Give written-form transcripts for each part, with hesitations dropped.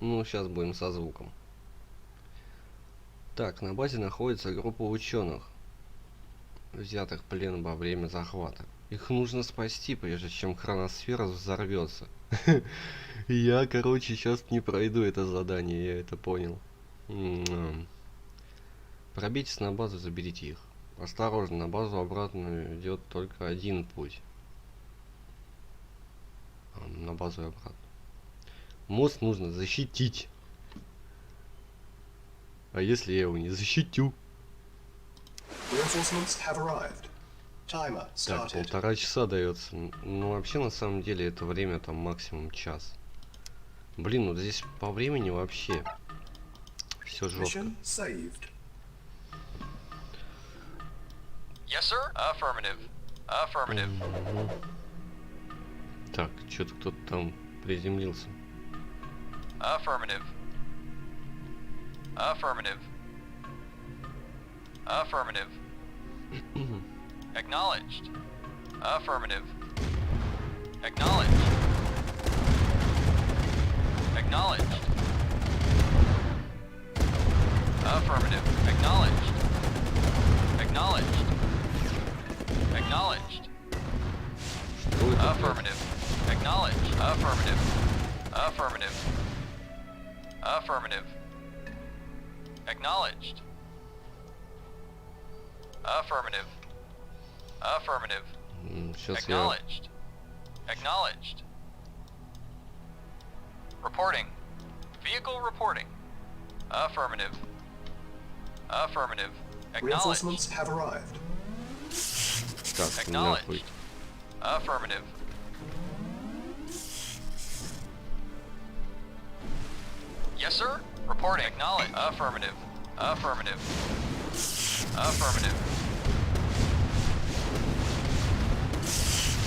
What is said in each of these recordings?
Ну, сейчас будем со звуком. Так, на базе находится группа ученых, взятых в плен во время захвата. Их нужно спасти, прежде чем хроносфера взорвется. Я, короче, сейчас не пройду это задание, я это понял. Пробейтесь на базу, заберите их. Осторожно, на базу обратно идет только один путь. На базу и обратно. Мост нужно защитить. А если я его не защитю? Так, 1,5 часа дается. Ну, вообще, на самом деле, это время там максимум час. Блин, вот здесь по времени вообще все жестко. Yes, sir. Affirmative. Affirmative. Так, что-то кто-то там приземлился. Affirmative. Affirmative. Affirmative. Acknowledged. Affirmative. Acknowledged. Acknowledged. Affirmative. Acknowledged. Acknowledged. Acknowledged. Affirmative. Acknowledged. Affirmative. Affirmative. Affirmative. Acknowledged. Affirmative. Affirmative. Сейчас Acknowledged. Acknowledged. Reporting. Vehicle reporting. Affirmative. Affirmative. Reinforcements have arrived. Так, Acknowledged. Affirmative. Yes, sir. Reporting. Acknowledged. Affirmative. Affirmative. Affirmative.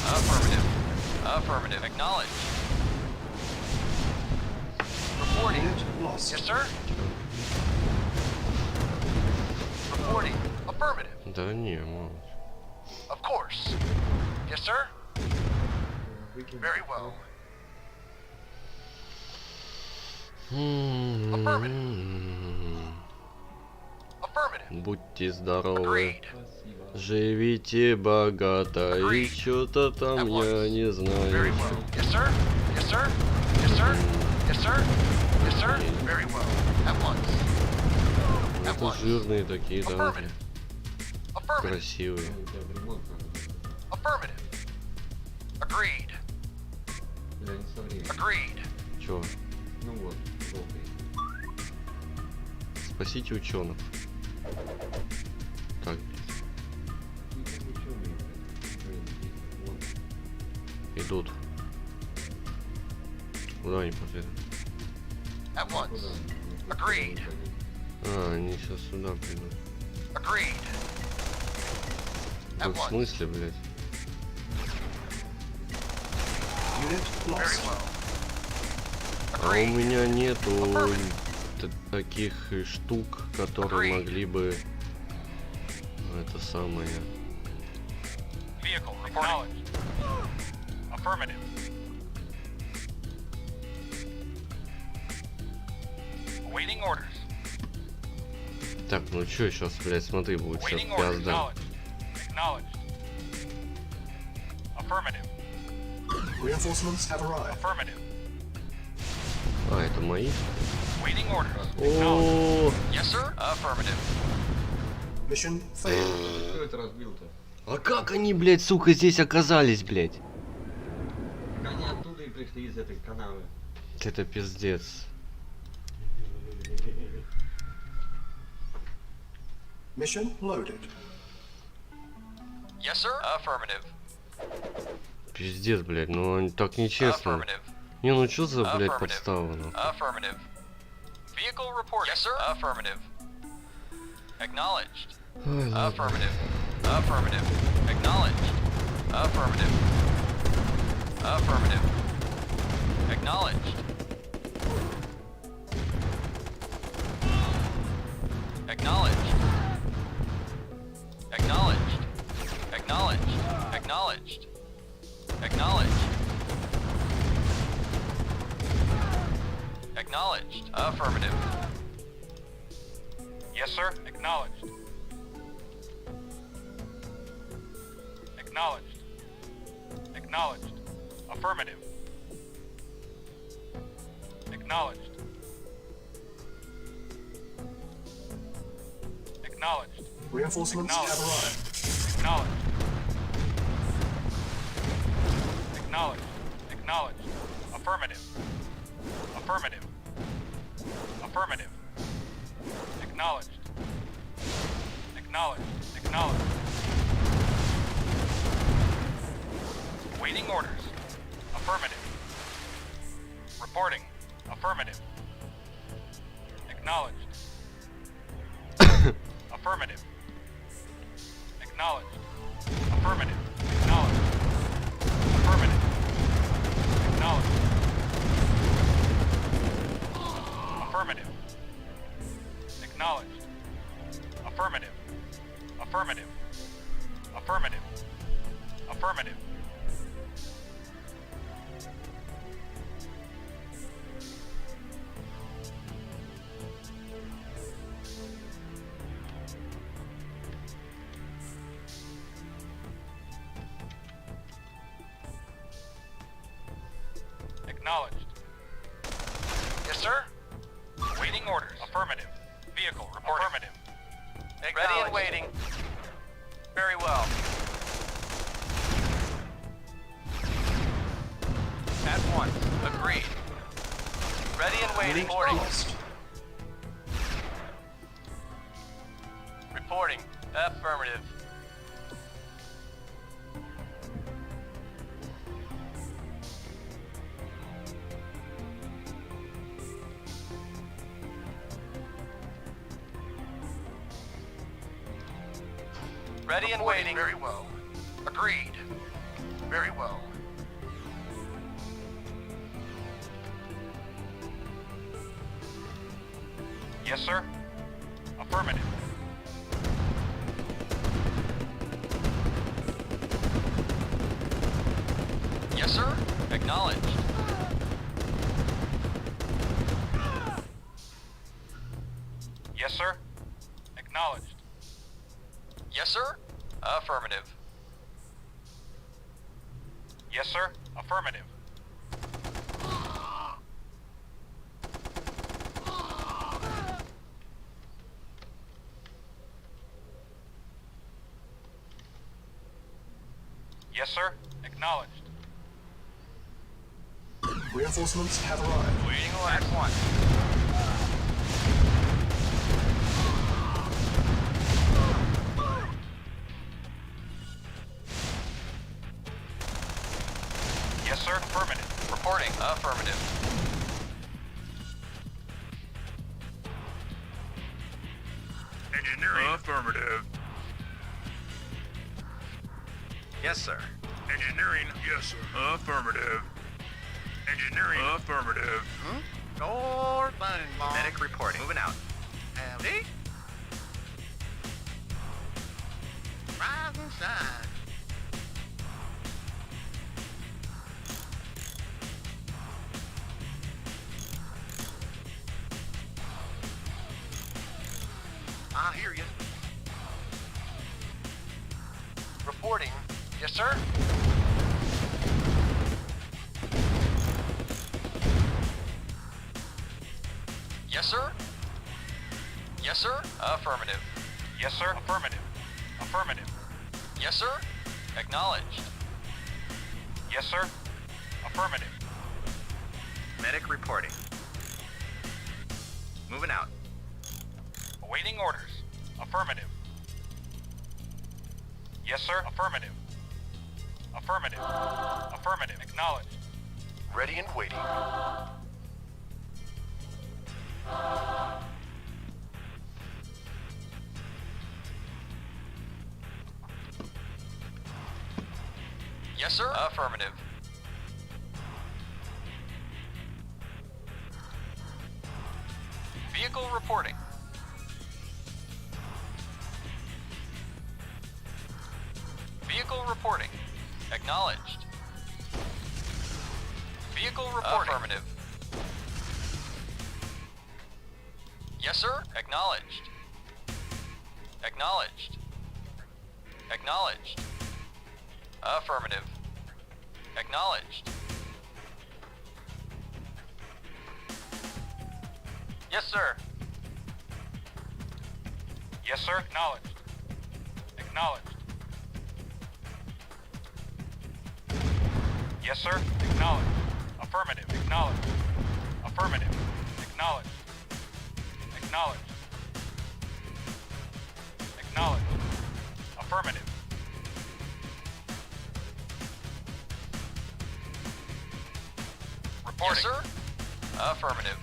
Affirmative. Affirmative. Acknowledged. Reporting. Lost. Yes, sir. Reporting. Affirmative. Да не, мало. Of course. Yes, sir. Very well. Affirmative. Будьте здоровы, Agreed. живите богато, и что-то там я не Very знаю. well. Yes, sir. Yes, sir. Yes, sir. Yes, sir. Yes, sir. Very well. At once. At Это once. жирные такие, да, Affirmative. Affirmative. красивые. Affirmative. Agreed. Agreed. Чё? Ну вот, желтый. Спасите ученых. Так, идут. Куда они пошли? At once. Agreed. А, они сейчас сюда придут. Agreed. Ну, At в once. смысле, блядь? Unit Very lost. well. А у Agreed. меня нету Affirmative. таких штук, которые Agreed. могли бы это самое. Vehicle reporting. Affirmative. Awaiting orders. Так, ну чё сейчас, блядь, смотри, будет сейчас Awaiting orders. пизда. Acknowledged. Acknowledged. Affirmative. Reinforcements have arrived. Affirmative. А, это мои? Waiting orders. О, Yes, sir. Affirmative. Mission failed. Кто это разбил-то? а как они, блядь, сука, здесь оказались, блядь? Они оттуда и пришли из этой канавы. Это пиздец. Mission loaded. Yes, sir. Affirmative. Пиздец, блядь, ну они так нечестно. Affirmative. Не, ну чё за, блядь, Affirmative. подстава, ну? Affirmative. Vehicle report. Yes, sir. Affirmative. Acknowledged. Ой, ладно. Affirmative. Affirmative. Acknowledged. Affirmative. Affirmative. Acknowledged. Acknowledged. Acknowledged. Acknowledged. Acknowledged. Acknowledged. Acknowledged. Affirmative. Yes, sir. Acknowledged. Acknowledged. Acknowledged. Affirmative. Acknowledged. Acknowledged. Reinforcements have arrived. Acknowledged. Acknowledged. Acknowledged. Affirmative. Affirmative. Affirmative. Acknowledged. Acknowledged. Acknowledged. Waiting orders. Affirmative. Reporting. Affirmative. Acknowledged. Affirmative. Acknowledged. Affirmative. Acknowledged. Affirmative. Acknowledged. Affirmative. Acknowledged. Affirmative. Affirmative. Affirmative. Affirmative. Acknowledged. Yes, sir. Waiting orders. Affirmative. Vehicle report. Affirmative. Ready and waiting. Very well. At once. Agreed. Ready and waiting. Unit Reporting. lost. Reporting. Affirmative. Ready and waiting. Very well. Agreed. Very well. Yes, sir. Affirmative. Yes, sir. Acknowledged. Yes, sir. Acknowledged. Yes, sir. Affirmative. Yes, sir. Affirmative. Yes, sir. Acknowledged. Reinforcements have arrived. Waiting at once. Yes, sir. Affirmative. Reporting. Affirmative. Engineering. Affirmative. Yes, sir. Engineering. Yes, sir. Affirmative. Engineering. Affirmative. Northbound. Medic reporting. Moving out. Howdy. Rising sun. I hear you. Reporting. Yes, sir. Yes, sir. Yes, sir. Affirmative. Yes, sir. Affirmative. Affirmative. Yes, sir. Acknowledged. Yes, sir. Affirmative. Medic reporting. Moving out. Awaiting orders. Affirmative. Yes, sir. Affirmative. Affirmative. Affirmative. Acknowledged. Ready and waiting. Yes, sir. Affirmative. Vehicle reporting. Vehicle reporting. Acknowledged. Vehicle reporting. Affirmative. Yes, sir. Acknowledged. Acknowledged. Acknowledged. Affirmative. Acknowledged. Yes, sir. Yes, sir. Acknowledged. Acknowledged. Yes, sir. Acknowledged. Affirmative. Acknowledged. Affirmative. Acknowledged. Acknowledged. Acknowledged. Affirmative. Reporting. Yes, sir. Affirmative.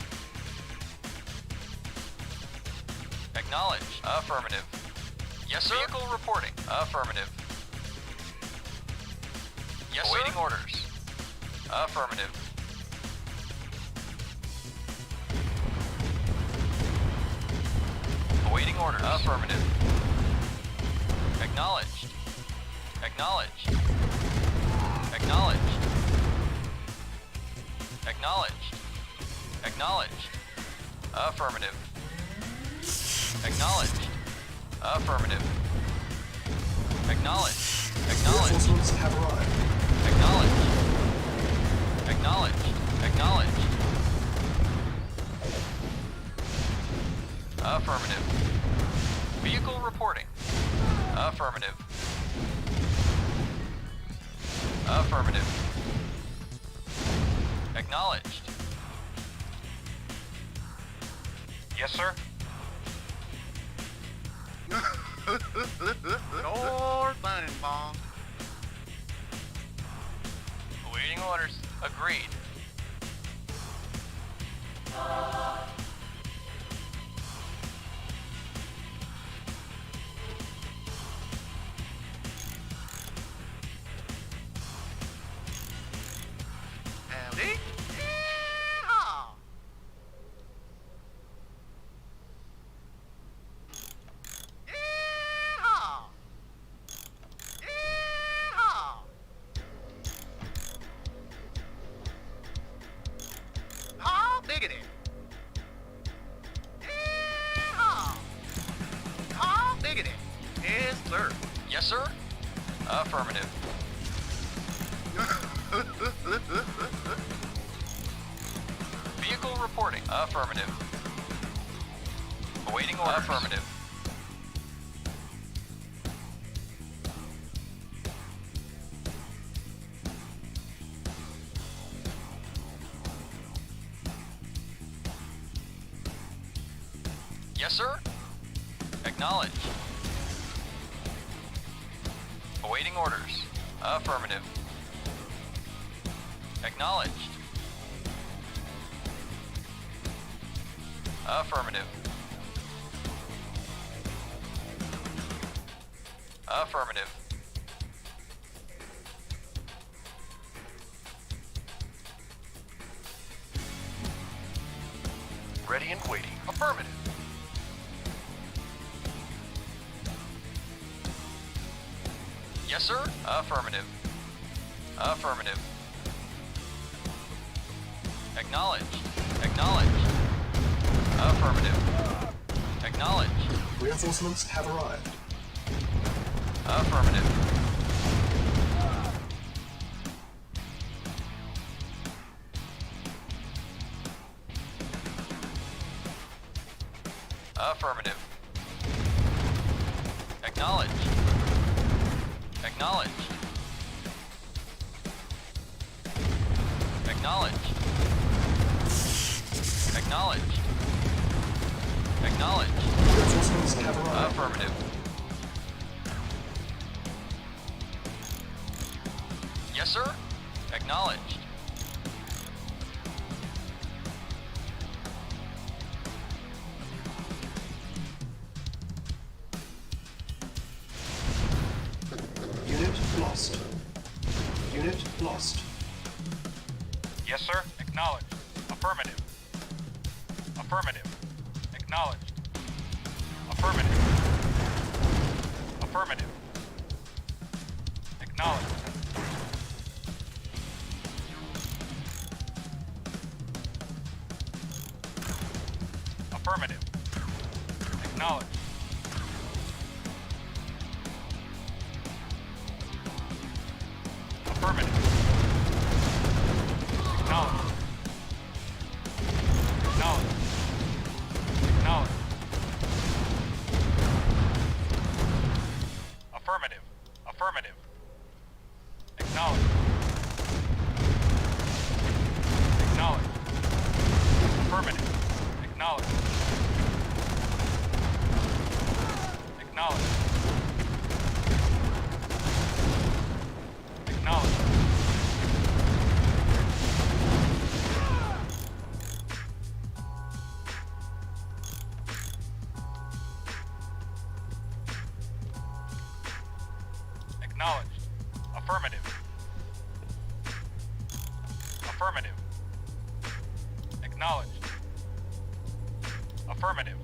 Acknowledged. Affirmative. Yes, sir. Vehicle reporting. Affirmative. Yes, sir. Awaiting orders. Affirmative. Awaiting orders. Affirmative. Acknowledged. Acknowledged. Acknowledged. Acknowledged. Acknowledged. Affirmative. Acknowledged. Affirmative. Acknowledged. Acknowledged. Reinforcements have arrived. Acknowledged. Acknowledged. Acknowledged. Affirmative. Vehicle reporting. Affirmative. Affirmative. Acknowledged. Yes, sir. Sure thing, Mom. Awaiting orders. Agreed. Howdy. Yeehaw. Yeehaw. Yeehaw. Oh, diggity. Yeehaw. Oh, diggity. Yes, sir. Yes, sir. Affirmative. Vehicle reporting. Affirmative. Awaiting orders. Affirmative. Yes, sir. Acknowledged. Awaiting orders. Affirmative. Acknowledged. Affirmative. Affirmative. Ready and waiting. Affirmative. Yes, sir. Affirmative. Affirmative. Acknowledged. Acknowledged. Affirmative. Acknowledged. Reinforcements have arrived. Affirmative. Affirmative. Acknowledged. Acknowledged. Acknowledged. Acknowledged. Acknowledged. Reinforcements have arrived. Affirmative. Yes, sir. Acknowledged. Unit lost. Unit lost. Yes, sir. Acknowledged. Affirmative. Affirmative. Acknowledged. Affirmative. Affirmative. Acknowledged. Affirmative. Acknowledged. Affirmative. Acknowledged. Acknowledged. Acknowledged. Affirmative. Affirmative. Acknowledged. Acknowledged. Affirmative. Acknowledged. Acknowledged. Acknowledged. Acknowledged. Affirmative. Affirmative. Acknowledged. Affirmative.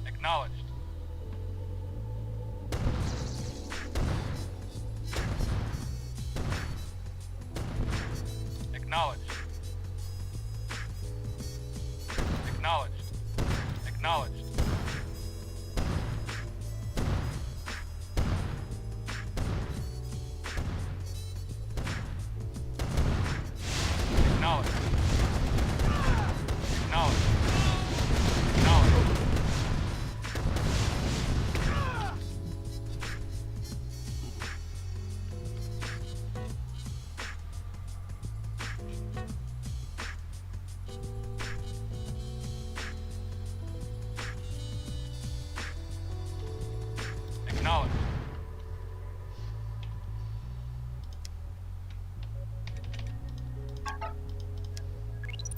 Acknowledged. Acknowledged. Acknowledged. Acknowledged. Acknowledged. Acknowledged. Acknowledged. Acknowledged.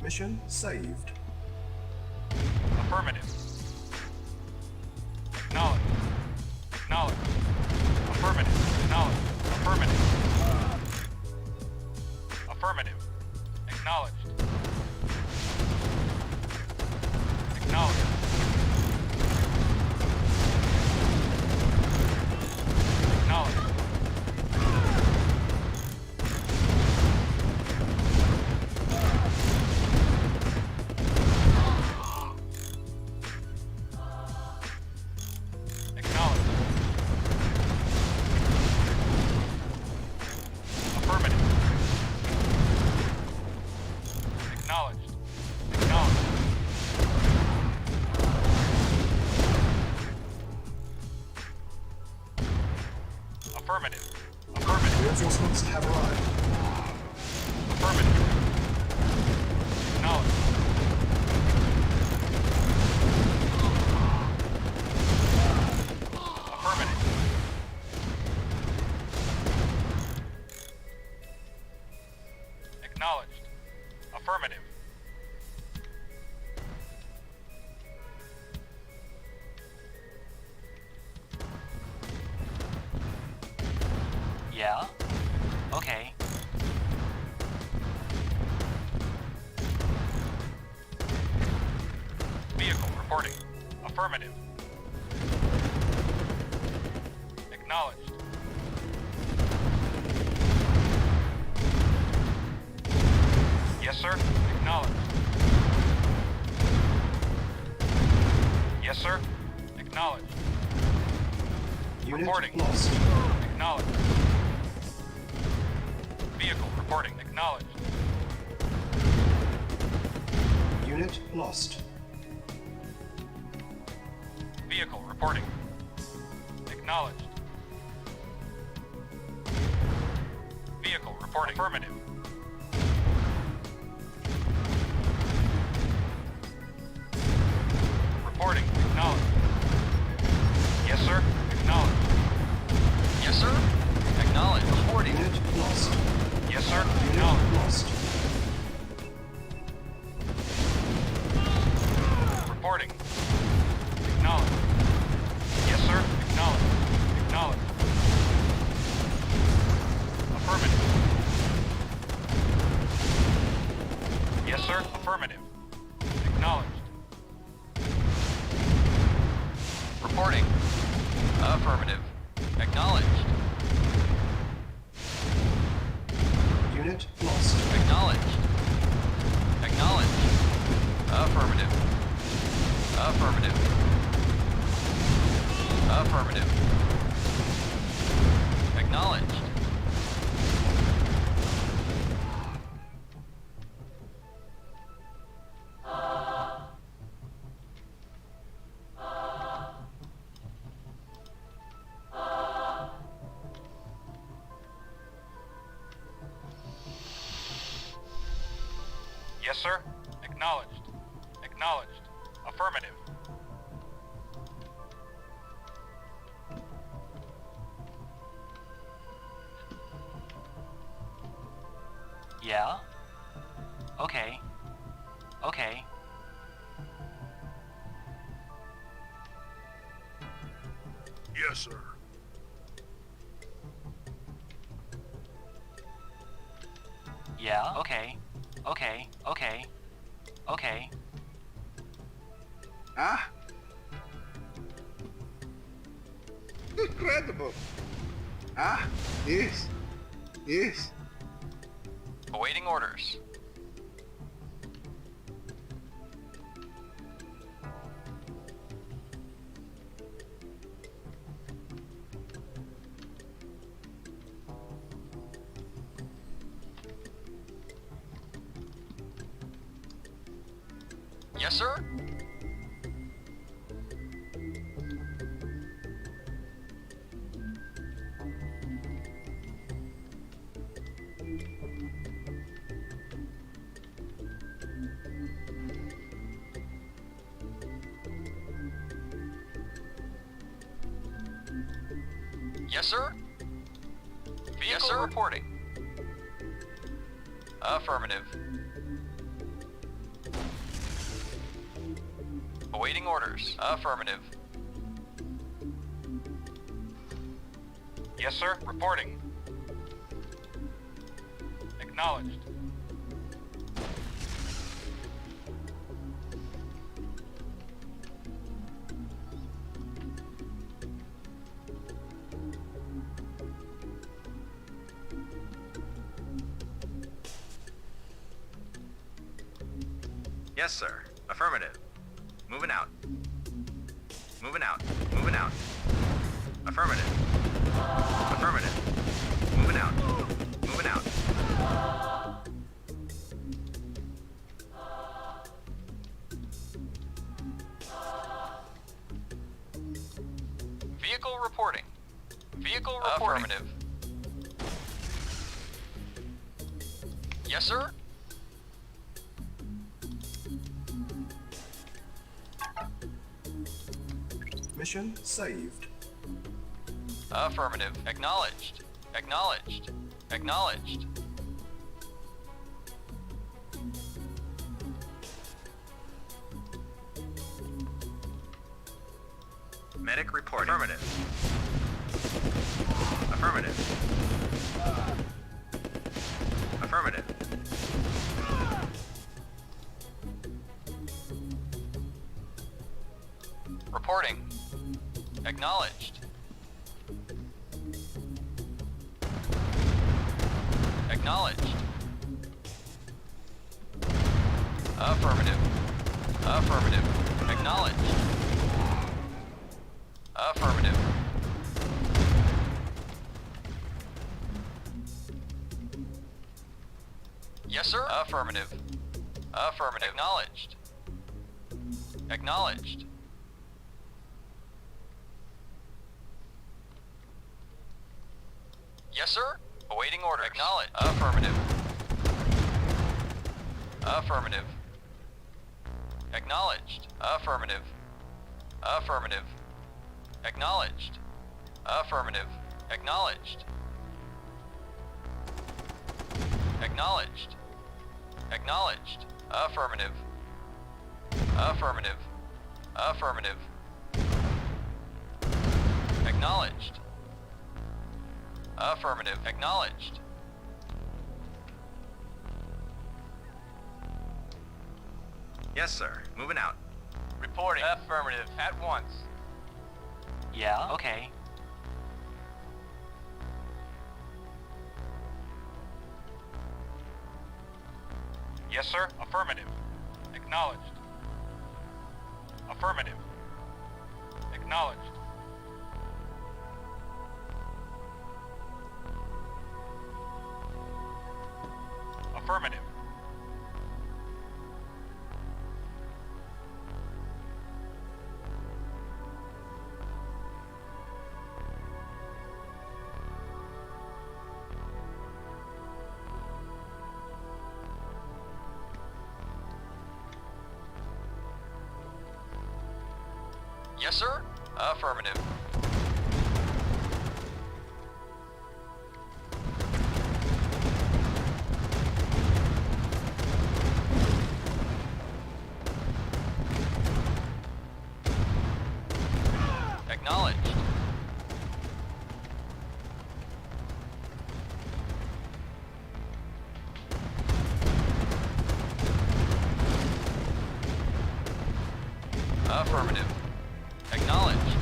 Mission saved. Affirmative. Acknowledged. Acknowledged. Affirmative. Acknowledged. Affirmative. Affirmative. Acknowledged. Acknowledged. Acknowledged. Acknowledged. Affirmative. Acknowledged. Acknowledged. Affirmative. Affirmative. Reinforcements have arrived. Affirmative. Acknowledged. Affirmative. Acknowledged. Affirmative. Yeah? Okay. Vehicle reporting. Affirmative. Acknowledged. Yes, sir. Acknowledged. Yes, sir. Acknowledged. Unit Reporting. lost. Acknowledged. Vehicle reporting. Acknowledged. Unit lost. Vehicle reporting. Acknowledged. Vehicle reporting. Affirmative. Reporting. Acknowledged. Yes, sir. Acknowledged. Yes, sir? Acknowledged. Reporting. Unit lost. Yes, sir. Unit Acknowledged. lost. Reporting. Acknowledged. Yes, sir. Acknowledged. Acknowledged. Affirmative. Acknowledged. Yes, sir. Acknowledged. Acknowledged. Affirmative. Yeah? Okay. Okay. Yes, sir. Yeah? Okay. Okay. Okay. Okay. Ah! Incredible! Ah, yes. Yes. Awaiting orders. Yes, sir? Yes, sir? Vehicle sir? Reporting. Affirmative. Awaiting orders. Affirmative. Yes, sir. Reporting. Acknowledged. Yes, sir. Affirmative. Moving out. Moving out. Moving out. Affirmative. Affirmative. Moving out. Moving out. Vehicle reporting. Vehicle reporting. Affirmative. Yes, sir? Mission saved. Affirmative. Acknowledged. Acknowledged. Acknowledged. Medic reporting. Affirmative. Affirmative. Affirmative. Reporting. Acknowledged. Acknowledged. Affirmative. Affirmative. Acknowledged. Affirmative. Yes, sir? Affirmative. Affirmative. Acknowledged. Acknowledged. Yes, sir? Awaiting orders. Acknowledged. Affirmative. Affirmative. Acknowledged. Affirmative. Affirmative. Acknowledged. Affirmative. Acknowledged. Acknowledged. Acknowledged. Affirmative. Affirmative. Affirmative. Acknowledged. Affirmative. Acknowledged. Yes, sir. Moving out. Reporting. Affirmative. At once. Yeah, okay. Yes, sir. Affirmative. Acknowledged. Affirmative. Acknowledged. Affirmative. Yes, sir. Affirmative. Acknowledged. Affirmative. Acknowledged.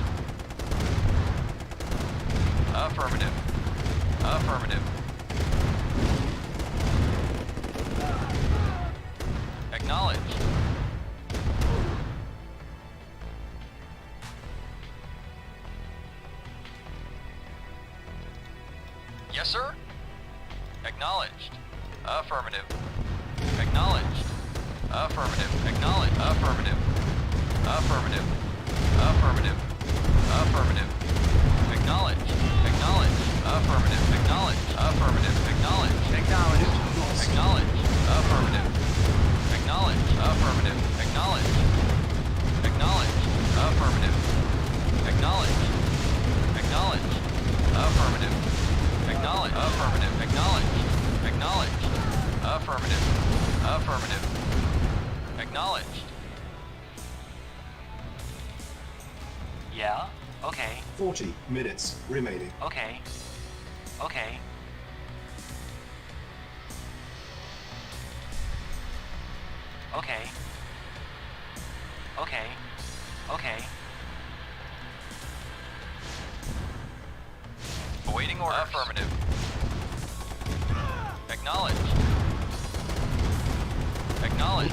Affirmative. Affirmative. Acknowledged. Yes, sir. Acknowledged. Affirmative. Acknowledged. Affirmative. Acknowledged. Affirmative. Affirmative. Affirmative. Affirmative. Acknowledge. Acknowledge. Affirmative. Acknowledge. Affirmative. Acknowledge. Acknowledge. Acknowledge. Affirmative. Acknowledge. Affirmative. Acknowledge. Acknowledge. Affirmative. Acknowledge. Acknowledge. Affirmative. Acknowledge. Affirmative. Acknowledge. Acknowledge. Affirmative. Affirmative. Acknowledged. Yeah? Okay. 40 minutes remaining. Okay. Okay. Okay. Okay. Okay. Awaiting orders. Affirmative. Acknowledged. Acknowledged.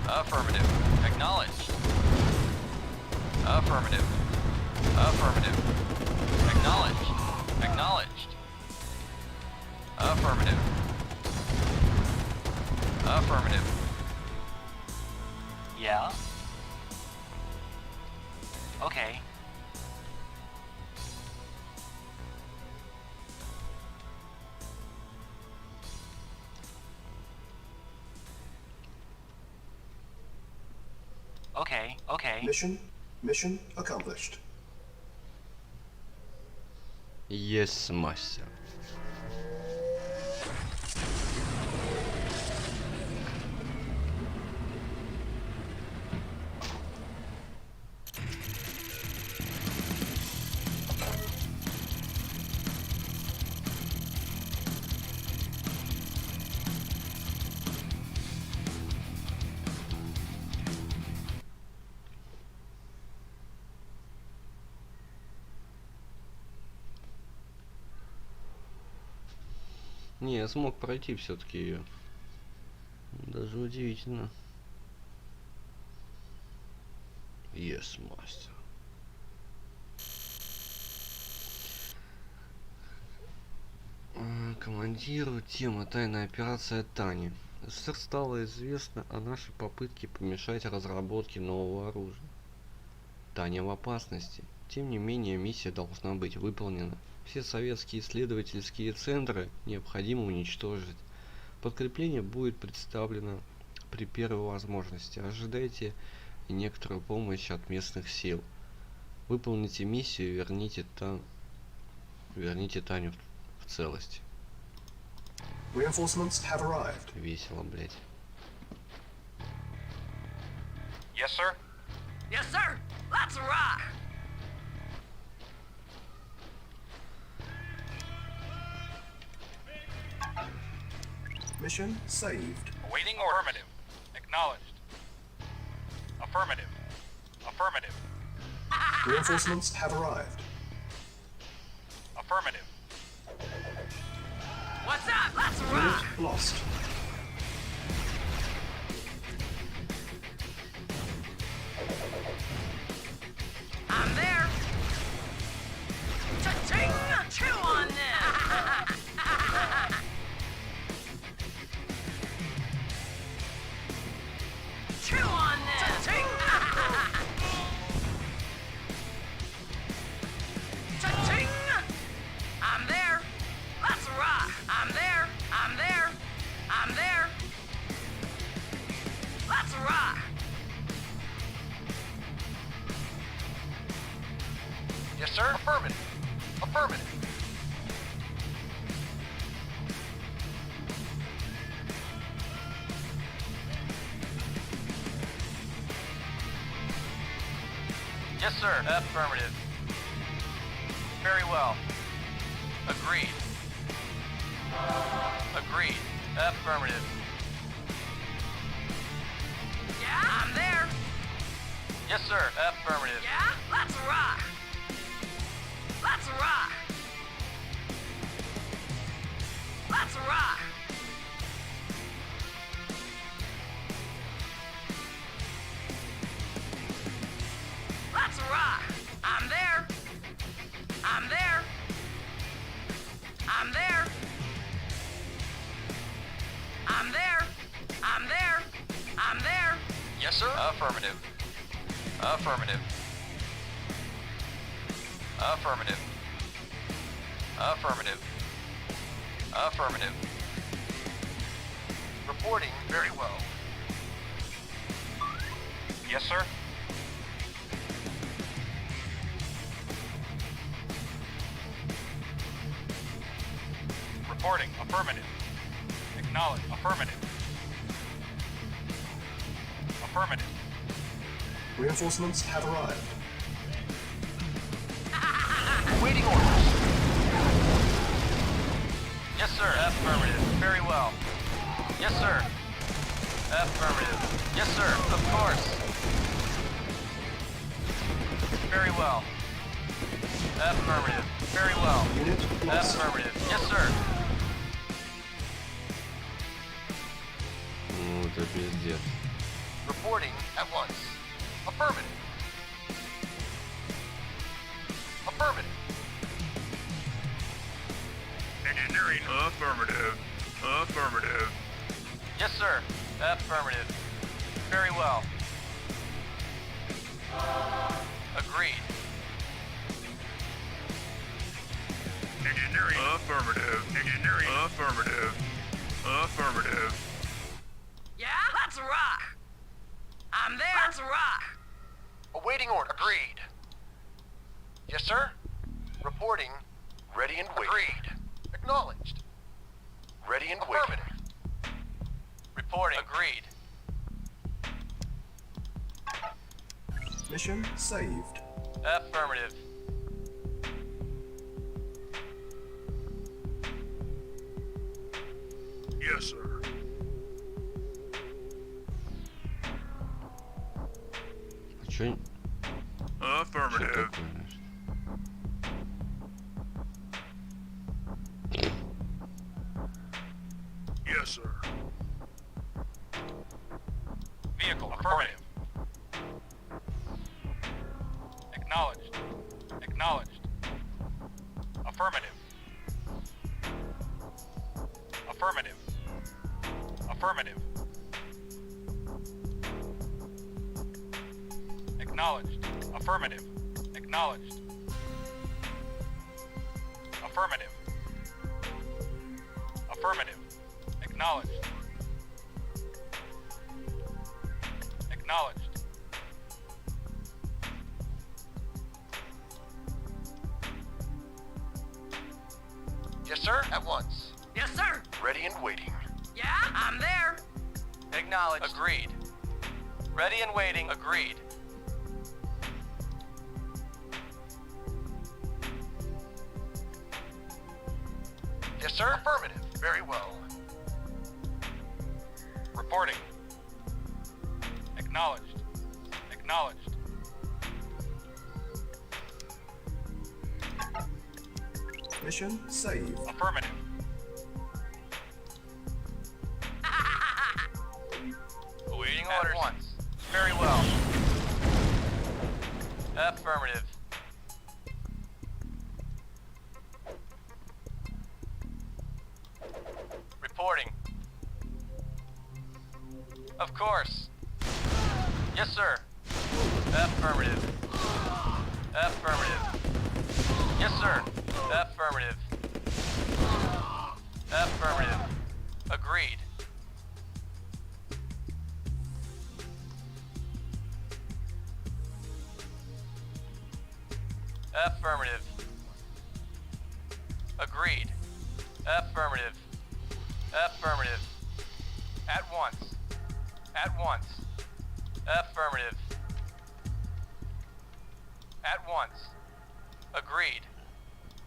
Affirmative. Acknowledged. Affirmative. Affirmative. Acknowledged. Acknowledged. Affirmative. Affirmative. Yeah? Okay. Okay, okay. Mission accomplished. Yes, мастер. Не, я смог пройти все-таки ее. Даже удивительно. Yes, мастер. Командиру тема «Тайная операция Тани». СССР стало известно о нашей попытке помешать разработке нового оружия. Таня в опасности. Тем не менее, миссия должна быть выполнена. Все советские исследовательские центры необходимо уничтожить. Подкрепление будет представлено при первой возможности. Ожидайте некоторую помощь от местных сил. Выполните миссию и верните Таню в целости. Reinforcements have arrived. Весело, блять. Yes, sir. Yes, sir. Let's rock. Mission saved. Awaiting affirmative. Acknowledged. Affirmative. Affirmative. Reinforcements have arrived. Affirmative. What's up? Let's Unit rock. lost. I'm there. Cha-ching! Chew on this. Affirmative. Yes, sir. Affirmative. Very well. Agreed. Agreed. Affirmative. Yeah, I'm there. Yes, sir. Affirmative. Yeah, let's rock. Let's rock. Let's rock. Let's rock. I'm there. I'm there. I'm there. I'm there. I'm there. I'm there. Yes, sir. Affirmative. Affirmative. Affirmative. Affirmative. Affirmative. Reporting very well. Yes, sir. Reporting. Affirmative. Acknowledge. Affirmative. Affirmative. Reinforcements have arrived. Waiting orders. Yes, sir. Affirmative. Very well. Yes, sir. Affirmative. Yes, sir. Of course. Very well. Affirmative. Very well. Unit lost. Affirmative. Yes, sir. Ну, это пиздец. Reporting at once. Affirmative. Affirmative. Engineering. Affirmative. Affirmative. Yes, sir. Affirmative. Very well. Agreed. Engineering. Affirmative. Engineering. Affirmative. Affirmative. Yeah, let's rock. I'm there. Let's rock. Awaiting order. Agreed. Yes, sir. Reporting. Ready and waiting. Agreed. Acknowledged. Ready and waiting. Reporting. Agreed. Mission saved. Affirmative. Yes, sir. А чё? Чё Affirmative. такое, значит? Yes, sir. Vehicle. Affirmative. Acknowledged. Acknowledged. Affirmative. Affirmative. Affirmative. Acknowledged. Affirmative. Acknowledged. Affirmative. Affirmative. Acknowledged. Acknowledged. Yes, sir. At once. Yes, sir. Ready and waiting. Yeah, I'm there. Acknowledged. Agreed. Ready and waiting. Agreed. Yes, sir. Affirmative. Very well. Reporting. Acknowledged. Acknowledged. Mission saved. Affirmative. Awaiting orders. At once. Very well. Affirmative. Reporting. Of course. Yes, sir. Affirmative. Affirmative. Yes, sir. Affirmative. Affirmative. Agreed. Affirmative. Agreed. Affirmative. Affirmative. At once. At once. Affirmative. At once. Agreed.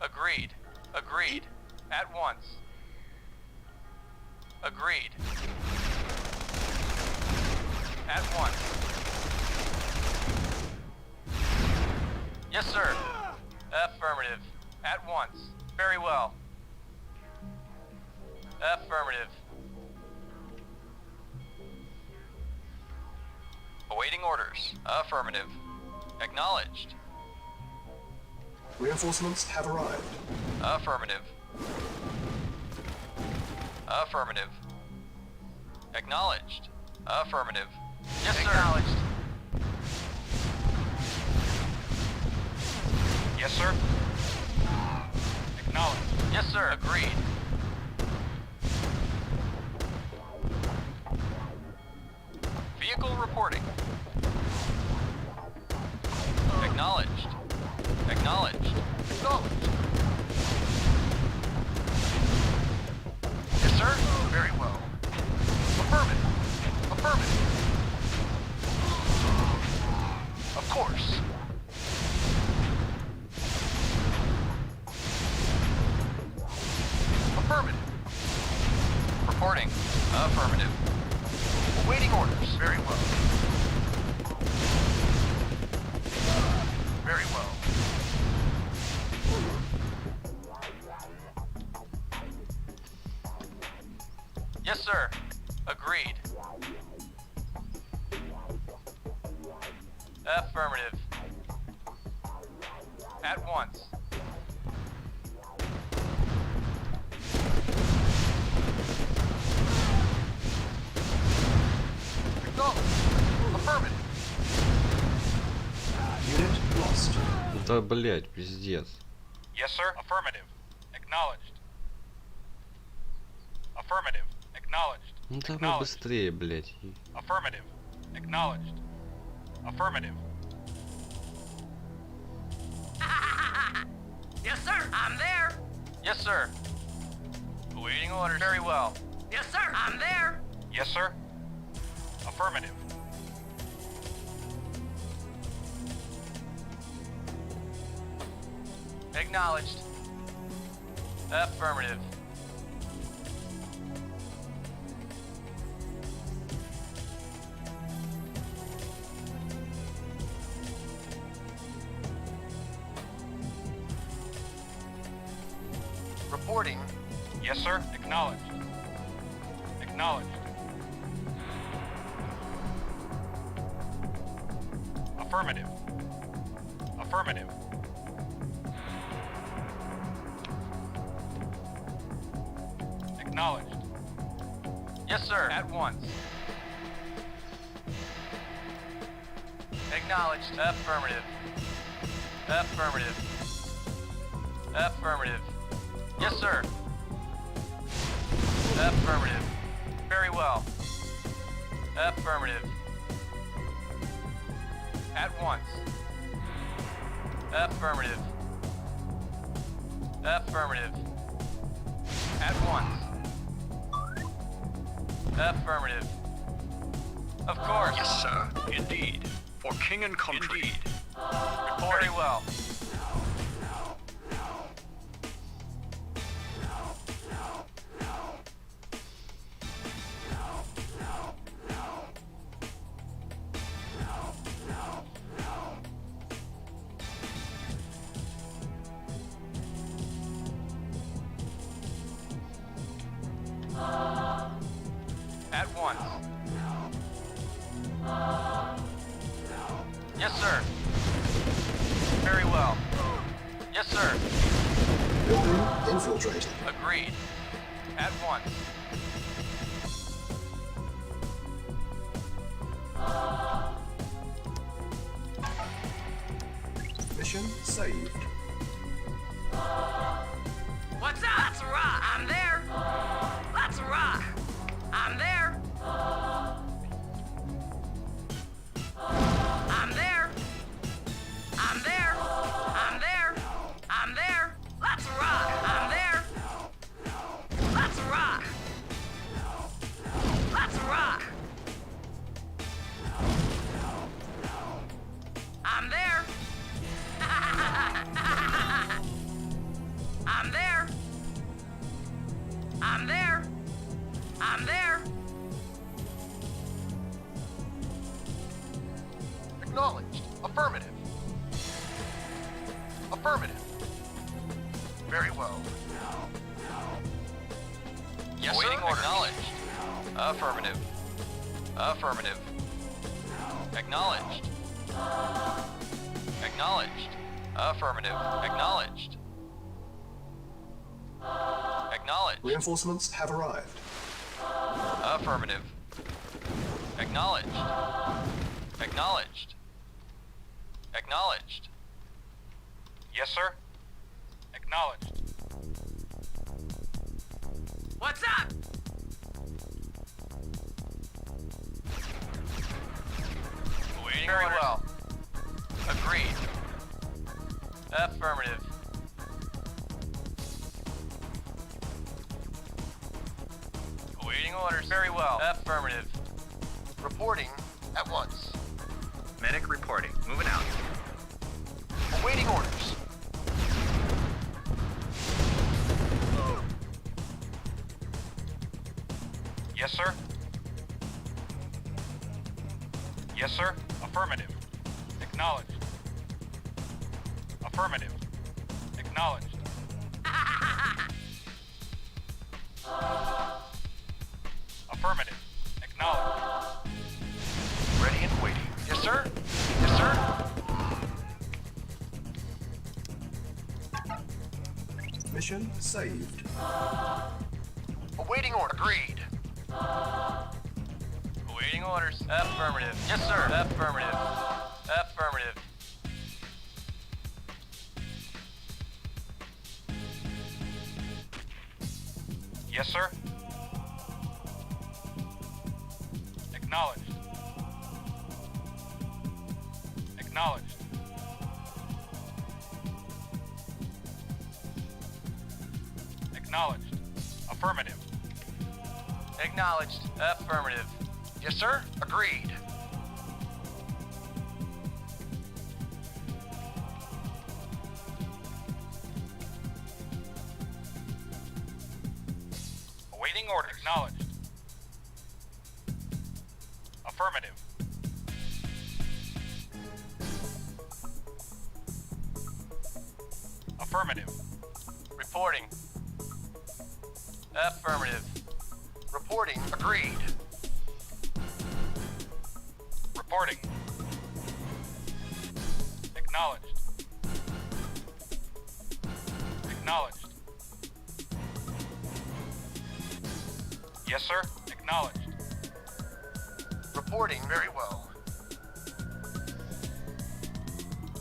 Agreed. Agreed. At once. Agreed. At once. Yes, sir. Affirmative. At once. Very well. Affirmative. Awaiting orders. Affirmative. Acknowledged. Reinforcements have arrived. Affirmative. Affirmative. Acknowledged. Affirmative. Yes, sir. Acknowledged. Yes, sir. Acknowledged. Yes, sir. Agreed. Vehicle reporting. Acknowledged. Acknowledged. Acknowledged. Yes, sir. Very well. Affirmative. Affirmative. Of course. Affirmative. Reporting. Affirmative. Awaiting orders. Very well. Very well. Yes, sir. Agreed. Affirmative. At once. Acknowledged. Affirmative. Unit lost. Да, блять, пиздец. Yes, sir. Affirmative. Acknowledged. Affirmative. Acknowledged. Ну давай Acknowledged. быстрее, блять. Affirmative. Acknowledged. Affirmative. Yes, sir. I'm there. Yes, sir. Awaiting orders. Very well. Yes, sir. I'm there. Yes, sir. Affirmative. Acknowledged. Affirmative. Reporting. Yes, sir. Acknowledged. Acknowledged. Affirmative. Affirmative. Acknowledged. Yes, sir. At once. Acknowledged. Affirmative. Affirmative. Affirmative. Yes, sir. Affirmative. Very well. Affirmative. At once. Affirmative. Affirmative. At once. Affirmative. Of course. Yes, sir. Indeed. For king and country. Indeed. Very well. At once. Yes, sir. Very well. Yes, sir. Building infiltrated. Agreed. At once. Mission saved. What's up? Let's rock. I'm there. Let's rock. I'm there. I'm there. I'm there. I'm there. I'm there. Let's rock. I'm there. I'm there. I'm there. Acknowledged. Affirmative. Affirmative. Very well. Yes, Awaiting sir. orders. Acknowledged. Affirmative. Affirmative. Acknowledged. Acknowledged. Affirmative. Acknowledged. Acknowledged. Reinforcements have arrived. Affirmative. Acknowledged. Acknowledged. Acknowledged. Yes, sir. Acknowledged. What's up? Awaiting Very orders. well. Agreed. Affirmative. Awaiting orders. Very well. Affirmative. Reporting at once. Medic reporting. Moving out. Awaiting orders. Yes, sir. Yes, sir. Affirmative. Acknowledged. Affirmative. Acknowledged. Affirmative. Acknowledged. Ready and waiting. Yes, sir. Yes, sir. Mission saved. Awaiting order. Agreed. Awaiting orders. Affirmative. Yes, sir. Affirmative. Affirmative. Yes, sir. Acknowledged. Acknowledged. Acknowledged. Affirmative. Acknowledged. Affirmative. Yes, sir. Agreed. Awaiting order. Acknowledged. Affirmative. Affirmative. Reporting. Affirmative. Reporting. Agreed. Reporting. Acknowledged. Acknowledged. Yes, sir. Acknowledged. Reporting very well.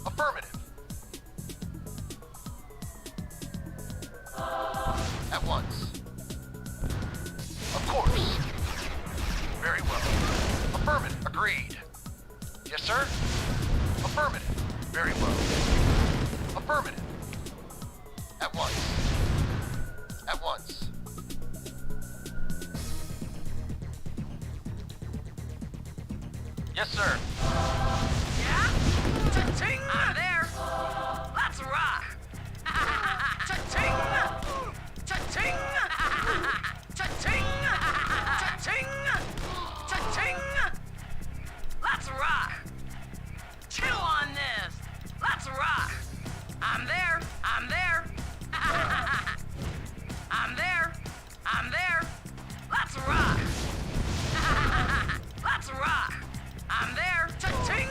Affirmative. At once. Of course. Very well. Affirmative. Agreed. Yes, sir. Affirmative. Very well. Affirmative. At once. At once. Yes, sir. Yeah? Cha-ching! I'm there. Let's rock. Cha-ching! Cha-ching! Cha-ching! Cha-ching! Cha-ching! Let's rock. Chew on this. Let's rock. I'm there. I'm there. I'm there. I'm there. Let's rock. Let's rock. I'm there. Cha-ching!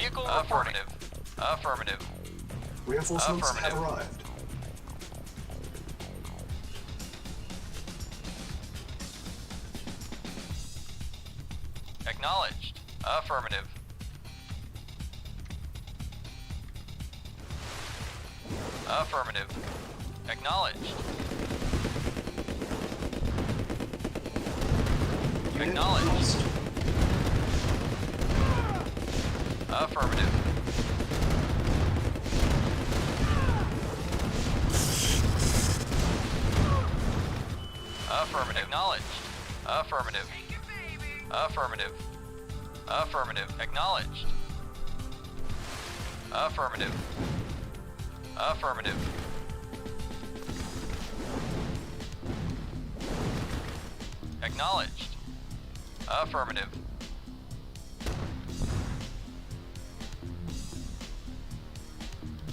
Vehicle affirmative. Affirmative. Reinforcements have Affirmative. arrived. Acknowledged. Affirmative. Affirmative. Acknowledged. Unit Acknowledged. lost. Affirmative. Affirmative. Acknowledged. Affirmative. Affirmative. Affirmative. Acknowledged. Affirmative. Affirmative. Acknowledged. Affirmative.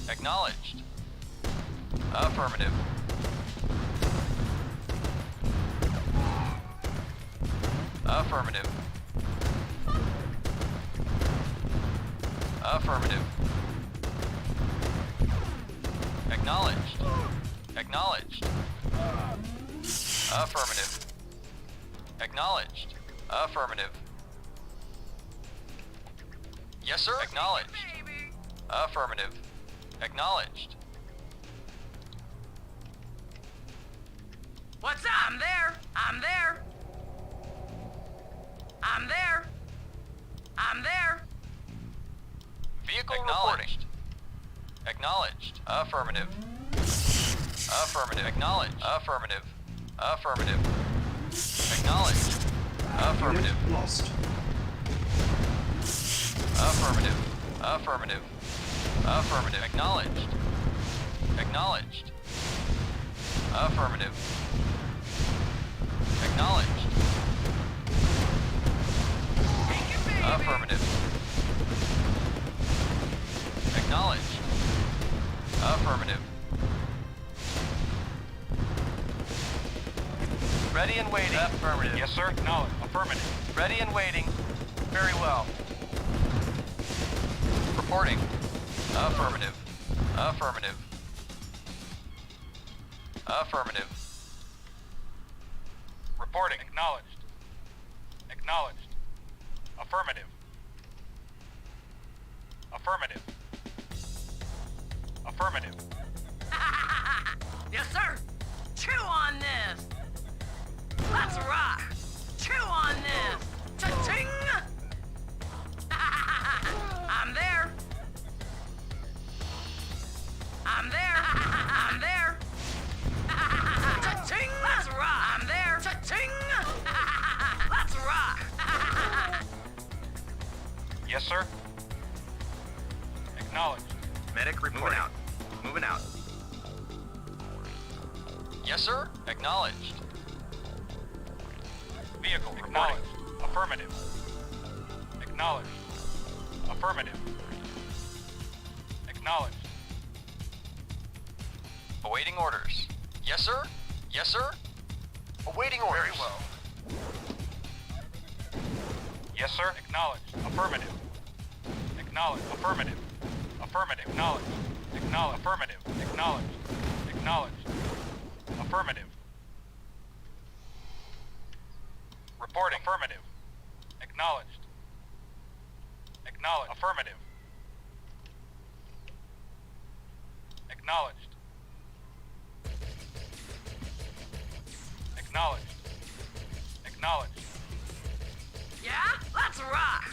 Acknowledged. Affirmative. Affirmative. Affirmative. Acknowledged. Acknowledged. Affirmative. Acknowledged. Affirmative. Yes, sir. Acknowledged. Affirmative. Acknowledged. What's up? I'm there. I'm there. I'm there. I'm there. Vehicle acknowledged. Acknowledged. Affirmative. Affirmative. Acknowledged. Affirmative. Affirmative. Acknowledged. Affirmative. Unit lost. Affirmative. Affirmative. Affirmative. Acknowledged. Acknowledged. Affirmative. Acknowledged. Take it, baby. Affirmative. Acknowledged. Affirmative. Ready and waiting. Affirmative. Yes, sir. Acknowledged. Affirmative. Ready and waiting. Very well. Reporting. Affirmative. Affirmative. Affirmative. Reporting. Acknowledged. Acknowledged. Affirmative. Affirmative. Affirmative. Yes, sir. Chew on this. Let's rock. Chew on this. Cha-ching. I'm there. I'm there. I'm there. Cha-ching. Let's rock. I'm there. Cha-ching. Let's rock. Yes, sir. Acknowledged. Medic reporting. Moving out. Yes, sir. Acknowledged. Vehicle. Acknowledged. Affirmative. Acknowledged. Affirmative. Acknowledged. Awaiting orders. Yes, sir. Yes, sir. Awaiting orders. Very well. Yes, sir. Acknowledged. Affirmative. Acknowledged. Affirmative. Affirmative. Acknowledged. Acknowledged. Affirmative. Acknowledged. Acknowledged. Affirmative. Reporting. Affirmative. Acknowledged. Acknowledged. Affirmative. Acknowledged. Acknowledged. Acknowledged. Yeah? Let's rock.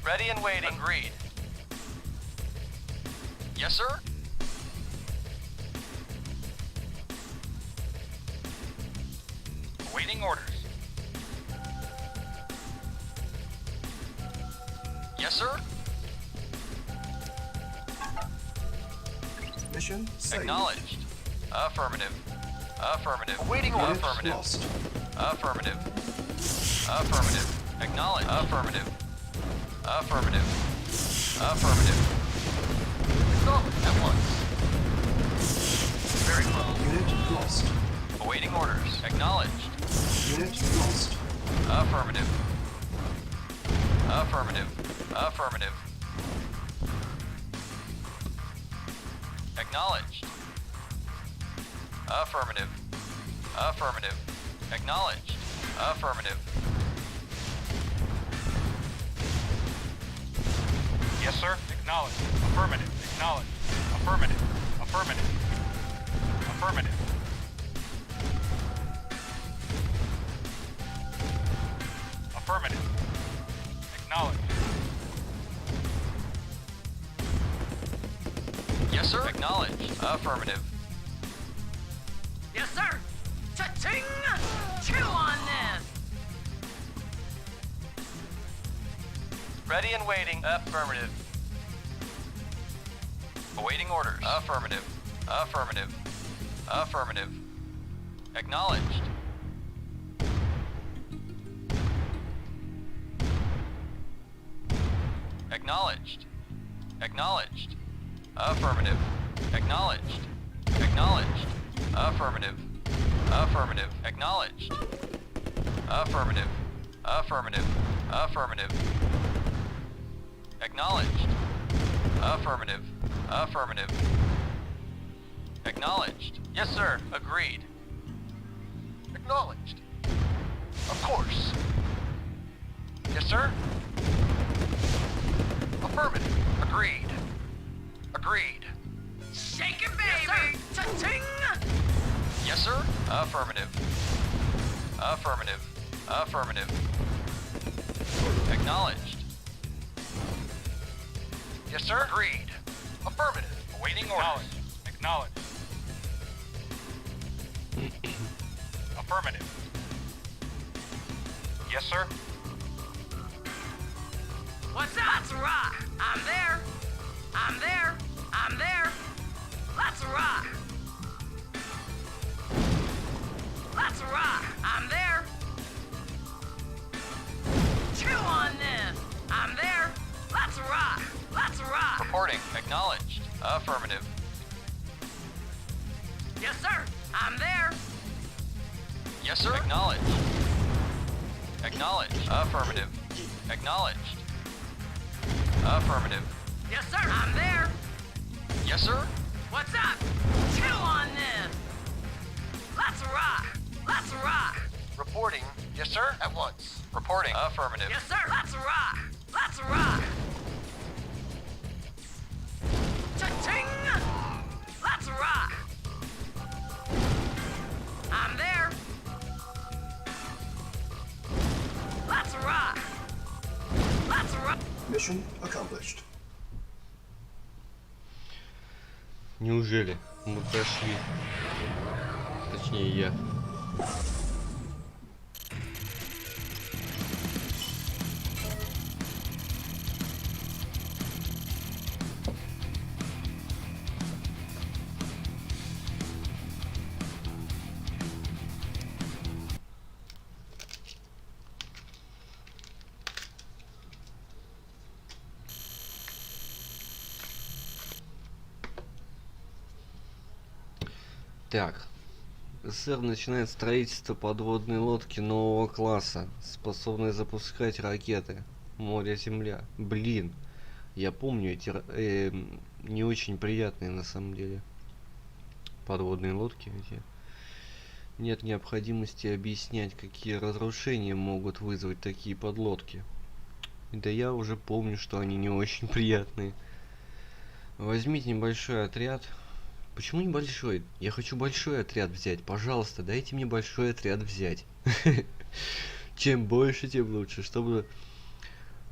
Ready and waiting. Agreed. Yes, sir. Awaiting orders. Yes, sir. Mission saved. Acknowledged. Affirmative. Affirmative. Unit Affirmative. lost. Affirmative. Affirmative. Acknowledged. Affirmative. Affirmative. Affirmative. Acknowledged. At once. Very well. Unit lost. Awaiting orders. Acknowledged. Unit lost. Affirmative. Affirmative. Affirmative. Acknowledged. Affirmative. Affirmative. Acknowledged. Affirmative. Yes, sir. Acknowledged. Affirmative. Acknowledged. Affirmative. Affirmative. Affirmative. Affirmative. Acknowledged. Yes, sir. Acknowledged. Affirmative. Yes, sir. Cha-ching! Chew on this. Ready and waiting. Affirmative. Awaiting orders. Affirmative. Affirmative. Affirmative. Acknowledged. Acknowledged. Acknowledged. Affirmative. Acknowledged. Acknowledged. Affirmative. Affirmative. Acknowledged. Affirmative. Affirmative. Affirmative. Acknowledged. Affirmative. Affirmative. Acknowledged. Yes, sir. Agreed. Acknowledged. Of course. Yes, sir. Affirmative. Agreed. Agreed. Shake it, baby. Cha-ching! Yes, sir. Affirmative. Affirmative. Affirmative. Acknowledged. Yes, sir. Agreed. Affirmative. Awaiting orders. Acknowledged. Affirmative. Yes, sir. What's up? Let's rock. I'm there. I'm there. I'm there. Let's rock. Let's rock. I'm there. Chew on this. I'm there. Let's rock. Let's rock. Reporting. Acknowledged. Affirmative. Yes, sir. I'm there. Yes, sir. Acknowledged. Acknowledged. Affirmative. Acknowledged. Affirmative. Yes, sir. I'm there. Yes, sir. What's up? Chew on this. Let's rock. Let's rock. Reporting. Yes, sir. At once. Reporting. Affirmative. Yes, sir. Let's rock. Let's rock. Cha-ching! Let's rock. I'm there. Let's rock. Let's rock. Mission accomplished. Неужели? Мы прошли. Точнее, я. Так. СССР начинает строительство подводной лодки нового класса, способной запускать ракеты. Море-Земля. Блин. Я помню эти не очень приятные на самом деле подводные лодки эти. Нет необходимости объяснять, какие разрушения могут вызвать такие подлодки. Да я уже помню, что они не очень приятные. Возьмите небольшой отряд. Почему небольшой? Я хочу большой отряд взять. Пожалуйста, дайте мне большой отряд взять. Чем больше, тем лучше, чтобы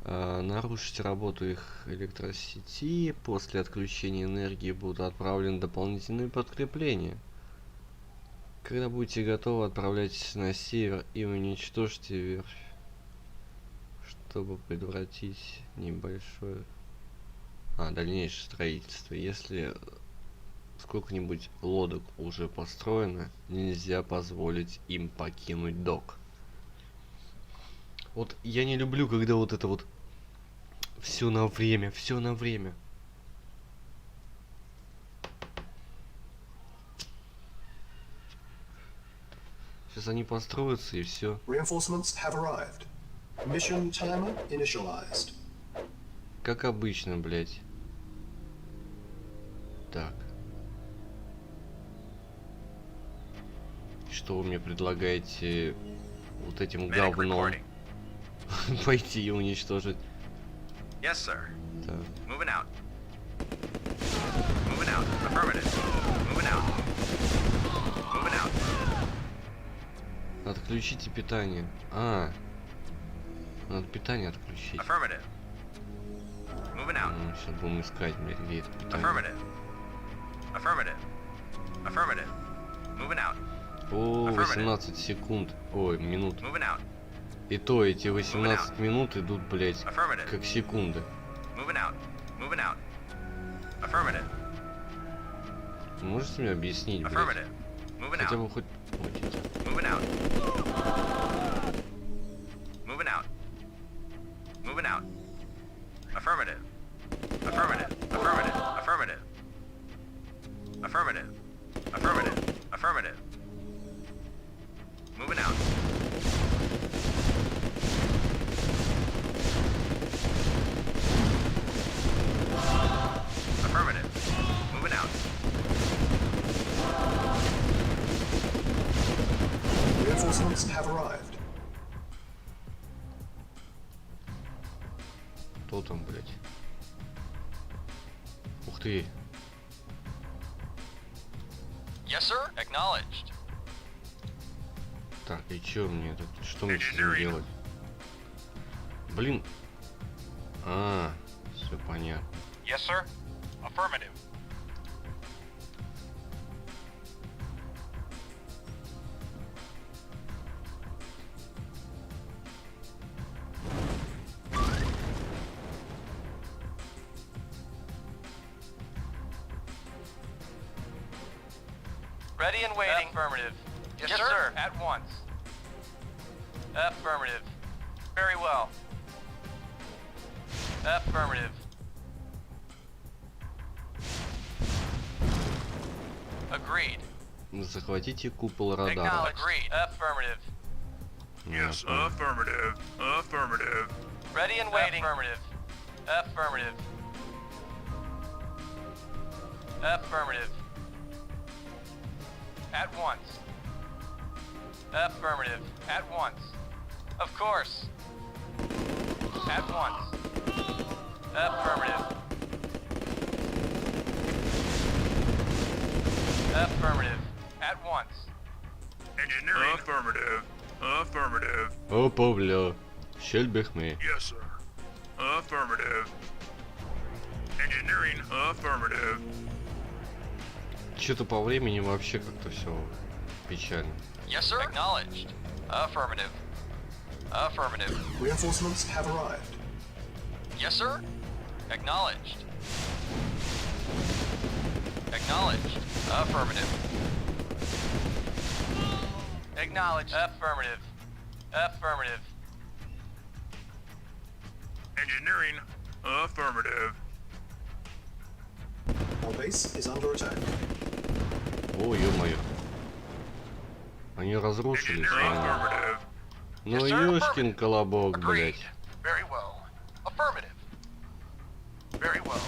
нарушить работу их электросети. После отключения энергии будут отправлены дополнительные подкрепления. Когда будете готовы, отправляйтесь на север и уничтожьте верфь, чтобы предотвратить небольшое дальнейшее строительство. Если сколько-нибудь лодок уже построено, нельзя позволить им покинуть док. Вот я не люблю, когда вот это вот все на время, все на время. Сейчас они построятся и все. Reinforcements have arrived. Mission timer initialized. Как обычно, блядь. Так. Что вы мне предлагаете вот этим Medic говном reporting. пойти и уничтожить? Yes, sir. Так. Moving out. Moving out. Affirmative. Moving out. Moving out. Отключите питание. Надо питание отключить. Affirmative. Moving out. Сейчас будем искать, блядь, где это питание. Affirmative. Affirmative. Affirmative. Moving out. О, 18 секунд. Ой, минут. Moving out. И то эти 18 минут идут, блядь, Affirmative. как секунды. Moving out. Moving out. Affirmative. Можете мне объяснить, блядь? Affirmative. Moving Хотя out. бы хоть... Moving out. Moving out. Moving out. Affirmative. Affirmative. Affirmative. Affirmative. Affirmative. Affirmative. Affirmative. Moving out. Affirmative. Moving out. Reinforcements have arrived. Кто там, блядь? Ух ты. Yes, sir. Acknowledged. Так, и чё мне тут? Что мне с этим делать? Блин. Все понятно. Yes, sir. Affirmative. Ready and waiting. Affirmative. Yes, Yes, sir. sir. At once. Affirmative. Very well. Affirmative. Agreed. Захватите купол радара. Acknowledged. Agreed. Affirmative. Yes, affirmative. Affirmative. Ready and waiting. Affirmative. Affirmative. Affirmative. At once. Affirmative. At once. Of course. At once. Affirmative. Affirmative. At once. Engineering. Affirmative. Affirmative. Опа, бля. Щельбехме. Yes, sir. Affirmative. Engineering. Affirmative. Что-то по времени вообще как-то все печально. Yes, sir. Acknowledged. Affirmative. Affirmative. Reinforcements have arrived. Yes, sir. Acknowledged. Acknowledged. Affirmative. Acknowledged. Affirmative. Affirmative. Engineering. Affirmative. Our base is under attack. О, ё-моё. Они разрушились. Affirmative. Ну Yes, sir. ёшкин колобок, Agreed. блядь. Very well. Affirmative. Very well.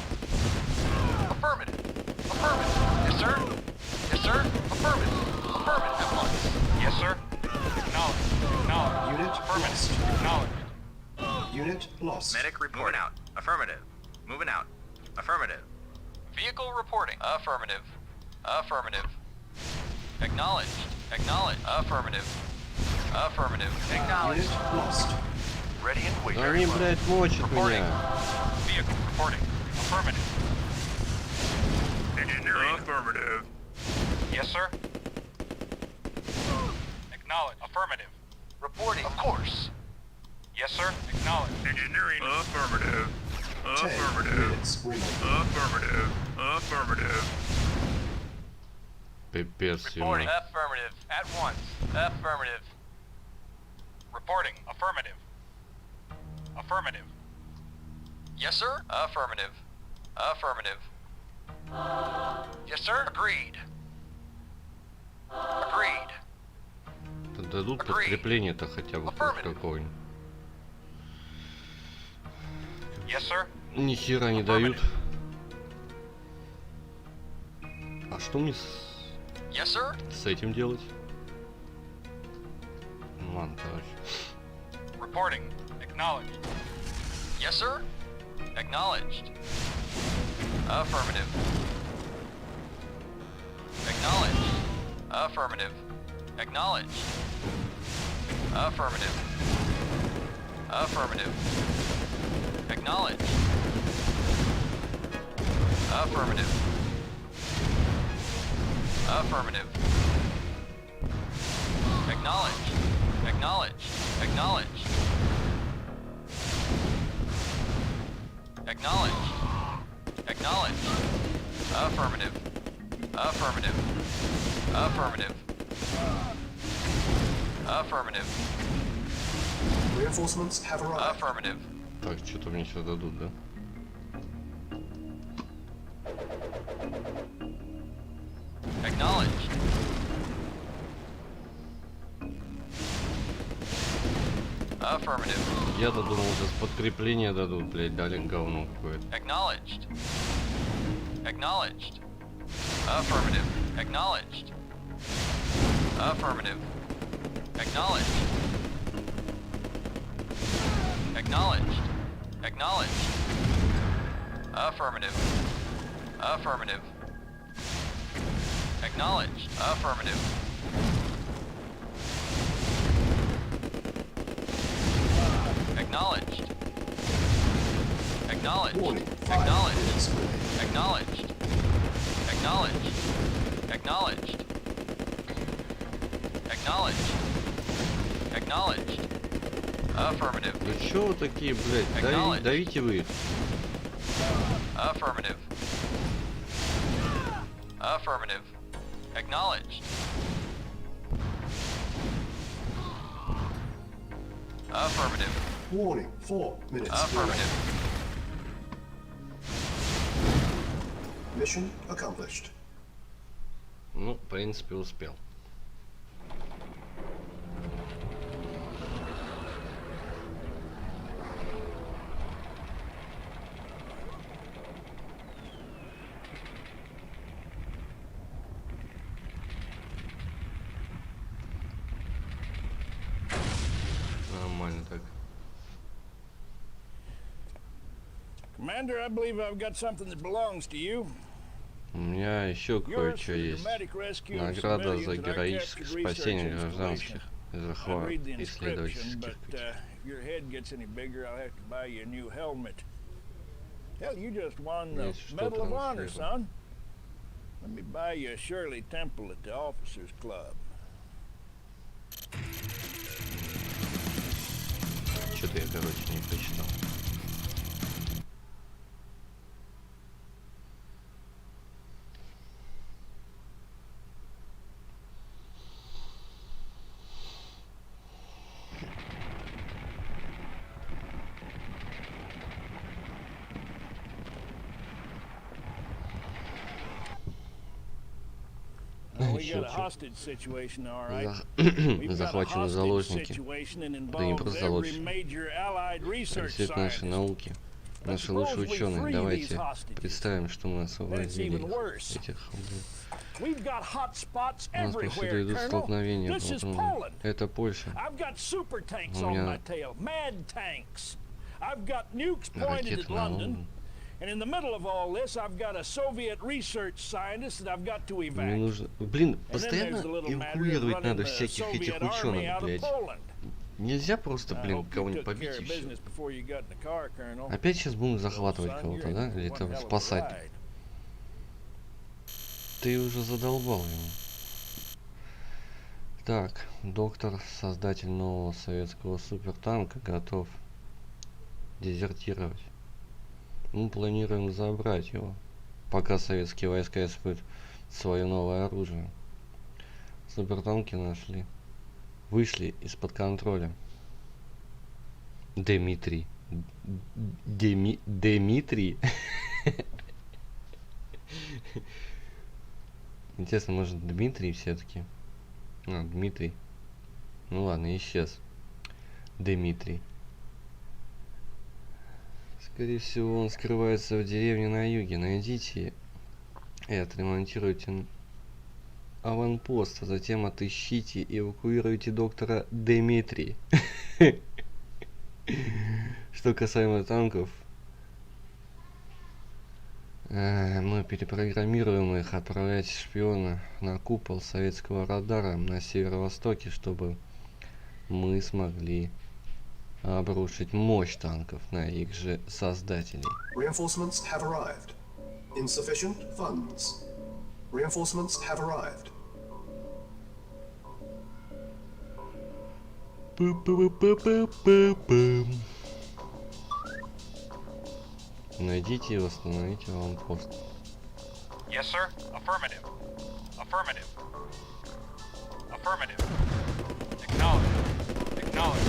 Affirmative. Affirmative. Yes, sir. Yes, sir. Affirmative. Affirmative. At once. Yes, sir. Acknowledged. Acknowledged. Unit Affirmative. lost. Acknowledged. Unit lost. Medic report out. Affirmative. Moving out. Affirmative. Vehicle reporting. Affirmative. Affirmative. Acknowledged. Acknowledged. Affirmative. Affirmative. Acknowledged. Unit lost. Ready and waiting. Да они, блядь, мочат Reporting. меня. Vehicle reporting. Affirmative. Engineering. Affirmative. Yes, sir. Acknowledged. Affirmative. Reporting. Of course. Yes, sir. Acknowledged. Engineering. Affirmative. 10 Affirmative. minutes remaining. Affirmative. Affirmative. Пипец ему. Reporting. Affirmative. At once. Affirmative. Reporting. Affirmative. Affirmative. Yes, sir. Affirmative. Affirmative. Yes, sir. Agreed. Agreed. Дадут подкрепление-то хотя бы хоть Affirmative. какое-нибудь. Yes, sir. Ни хера не дают. А что мне Yes, sir. с этим делать? Ну ладно, короче. Reporting. Acknowledged. Yes, sir. Acknowledged. Affirmative. Acknowledged. Affirmative. Acknowledged. Affirmative. Affirmative. Acknowledged. Affirmative. Affirmative. Acknowledged. Acknowledged. Acknowledged. Acknowledged. Acknowledged. Affirmative. Affirmative. Affirmative. Affirmative. Reinforcements have arrived. Affirmative. Так, что-то мне сейчас дадут, да? Acknowledged. Affirmative. Я-то думал, сейчас подкрепление дадут, блядь, дали говно какое-то. Acknowledged. Acknowledged. Affirmative. Acknowledged. Affirmative. Acknowledged. Acknowledged. Acknowledged. Affirmative. Affirmative. Acknowledged. Affirmative. Acknowledged. Acknowledged. Warning. 5 Acknowledged. minutes remaining. Acknowledged. Acknowledged. Acknowledged. Acknowledged. Acknowledged. Affirmative. Ну чё вы такие, блядь, Acknowledged. давите вы их. Affirmative. Affirmative. Acknowledged. Affirmative. Warning. 4 minutes remaining. Affirmative. Mission accomplished. Ну, в принципе, успел. Нормально так. Commander, I believe I've got something that belongs to you. У меня еще Yours кое-что for the есть. dramatic rescue of Награда civilians за at our героическое captured спасение research гражданских installation. из I'll захвата read the inscription, исследовательских but путей. if your head gets any bigger, I'll have to buy you a new helmet. Hell, you just won the Есть что Medal of Honor, транслировать. son. Let me buy you a Shirley Temple at the Officers Club. Что-то я, короче, не прочитал. Well, we got a Шучу. hostage situation, all right. За- We've got a Захвачены hostage заложники. situation and Да не involves просто every заложники. major allied research Просвет нашей scientist. науки. Наши лучшие ученые. Давайте представим, что мы освободили even worse. этих. We've got hot spots У нас повсюду everywhere, идут Colonel. столкновения. This is поэтому Poland. Это Польша. I've got super tanks У on меня my tail, mad tanks. I've got nukes pointed ракеты at на London. Лондон. And in the middle of all this, I've got a Soviet research scientist that I've got to Мне evac. нужно... Блин, And then постоянно there's the little matter of эвакуировать running надо the всяких этих Soviet army ученых, out of блядь. Poland. Нельзя просто, I блин, hope you кого-нибудь took побить care и of все. business before you got in the car, Colonel. Опять сейчас будем захватывать Son, кого-то, you're да? in Или one там hell of a спасать? ride. Ты уже задолбал его. Так, доктор, создатель нового советского супертанка, готов дезертировать. Мы планируем забрать его, пока советские войска испытывают свое новое оружие. Супертанки вышли из-под контроля. Дмитрий. Дмитрий? Интересно, может Дмитрий все-таки? А, Дмитрий. Ну ладно, исчез. Дмитрий. Скорее всего, он скрывается в деревне на юге. Найдите и отремонтируйте аванпост, а затем отыщите и эвакуируйте доктора Дмитрий. Что касаемо танков, мы перепрограммируем их отправлять шпиона на купол советского радара на северо-востоке, чтобы мы смогли обрушить мощь танков на их же создателей. Reinforcements have arrived. Insufficient funds. Reinforcements have arrived. Найдите и восстановите аванпост. Yes, sir. Affirmative. Affirmative. Affirmative. Acknowledge. Acknowledge.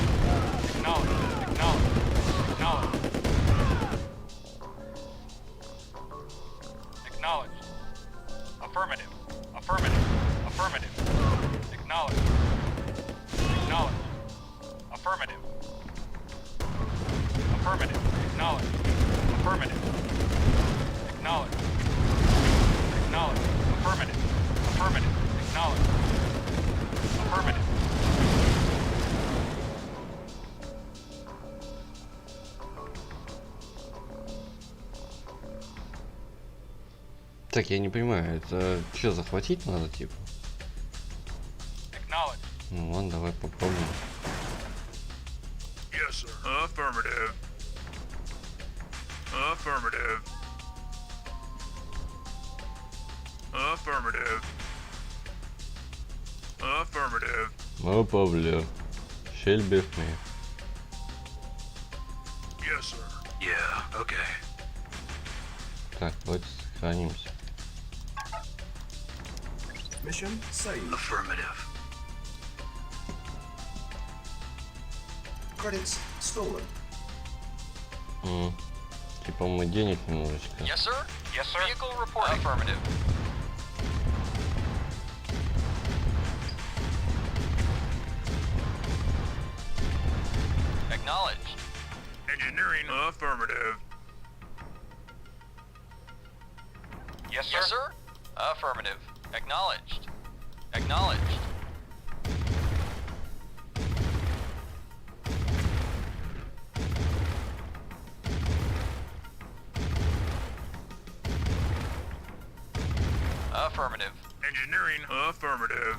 Acknowledge. Acknowledge. Acknowledge. Acknowledge. Affirmative. Affirmative. Affirmative. Acknowledge. Acknowledge. Affirmative. Affirmative. Acknowledge. Affirmative. Acknowledge. Acknowledge. Affirmative. Affirmative. Acknowledge. Affirmative. Так, я не понимаю, это что, захватить надо, типа? Acknowledge. Ну ладно, давай попробуем. Yes, sir. Affirmative. Affirmative. Affirmative. Affirmative. Ну, Павле. Шельбеф мне. Yes, sir. Yeah, okay. Так, давайте сохранимся. Mission saved. Affirmative. Credits stolen. Типа мы денег немножечко. Yes, sir. Yes, sir. Vehicle reporting. Affirmative. Acknowledged. Engineering. Affirmative. Yes, sir. Yes, sir. Affirmative. Acknowledged. Acknowledged. Affirmative. Engineering. Affirmative.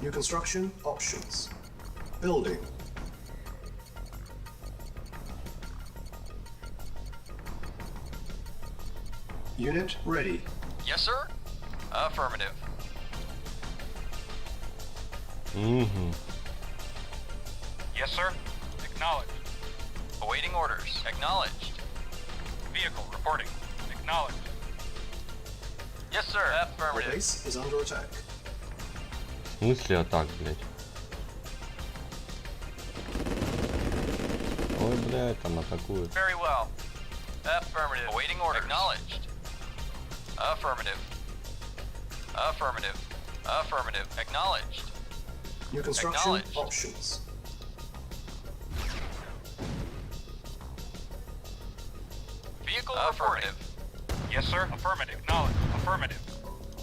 New construction options. Building. Unit ready. Yes, sir. Affirmative. Угу. Yes, sir. Acknowledged. Awaiting orders. Acknowledged. Vehicle reporting. Acknowledged. Yes, sir. Our Affirmative. base is under attack. В смысле атак, блядь? Ой, блядь, там атакуют. Very well. Affirmative. Awaiting orders. Acknowledged. Affirmative. Affirmative. Affirmative. Acknowledged. New construction Acknowledged. options. Vehicle affirmative. Yes, sir. Affirmative. Acknowledged. Affirmative.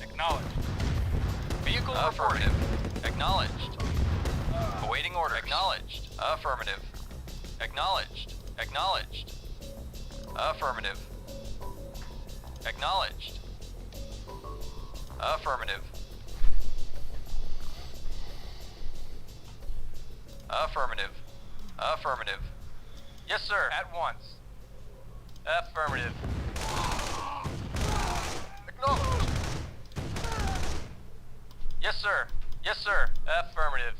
Acknowledged. Vehicle affirmative. Acknowledged. Awaiting order. Acknowledged. Affirmative. Acknowledged. Acknowledged. Affirmative. Acknowledged. Affirmative. Affirmative. Affirmative. Yes, sir. At once. Affirmative. Acknowledged. Yes, sir. Yes, sir. Affirmative.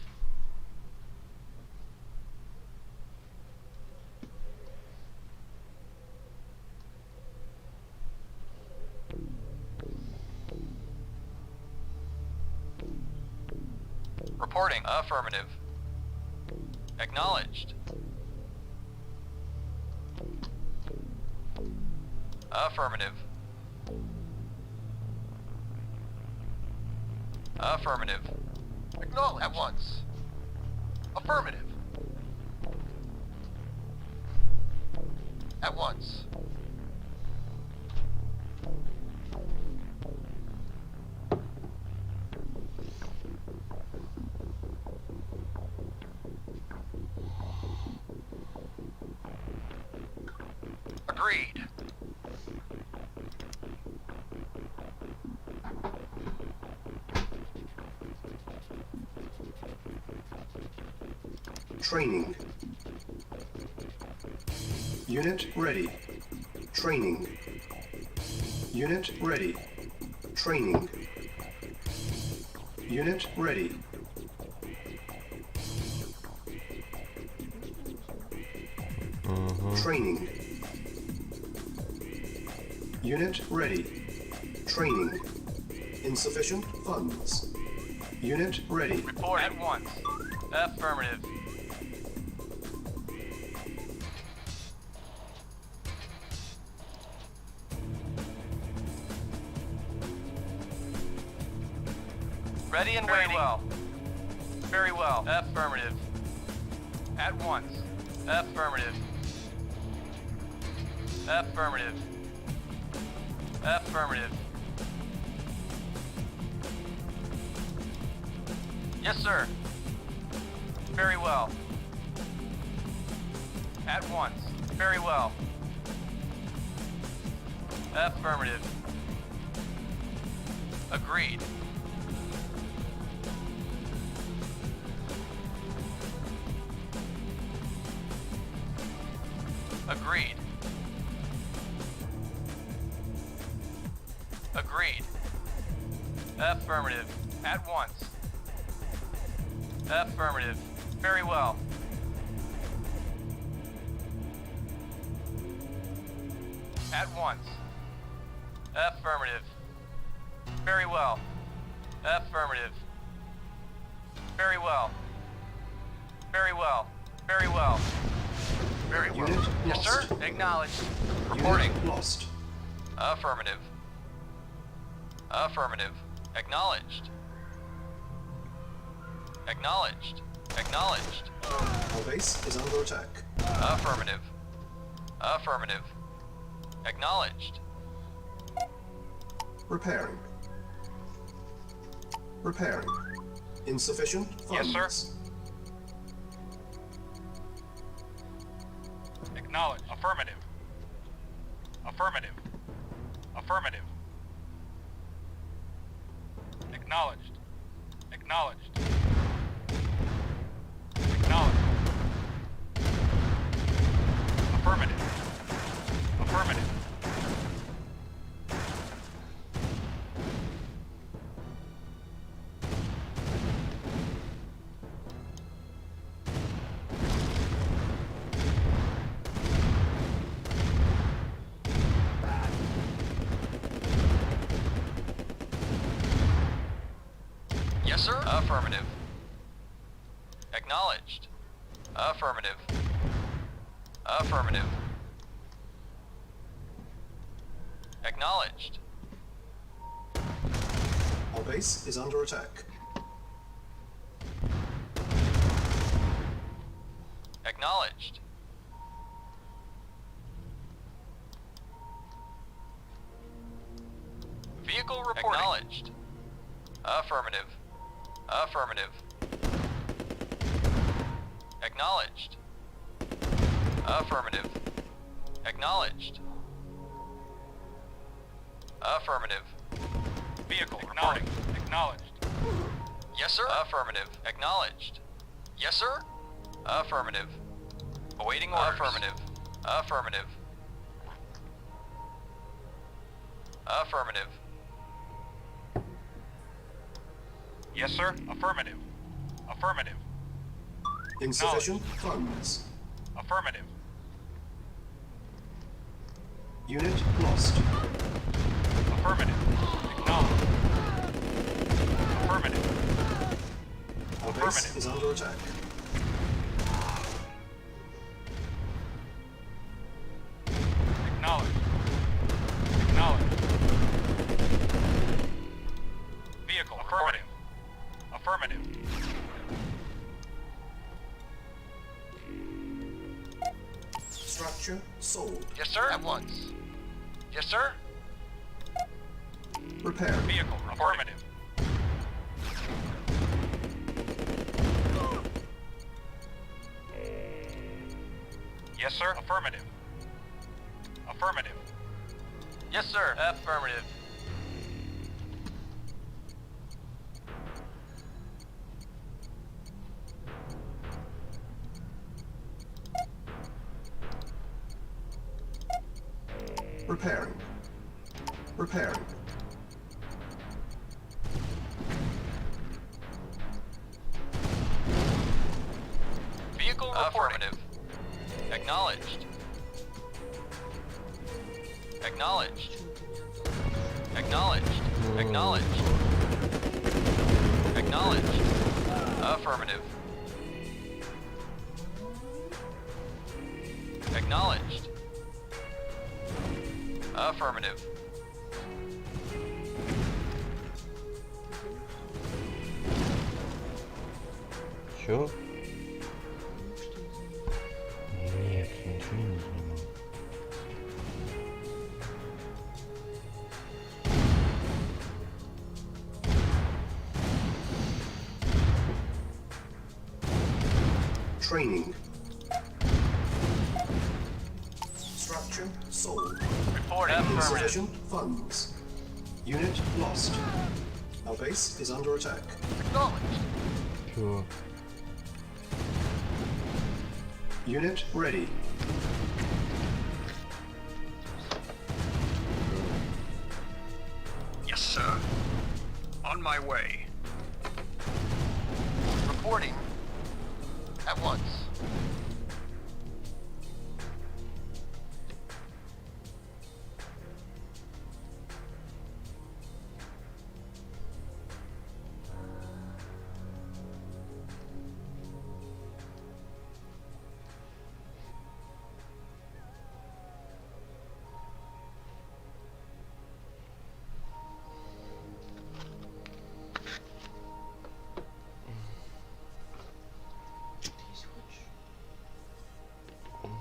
Reporting. Affirmative. Acknowledged. Affirmative. Affirmative. Acknowledged. At once. Affirmative. At once. Agreed. Training. Unit ready. Training. Unit ready. Training. Unit ready. Training. Unit ready. Training. Insufficient funds. Unit ready. Report at once. Affirmative. Ready and waiting. Very well. Very well. Affirmative. At once. Affirmative. Affirmative. Affirmative. Yes, sir. Very well. At once. Very well. Affirmative. Agreed. Agreed. Agreed. Affirmative. At once. Affirmative. Very well. At once. Affirmative. Very well. Affirmative. Very well. Very well. Very well. Very well. Unit Yes, sir. lost. Acknowledged. Reporting. Unit lost. Affirmative. Affirmative. Acknowledged. Acknowledged. Acknowledged. Our base is under attack. Affirmative. Affirmative. Acknowledged. Repairing. Repairing. Insufficient Yes, funds. sir. Acknowledge. Affirmative. Affirmative. Affirmative. Acknowledged. Acknowledged. Acknowledged. Affirmative. Affirmative. Yes, sir. Affirmative. Acknowledged. Affirmative. Affirmative. Acknowledged. Our base is under attack. Acknowledged. Vehicle reporting. Acknowledged. Affirmative. Affirmative. Acknowledged. Affirmative. Acknowledged. Affirmative. Vehicle Reporting. reporting. Acknowledged. Yes, sir. Affirmative. Acknowledged. Yes, sir. Affirmative. Awaiting orders. Affirmative. Affirmative. Affirmative. Yes, sir. Affirmative. Affirmative. Insufficient funds. Affirmative. Unit lost. Affirmative. Acknowledged. Affirmative. Our base Affirmative. is under attack. Acknowledged. Acknowledged. Vehicle affirmative. Affirmative. Structure sold. Yes, sir. At once. Yes, sir. Repair. Vehicle affirmative. Yes, sir. Affirmative. Affirmative. Yes, sir. Affirmative. Repairing. Repairing. Vehicle affirmative. Acknowledged. Acknowledged. Acknowledged. Acknowledged. Acknowledged. Affirmative. Acknowledged. Affirmative. Чё? Нет, я ничего не изменил. Training. Structure sold. Report affirmative. Insufficient funds. Unit lost. Our base is under attack. Acknowledged. Чего? Unit ready. Yes, sir. On my way. Reporting. At once.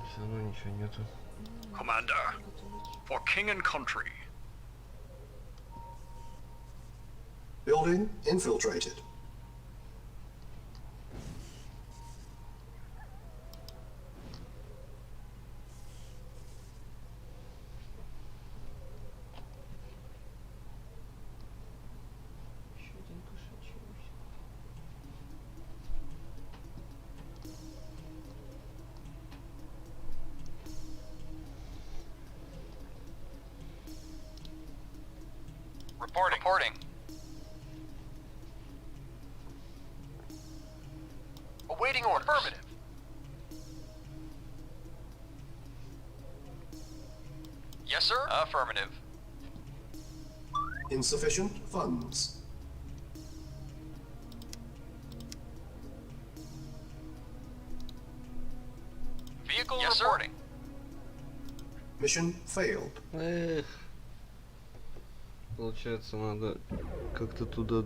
Все равно ничего нету. Commander, for king and country. Building infiltrated. Reporting. Reporting. Awaiting orders. Affirmative. Yes, sir. Affirmative. Insufficient funds. Vehicle reporting. Mission failed. Эх. Получается, надо как-то туда...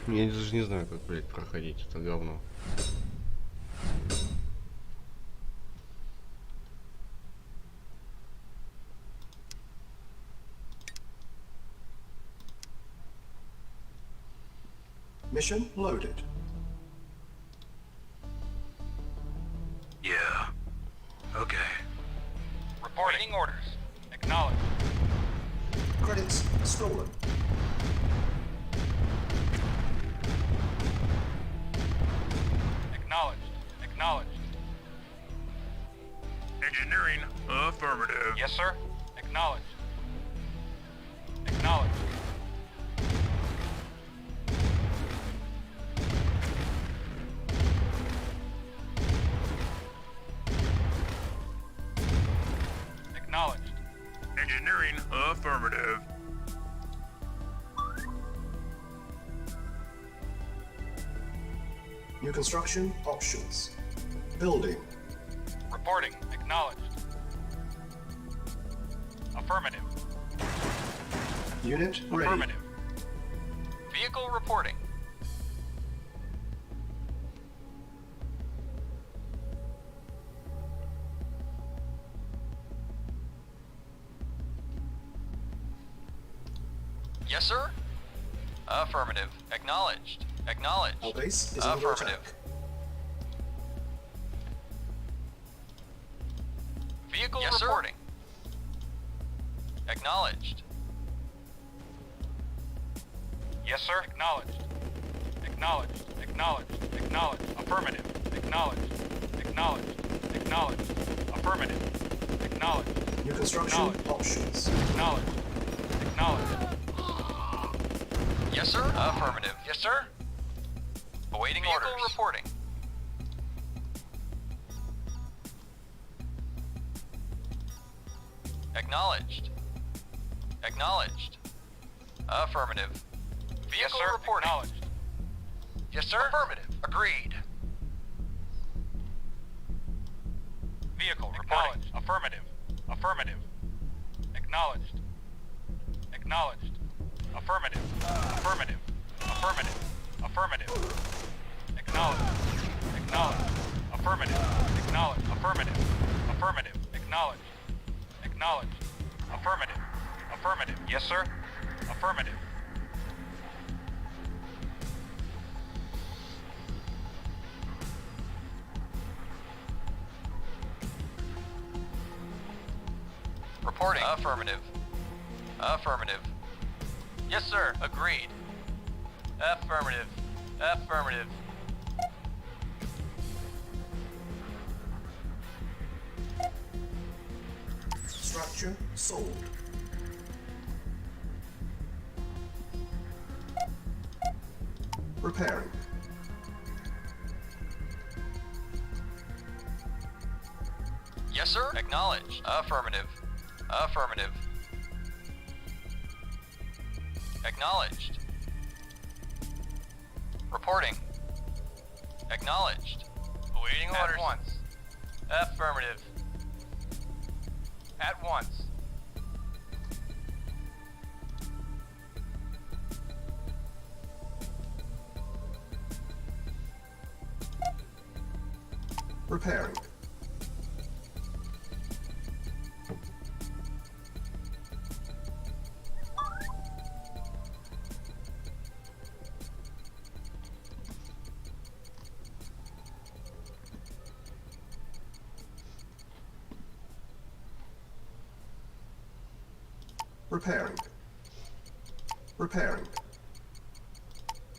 Я даже не знаю, как, блядь, проходить это говно. Mission loaded. Yeah. Okay. Reporting orders. Acknowledged. Credits stolen. Acknowledged. Acknowledged. Engineering affirmative. Yes, sir. Acknowledged. Acknowledged. Acknowledged. Engineering affirmative. New construction options. Building. Reporting. Acknowledged. Affirmative. Unit ready. Affirmative. Vehicle reporting. Affirmative. Acknowledged. Acknowledged. Our base is under Affirmative. attack. Vehicle reporting. Acknowledged. Yes, sir. Acknowledged. Acknowledged. Acknowledged. Acknowledged. Affirmative. Acknowledged. Acknowledged. Acknowledged. Affirmative. Acknowledged. New construction options. Acknowledged. Acknowledged. Yes, sir. Affirmative. Yes, sir. Awaiting orders. Vehicle reporting. Acknowledged. Acknowledged. Affirmative. Vehicle Yes, sir. reporting. Acknowledged. Yes, sir. Affirmative. Agreed. Vehicle reporting. Affirmative. Affirmative. Acknowledged. Acknowledged. Affirmative. Affirmative. Affirmative. Affirmative. Acknowledged. Acknowledged. Affirmative. Acknowledged. Affirmative. Affirmative. Acknowledged. Acknowledged. Affirmative. Affirmative. Yes, sir. Affirmative. Reporting. Affirmative. Affirmative. Yes, sir. Agreed. Affirmative. Affirmative. Structure sold. Repairing. Yes, sir. Acknowledged. Affirmative. Affirmative. Acknowledged. Reporting. Acknowledged. Awaiting orders. At once. Affirmative. At once. Repairing. Repairing. Repairing.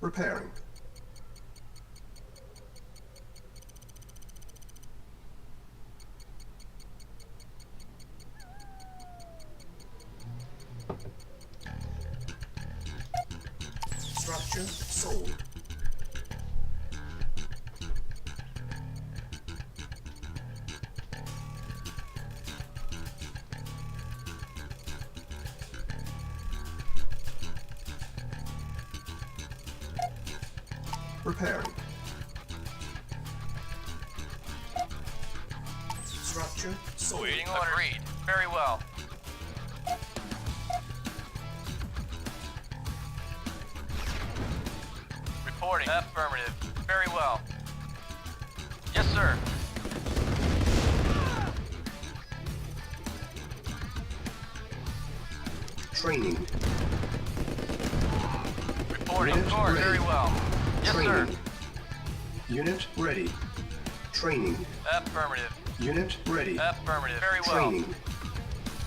Repairing. Structure sold. Repairing. Structure sold. Awaiting orders. Agreed. Very well. Reporting. Affirmative. Very well. Yes, sir. Training. Reporting. Unit Of course. ready. Very well. Yes, sir. Training. Unit ready. Training. Affirmative. Unit ready. Affirmative. Very well. Training.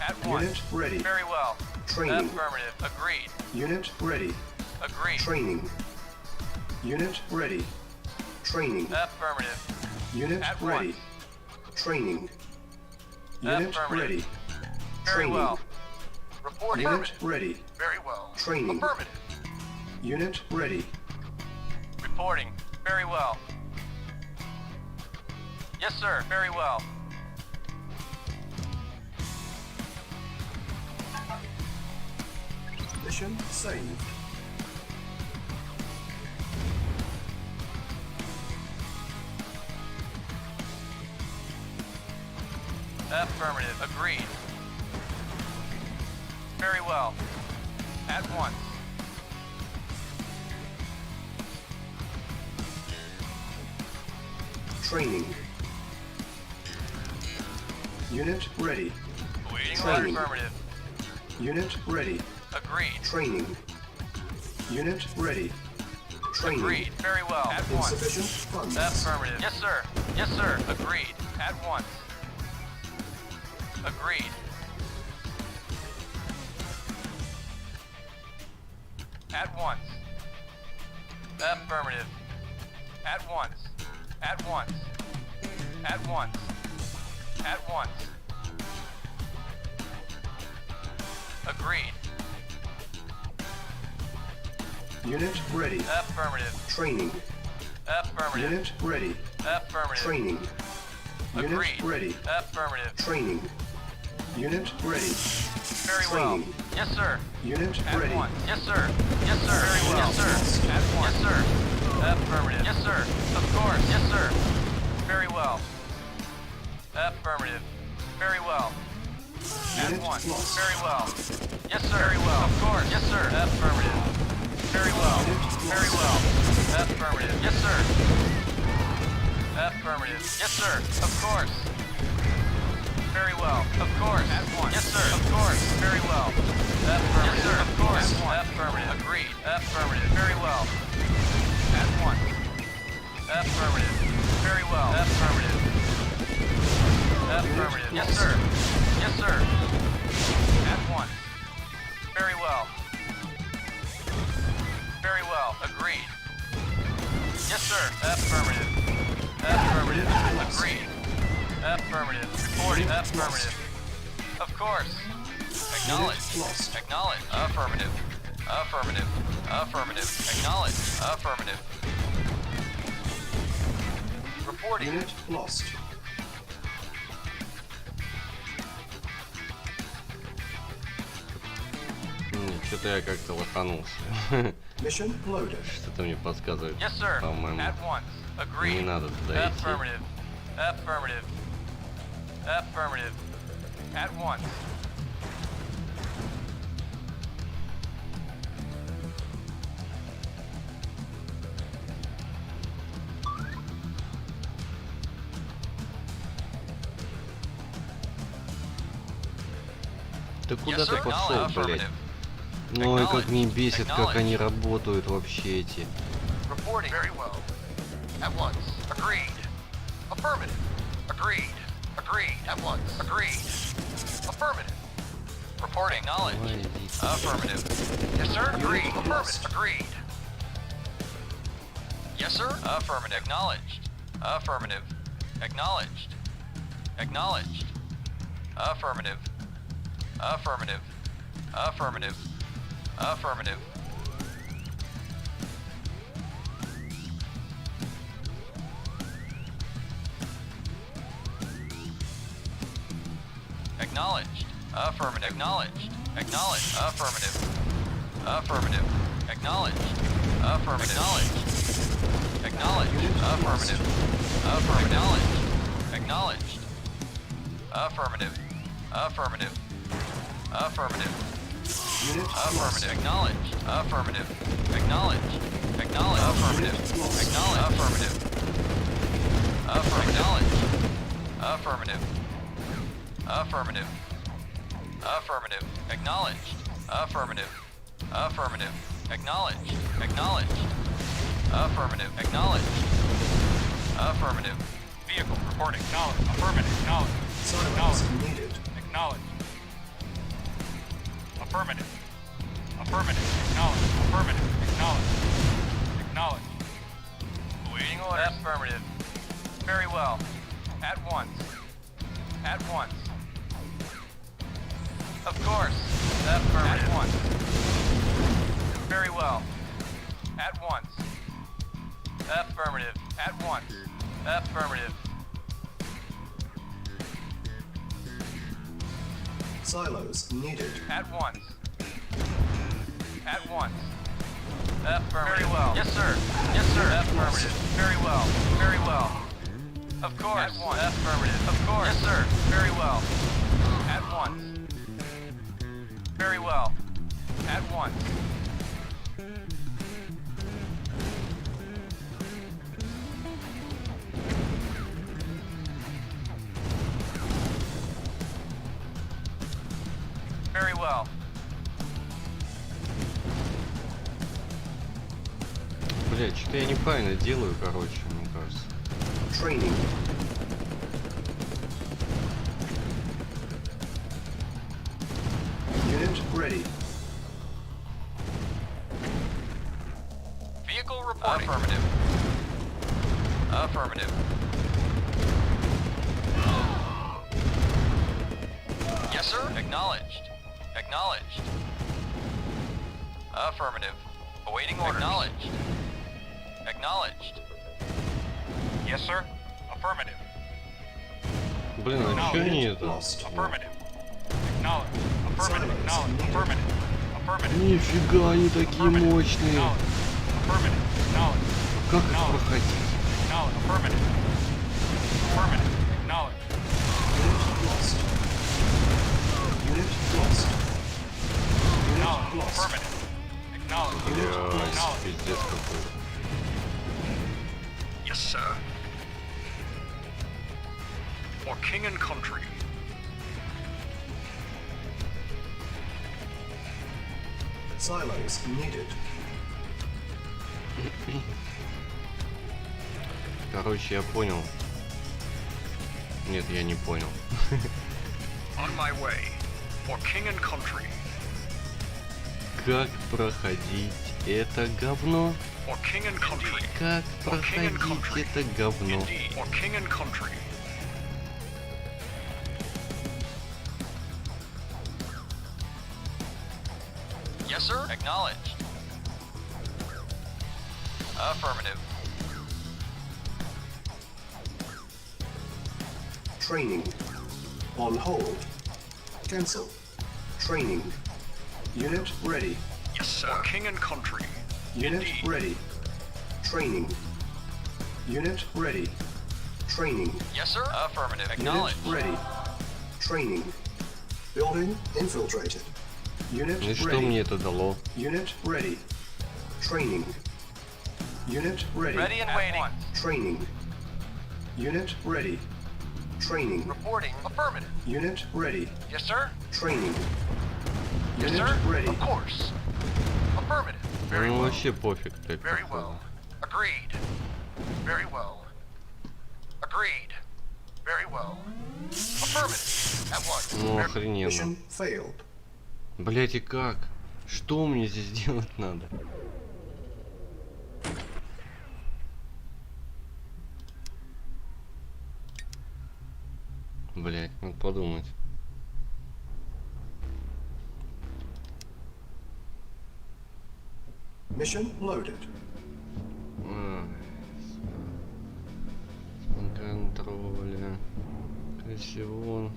At once. Unit ready. Very well. Training. Affirmative. Agreed. Unit ready. Agreed. Training. Unit ready. Training. Affirmative. Unit At ready. once. Training. Unit Affirmative. ready. Very Training. well. Reporting. Unit Affirmative. ready. Very well. Training. Affirmative. Unit ready. Reporting. Very well. Yes, sir. Very well. Mission saved. Affirmative. Agreed. Very well. At once. Training. Unit ready. Awaiting Training. order. Affirmative. Unit ready. Agreed. Training. Unit ready. Training. Agreed. Very well. At once. Insufficient funds. Affirmative. Yes, sir. Yes, sir. Agreed. At once. Agreed. At once. Affirmative. At once. At once. At once. At once. Agreed. Unit ready. Affirmative. Training. Affirmative. Unit ready. Affirmative. Training. Unit Agreed. ready. Affirmative. Training. Unit ready. Very well. Training. Yes, sir. Unit At ready. once. Yes, sir. Yes, sir. Very well. Yes, sir. At once. Yes, sir. Affirmative. Yes, sir. Of course. Yes, sir. Very well. Affirmative. Very well. At Unit once. lost. Very well. Yes, sir. Very well. Of course. Yes, sir. Affirmative. Very well. Very well. Affirmative. Yes, sir. Affirmative. Yes, sir. Of course. Very well. Of course. At once. Yes, sir. Of course. Very well. Affirmative. Yes, sir. Of course. Affirmative. Agreed. Affirmative. Very well. At once. Affirmative. Very well. Affirmative. Affirmative. Yes, sir. Yes, sir. At once. Very well. Very well. Agreed. Yes, sir. Affirmative. Affirmative. Agreed. Affirmative. Reporting. Affirmative. Of course. Acknowledge. Lost. Acknowledge. Affirmative. Affirmative. Affirmative. Acknowledge. Affirmative. Reporting. Unit lost. Что-то я как-то лоханулся. Mission loaded. Что-то мне подсказывает, Yes, sir. по-моему, At once. Agreed. не надо туда идти. Affirmative. Affirmative. Affirmative. At once. Ты куда Yes, ты sir. пошел, Acknowledge. блядь? Affirmative. Ой, как мне бесит, как Acknowledge. они работают вообще эти. Reporting. Very well. At once. Agreed. Affirmative. Agreed. Agreed. At once. Agreed. Affirmative. Reporting. Acknowledge. Ой, иди. Affirmative. Yes, sir. Agreed. Unit Affirmative. lost. Agreed. Yes, sir. Affirmative. Acknowledged. Affirmative. Acknowledged. Acknowledged. Affirmative. Affirmative. Affirmative. Affirmative. Acknowledged. Affirmative. Acknowledged. Acknowledged. Affirmative. Affirmative. Acknowledged. Affirmative. Acknowledged. Acknowledged. Affirmative. Affirmative. Acknowledged. Affirmative. Affirmative. Affirmative. Unit Affirmative. Acknowledged. Affirmative. Acknowledged. Acknowledged. Affirmative. Acknowledged. Affirmative. Affirmative. Affirmative. Affirmative. Affirmative. Acknowledged. Affirmative. Affirmative. Acknowledged. Acknowledged. Affirmative. Acknowledged. Affirmative. Vehicle reporting. Acknowledge. Affirmative. Acknowledge. Silence needed. Acknowledge. Affirmative. Affirmative. Acknowledge. Affirmative. Acknowledge. Acknowledge. Awaiting orders. Affirmative. Very well. At once. At once. Of course. Affirmative. At once. Very well. At once. Affirmative. At once. Affirmative. Silos needed. At once. At once. Affirmative. Very well. Yes, sir. Yes, sir. Affirmative. Very well. Very well. Of course. At once. Affirmative. Of course. Yes, sir. Very well. At once. Very well. At once. Very well. Блять, что-то я неправильно делаю, короче, мне кажется. Training. Unit ready. Vehicle reporting. Affirmative. Affirmative. Yes, sir. Acknowledged. Acknowledged. Affirmative. Awaiting orders. Acknowledged. Acknowledged. Yes, sir. Affirmative. Блин, а чё они это? Lost. Affirmative. Acknowledge. Affirmative. Acknowledge. Affirmative. Affirmative. Нифига, они такие мощные. Acknowledge. Affirmative. Acknowledge. Как их проходить? Acknowledge. Affirmative. Affirmative. Acknowledge. Unit lost. Unit Acknowledge. lost. Affirmative. Acknowledge. Блядь, Acknowledge. пиздец какой. Yes, sir. For king and country. Silos needed. Короче, я понял. Нет, я не понял. On my way. For king and country. Как проходить это говно? For king and country. Как For king and проходить country. это говно? Indeed. For king and country. Yes, sir. Acknowledged. Affirmative. Training. On hold. Cancel. Training. Unit ready. Yes, sir. For king and country. Unit Indeed. ready. Training. Unit ready. Training. Yes, sir. Affirmative. Unit Acknowledged. ready. Training. Building infiltrated. Unit Ну и что ready. мне это дало? Unit ready. Training. Unit ready. Ready and waiting. Training. Unit ready. Training. Reporting. Affirmative. Unit ready. Yes, sir. Training. Yes, Unit sir. ready. Of course. Affirmative. Very Ну well. вообще пофиг. Так Very походу. well. Agreed. Very well. Agreed. Very well. Affirmative. At once. Ну охрененно. Mission failed. Блять, и как? Что мне здесь делать надо? Блять, надо подумать. Mission loaded. Контроля. Всего.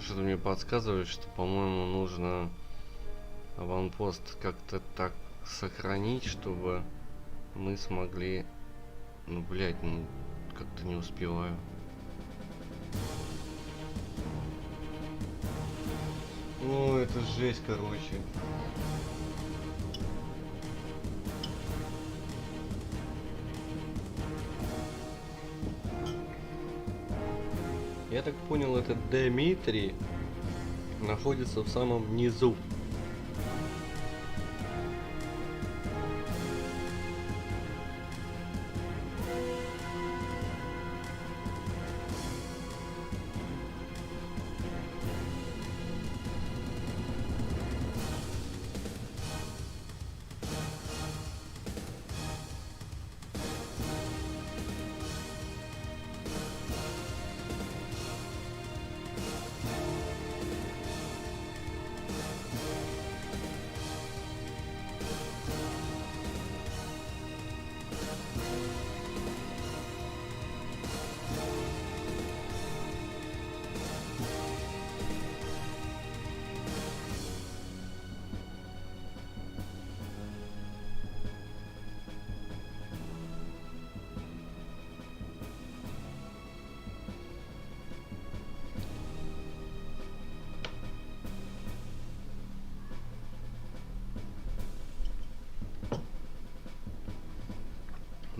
Что-то мне подсказывает, что, по-моему, нужно аванпост как-то так сохранить, чтобы мы смогли... Ну, блядь, ну, как-то не успеваю. О, это жесть, короче. Я так понял, этот Дмитрий находится в самом низу.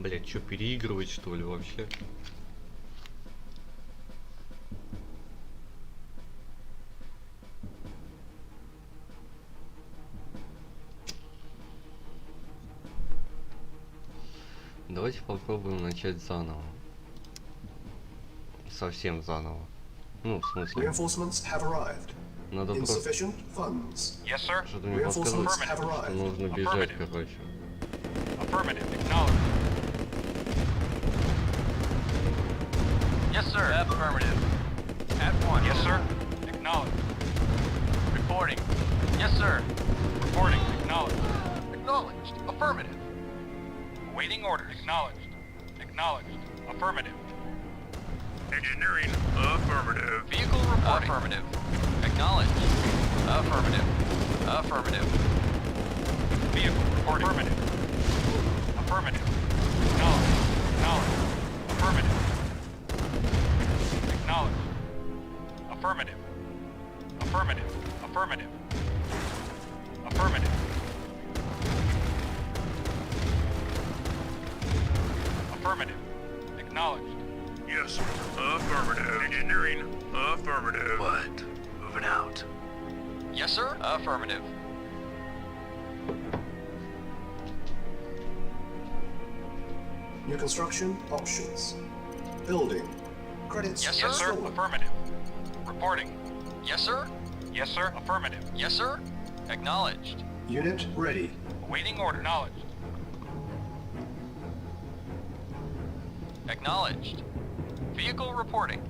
Блять, что, переигрывать что ли вообще? Давайте попробуем начать заново. Совсем заново. Ну, в смысле, Reinforcements have arrived. надо просто... Insufficient funds. Yes, sir. Что-то мне подсказывает, Reinforcements have что arrived. нужно бежать, короче. Affirmative. Acknowledged. Yes, sir. Affirmative. At once. Yes, sir. Acknowledged. Reporting. Yes, sir. Reporting. Acknowledged. Acknowledged. Affirmative. Awaiting orders. Acknowledged. Acknowledged. Affirmative. Engineering. Affirmative. Vehicle reporting. Affirmative. Acknowledged. Affirmative. Affirmative. Vehicle reporting. Affirmative. Affirmative. Acknowledged. Acknowledged. Affirmative. Acknowledged. Affirmative. Affirmative. Affirmative. Affirmative. Affirmative. Acknowledged. Yes. Affirmative. Engineering. Affirmative. What? Moving out. Yes, sir. Affirmative. New construction options. Building. Credits. Yes, Yes, sir. stolen. Affirmative. Reporting. Yes, sir. Yes, sir. Affirmative. Yes, sir. Acknowledged. Unit ready. Awaiting order. Acknowledged. Acknowledged. Vehicle reporting.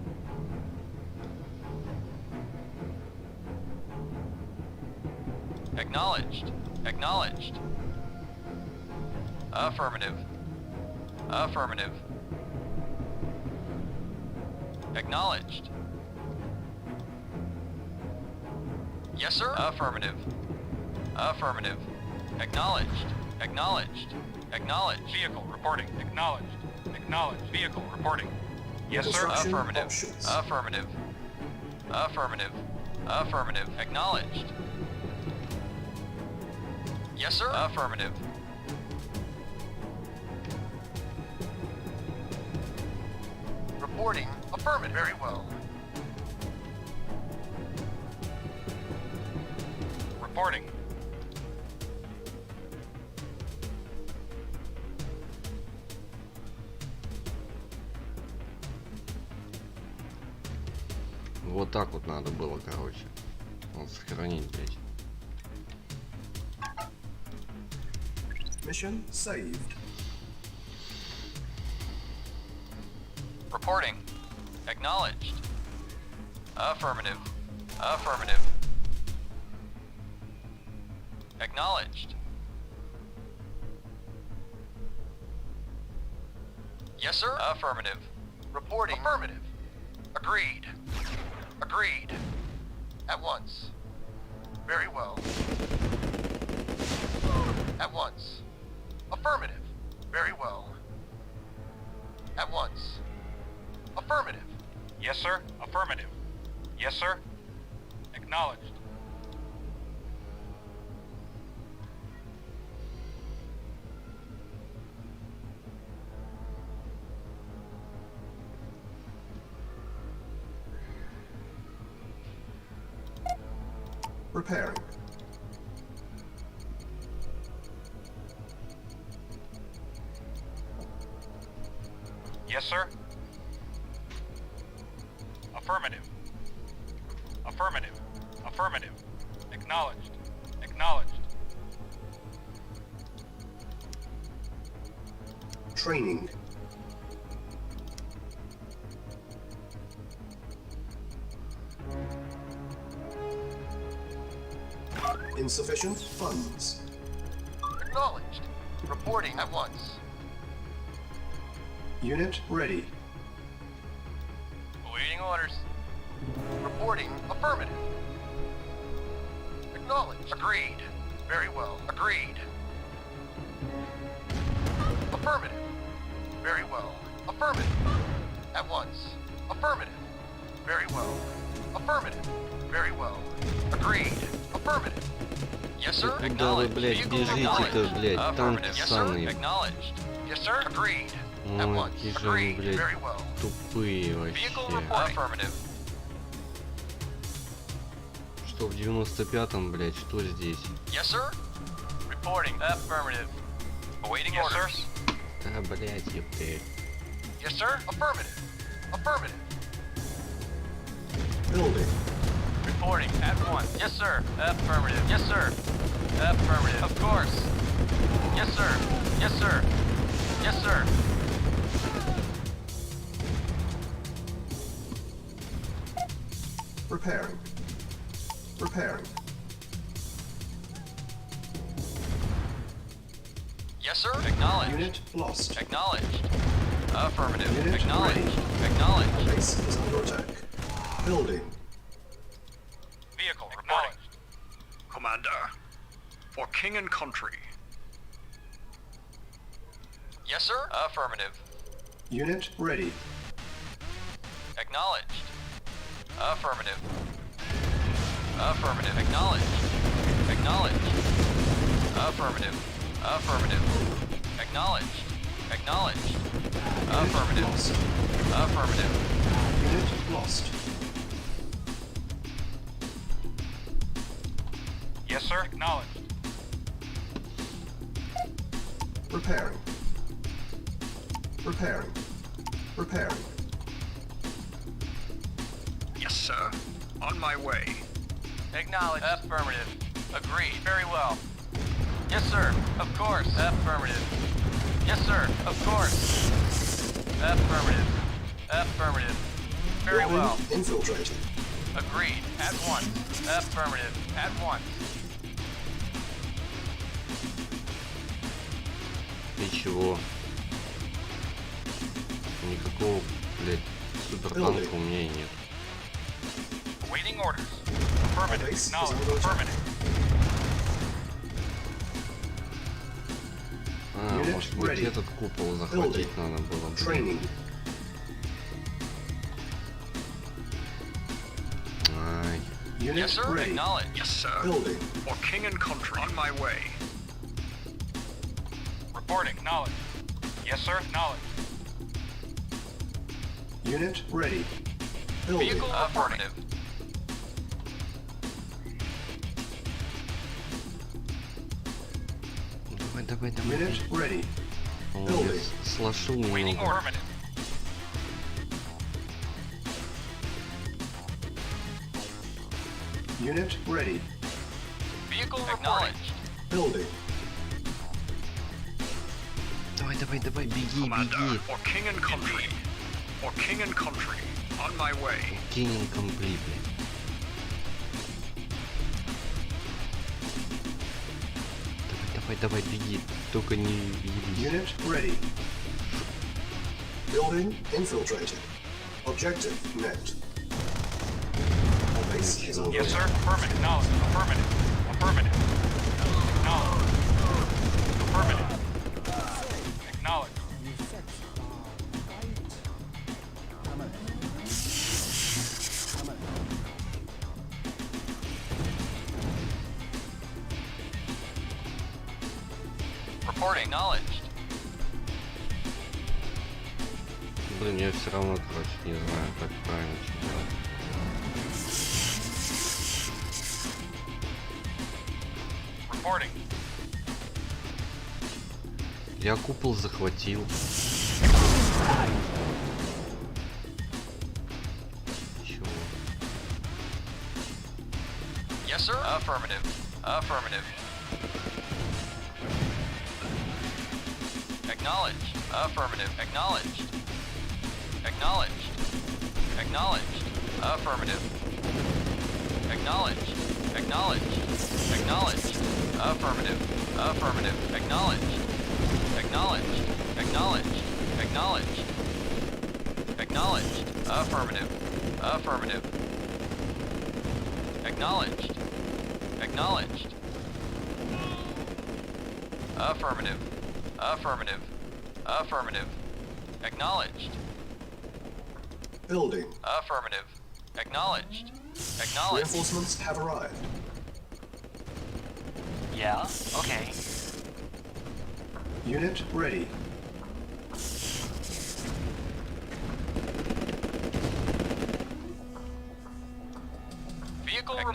Acknowledged. Acknowledged. Affirmative. Affirmative. Acknowledged. Yes, sir. Affirmative. Affirmative. Acknowledged. Acknowledged. Acknowledged. Vehicle reporting. Acknowledged. Acknowledged. Vehicle reporting. Yes, sir. Construction Affirmative. options. Affirmative. Affirmative. Affirmative. Acknowledged. Yes, sir. Affirmative. Reporting. Affirmative. Very well. Reporting. Вот так вот надо было, короче. Вот сохранить, блять. Mission saved. Reporting. Acknowledged. Affirmative. Affirmative. Acknowledged. Yes, sir. Affirmative. Reporting. Affirmative. Agreed. Agreed. At once. Very well. At once. Affirmative. Very well. At once. Affirmative. Yes, sir. Affirmative. Yes, sir. Acknowledged. Repairing. Yes, sir. Affirmative. Affirmative. Affirmative. Acknowledged. Acknowledged. Training. Insufficient funds. Acknowledged. Reporting at once. Unit ready. Awaiting orders. Reporting. Affirmative. Acknowledged. Agreed. Very well. Agreed. Affirmative. Very well. Affirmative. At once. Affirmative. Very well. Affirmative. Very well. Agreed. Affirmative. Yes, sir. Куда вы, Acknowledged. блядь, Vehicle бежите-то, acknowledged. блядь, танки Affirmative. Yes, sir. ссаные. Acknowledged. Yes, sir. Agreed. At Ну, once. какие же они, Agreed. блядь, Very well. тупые Vehicle вообще. report. Affirmative. Что в 95-м, блядь, что здесь? Yes, sir. Reporting. Affirmative. Awaiting Yes, sir. orders. Да, блядь, ёпты. Yes, sir. Affirmative. Affirmative. Building. Reporting at once. Yes, sir. Affirmative. Yes, sir. Affirmative. Of course. Yes, sir. Yes, sir. Yes, sir. Repairing. Repairing. Yes, sir. Acknowledged. Unit lost. Acknowledged. Affirmative. Unit Acknowledged. ready. Acknowledged. Base is under attack. Building. Vehicle reporting. Acknowledged. Commander, for king and country. Yes, sir. Affirmative. Unit ready. Acknowledged. Affirmative. Affirmative. Acknowledged. Acknowledged. Affirmative. Affirmative. Acknowledged. Acknowledged. Affirmative. Lost. Affirmative. Unit lost. Yes, sir. Acknowledged. Repairing. Repairing. Repairing. Yes, sir. On my way. Acknowledged. Affirmative. Agreed. Very well. Yes, sir. Of course. Affirmative. Yes, sir. Of course. Affirmative. Affirmative. Very Building well. infiltrated. Agreed. At once. Affirmative. At once. И чего? Никакого, блядь, супертанка у меня и нет. Awaiting orders. Affirmative. Base is Acknowledged. under attack. Affirmative. А, Unit может быть, ready. этот купол захватить Building. надо было. блин. Training. Ай, Unit Yes, sir. ready. Acknowledged. Yes, sir. Building. For king and country. On my way. Reporting. Acknowledged. Yes, sir. Acknowledged. Unit ready. Building. Vehicle affirmative. давай, давай, давай. Unit ready. Молодец. Слашу Awaiting немного. affirmative. Unit ready. Vehicle acknowledged. Building. Давай, давай, давай, беги, Commander, беги. for king and country. For king and country. On my way. Кинем комплит, блядь. Давай, давай, давай, беги. Только не ебись. Unit ready. Building infiltrated. Objective met. Our base is under Yes, sir. attack. Affirmative. Acknowledged. Affirmative. Affirmative. Acknowledged. Affirmative. Acknowledged. Reporting acknowledged. Блин, я все равно, короче, не знаю, как правильно что делать. Reporting. Я купол захватил. Чего? Yes, sir. Affirmative. Affirmative. Acknowledged. Affirmative. Acknowledged. Acknowledged. Acknowledged. Affirmative. Acknowledged. Acknowledged. Acknowledged. Affirmative. Affirmative. Acknowledged. Acknowledged. Acknowledged. Acknowledged. Acknowledged. Affirmative. Affirmative. Acknowledged. Acknowledged. Affirmative. Affirmative. Affirmative. Acknowledged. Building. Affirmative. Acknowledged. Acknowledged. Reinforcements have arrived. Yeah, okay. Unit ready.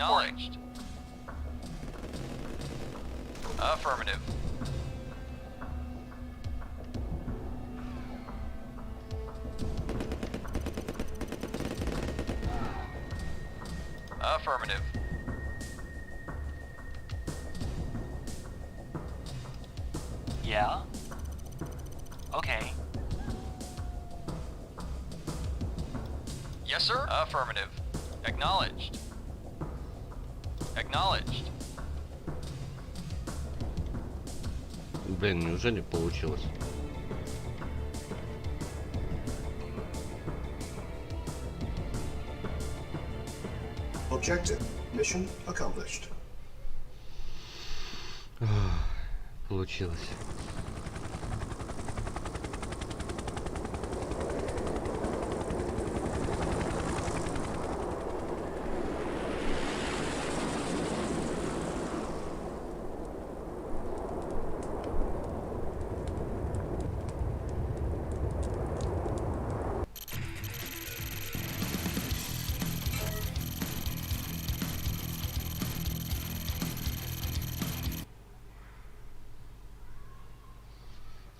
reporting. Acknowledged. Affirmative. Affirmative. Yeah? Okay. Yes, sir. Affirmative. Acknowledged. Acknowledged. Блин, неужели получилось? Objective. Mission accomplished. Получилось.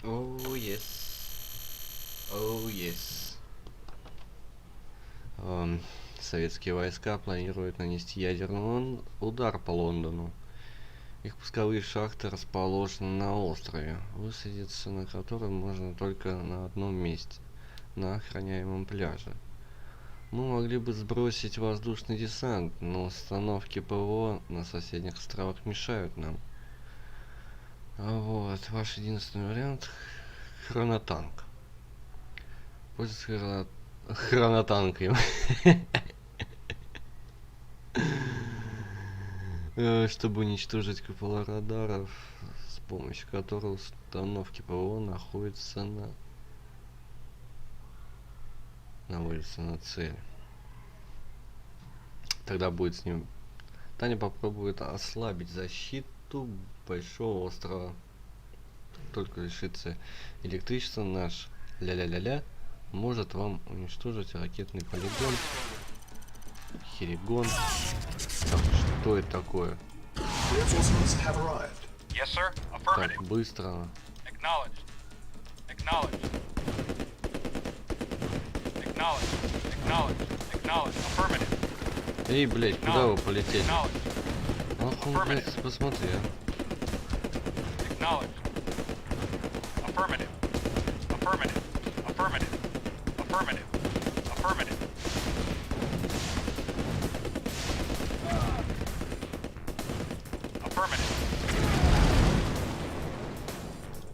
Oh yes. Oh yes. Советские войска планируют нанести ядерный удар по Лондону. Их пусковые шахты расположены на острове, высадиться на котором можно только на одном месте, на охраняемом пляже. Мы могли бы сбросить воздушный десант, но установки ПВО на соседних островах мешают нам. Вот, ваш единственный вариант — хронотанк. Пользуйтесь хронотанком. Чтобы уничтожить купола радаров, с помощью которых установки ПВО наводятся на цель. Тогда будет с ним. Таня попробует ослабить защиту большого острова. Только лишится электричества, наш ля-ля-ля-ля может вам уничтожить ракетный полигон. Херигон. Так, что это такое? Reinforcements have arrived. Yes, sir. Так Affirmative. быстро. Acknowledged. Acknowledged. Acknowledged. Acknowledged. Acknowledged. Affirmative. Эй, блять, куда вы полетели? Acknowledged. Ах, он, блядь, посмотри, а. Acknowledged. Affirmative. Affirmative. Affirmative. Affirmative. Affirmative. Affirmative.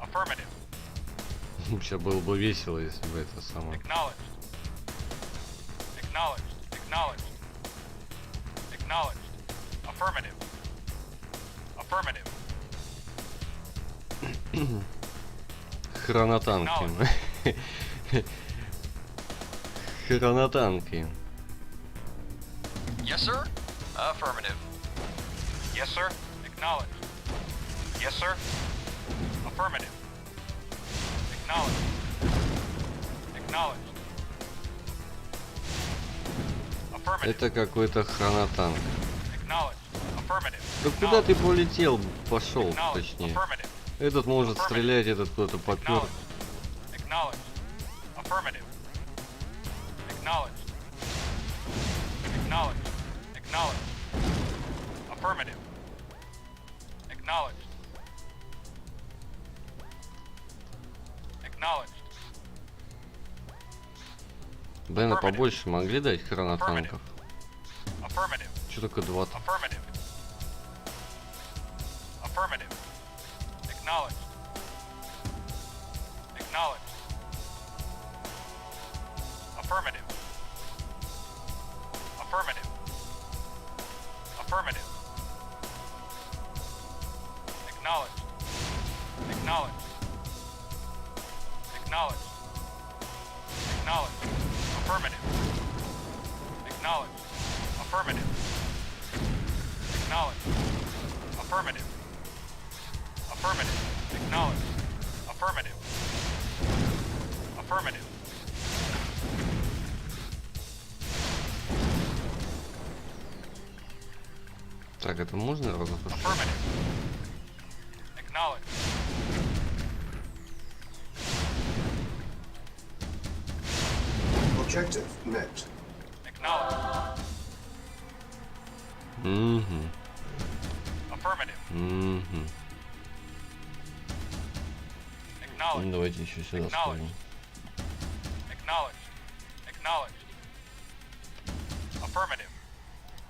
Affirmative. Сейчас было бы весело, если бы это самое. Acknowledged. Acknowledged. Acknowledged. Acknowledged. Affirmative. Affirmative. Хронотанки. Хронотанки. Yes, sir. Affirmative. Yes, sir. Acknowledged. Yes, sir. Affirmative. Acknowledged. Acknowledged. Affirmative. Это какой-то хронотанк. Acknowledged. Affirmative. Да куда ты полетел? Пошел, Acknowledged. точнее. Affirmative. Этот может стрелять, этот кто-то попер. Acknowledged. Affirmative. Acknowledged. Acknowledged. Acknowledged. Affirmative. Acknowledged. Acknowledged. Блин, побольше могли дать хронотанков? Affirmative. Че только 20? Affirmative. Affirmative. Acknowledged. Acknowledged. Affirmative. Affirmative. Affirmative. Acknowledged. Acknowledged. Acknowledged. Acknowledged. Affirmative. Acknowledged. Affirmative. Acknowledged. Affirmative. Affirmative. Acknowledged. Affirmative. Affirmative. Так, это можно разотушить? Affirmative. Acknowledged. Objective met. Acknowledged. Угу. Affirmative. Угу. Acknowledged. Ну, давайте еще сюда сходим. Acknowledged. Acknowledged. Affirmative.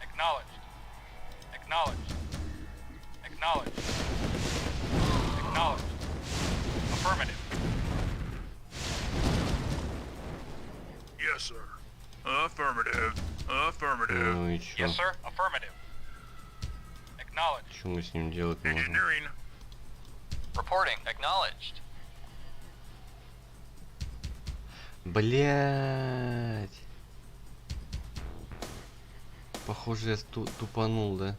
Acknowledged. Acknowledged. Acknowledged. Acknowledged. Affirmative. Yes, sir. Affirmative. Affirmative. Ну и чё? Yes, sir. Affirmative. Acknowledged. Что мы с ним делать можем? Engineering. Reporting. Acknowledged. Блять. Похоже, я тупанул, да?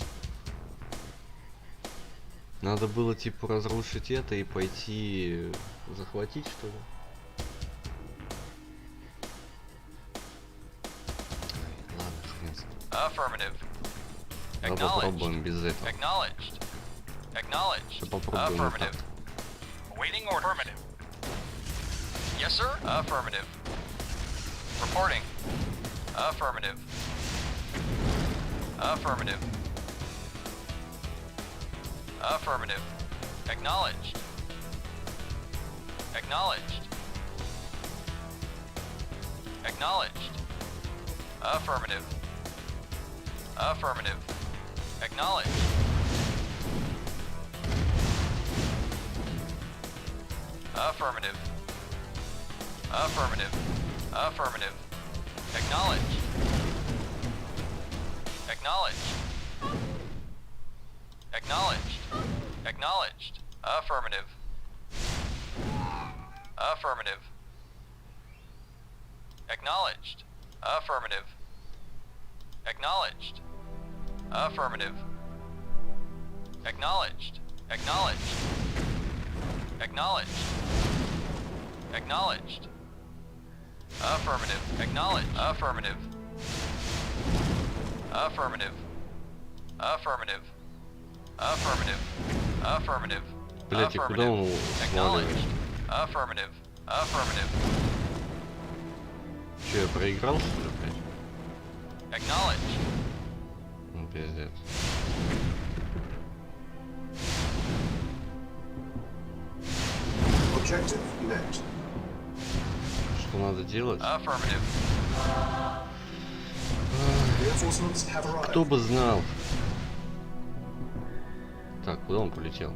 Надо было типа разрушить это и пойти захватить, что ли? Ай, ладно, хрен с ним. Affirmative. Давай попробуем без этого. Acknowledged. Acknowledged. Да попробуем вот так. Affirmative. Awaiting order. Affirmative. Yes, sir. Affirmative. Reporting. Affirmative. Affirmative. Affirmative. Acknowledged. Acknowledged. Acknowledged. Affirmative. Affirmative. Acknowledged. Affirmative. Affirmative. Affirmative. Acknowledged. Acknowledged. Acknowledged. Acknowledged. Affirmative. Affirmative. Acknowledged. Affirmative. Acknowledged. Affirmative. Acknowledged. Acknowledged. Acknowledged. Acknowledged. Affirmative. Acknowledged. Affirmative. Affirmative. Affirmative. Affirmative. Affirmative. Блять, и куда он сваливает? Acknowledged. Affirmative. Affirmative. Че, я проиграл, что ли, блядь? Acknowledged. Ну, пиздец. Objective met. Что надо делать? Affirmative. Reinforcements have arrived. Кто бы знал. Так, куда он полетел?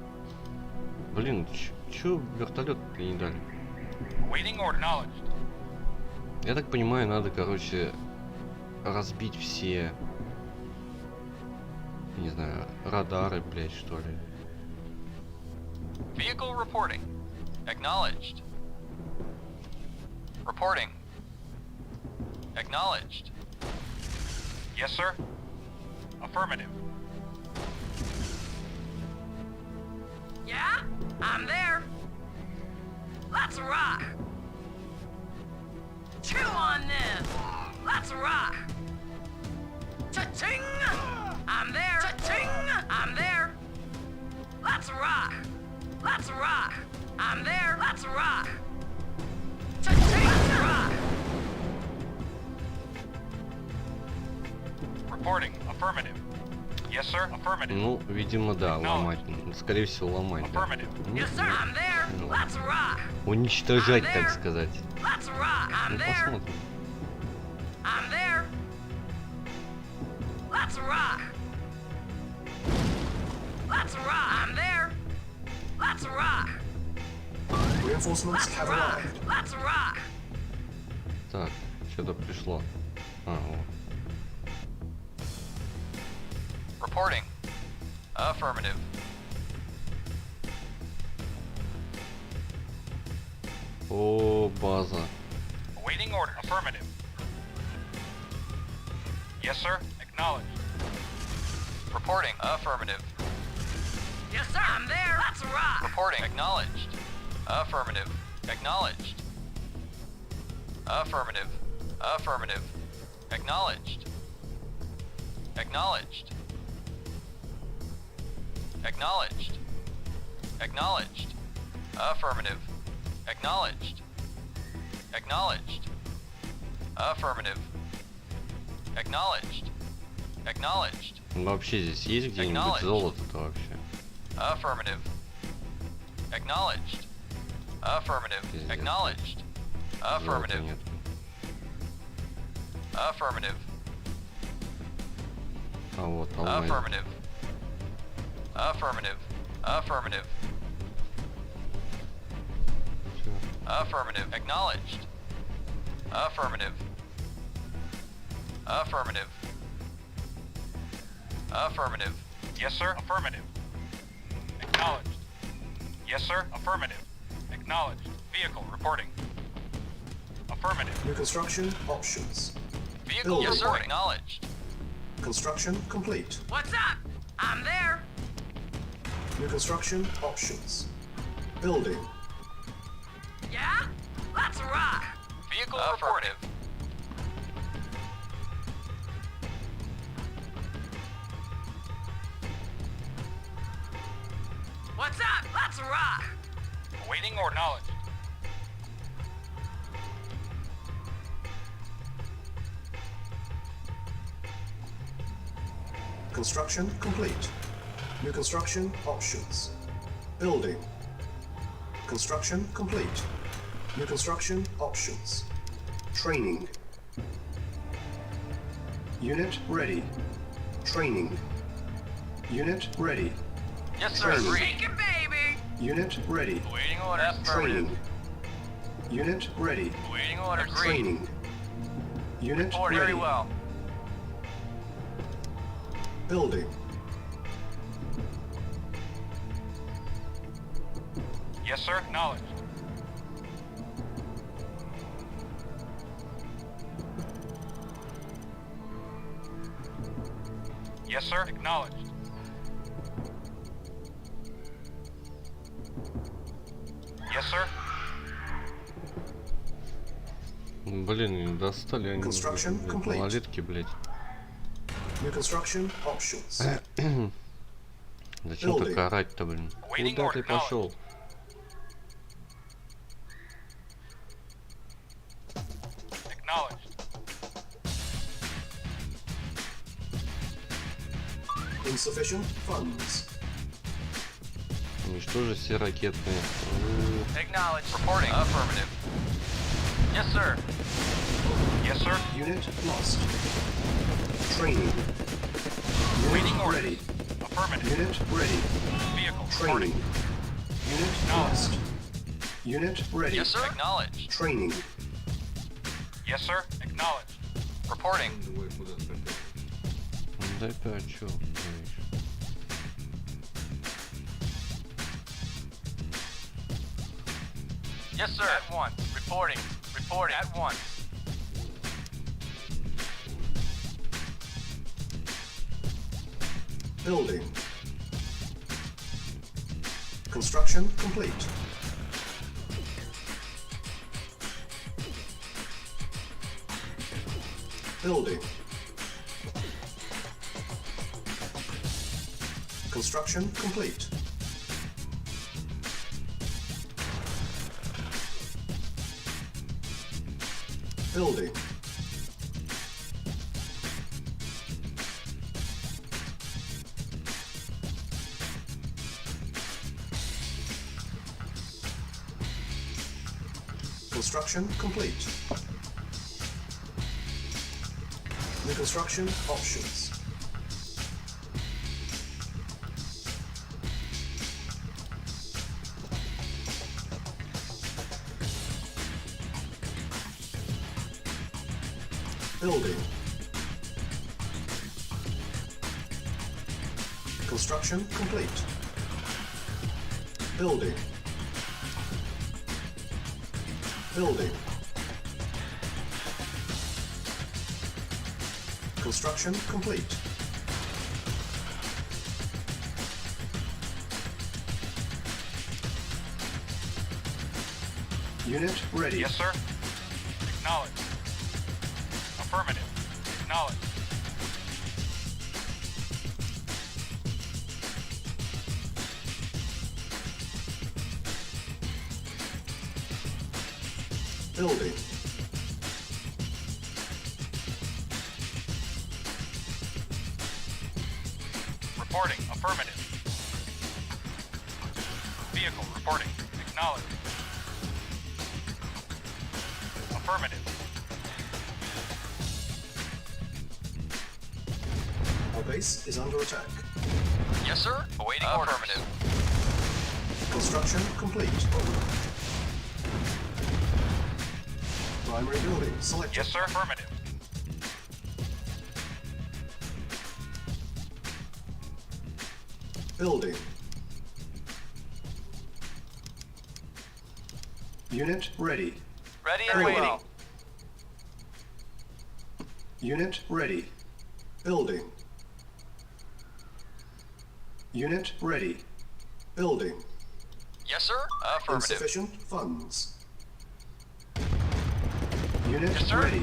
Блин, чё вертолет не дали? Awaiting order. Acknowledged. Я так понимаю, надо, короче, разбить все, не знаю, радары, блять, что ли. Vehicle reporting. Acknowledged. Reporting. Acknowledged. Yes, sir. Affirmative. Yeah? I'm there. Let's rock. Chew on this. Let's rock. Cha-ching! I'm there. Cha-ching! I'm there. Let's rock. Let's rock. I'm there. Let's rock. Cha-ching! Let's rock. Reporting. Affirmative. Yes, sir. Affirmative. Ну, видимо, да, ломать. Скорее всего, ломать. Да. Affirmative. Ну, Yes, sir. I'm there. Let's rock. уничтожать, так сказать. Let's rock. I'm Ну, there. посмотрим. I'm there. Let's rock. Let's rock. I'm there. Let's rock. Reinforcements Let's have rock. arrived. Let's rock. Так, что-то пришло. А, вот. Reporting. Affirmative. О, база. Awaiting order. Affirmative. Yes, sir. Acknowledged. Reporting. Affirmative. Yes, sir. I'm there. Let's rock. Reporting. Acknowledged. Affirmative. Acknowledged. Affirmative. Affirmative. Acknowledged. Acknowledged. Acknowledged. Acknowledged. Affirmative. Acknowledged. Acknowledged. Affirmative. Acknowledged. Acknowledged. Вообще здесь есть где-нибудь золото-то вообще? Affirmative. Acknowledged. Affirmative. Acknowledged. Золота Affirmative. нет. Affirmative. А вот, алмаз. Affirmative. Affirmative. Affirmative. Всё. Affirmative. Acknowledged. Affirmative. Affirmative. Affirmative. Yes, sir. Affirmative. Acknowledged. Yes, sir. Affirmative. Acknowledged. Vehicle reporting. Affirmative. New construction options. Vehicle Yes, report acknowledged. Construction complete. What's up? I'm there. New construction options. Building. Yeah? Let's rock. Vehicle affirmative. What's up? Let's rock. Awaiting or acknowledged. Construction complete. New construction options. Building. Construction complete. New construction options. Training. Unit ready. Training. Unit ready. Yes, sir. Training. Agreed. Take it, baby. Unit ready. Awaiting order. Affirmative. Training. Unit ready. Awaiting order. Agreed. Training. Unit Report ready. very well. Building. Yes, sir. Acknowledged. Yes, sir. Acknowledged. Yes, sir. Блин, достали они. Construction Блядь, complete. малолетки, блядь. New construction options. Зачем так орать-то, блин? Waiting Куда or ты пошел? Acknowledged. Insufficient funds. Уничтожить все ракетные. Acknowledged. Reporting. Affirmative. Yes, sir. Yes, sir. Unit lost. Training. Waiting Unit orders. ready. Affirmative. Unit ready. Vehicle Training. reporting. Unit lost. Unit ready. Yes, sir. Acknowledged. Training. Yes, sir. Acknowledged. Reporting. Да это о чём? Yes, sir. At once. Reporting. Reporting. At once. Building. Construction complete. Building. Construction complete. Building. Construction complete. New construction options. Building. Construction complete. Building. Building. Construction complete. Unit ready. Yes, sir. Acknowledged. Affirmative. Acknowledged. Building. Reporting. Affirmative. Vehicle reporting. Acknowledged. Affirmative. Our base is under attack. Yes, sir. Awaiting orders. Affirmative. Construction complete. Primary building selected. Yes, sir. Affirmative. Building. Unit ready. Ready and Very waiting. well. Unit ready. Building. Unit ready. Building. Yes, sir. Affirmative. Insufficient funds. Unit Yes, sir. ready.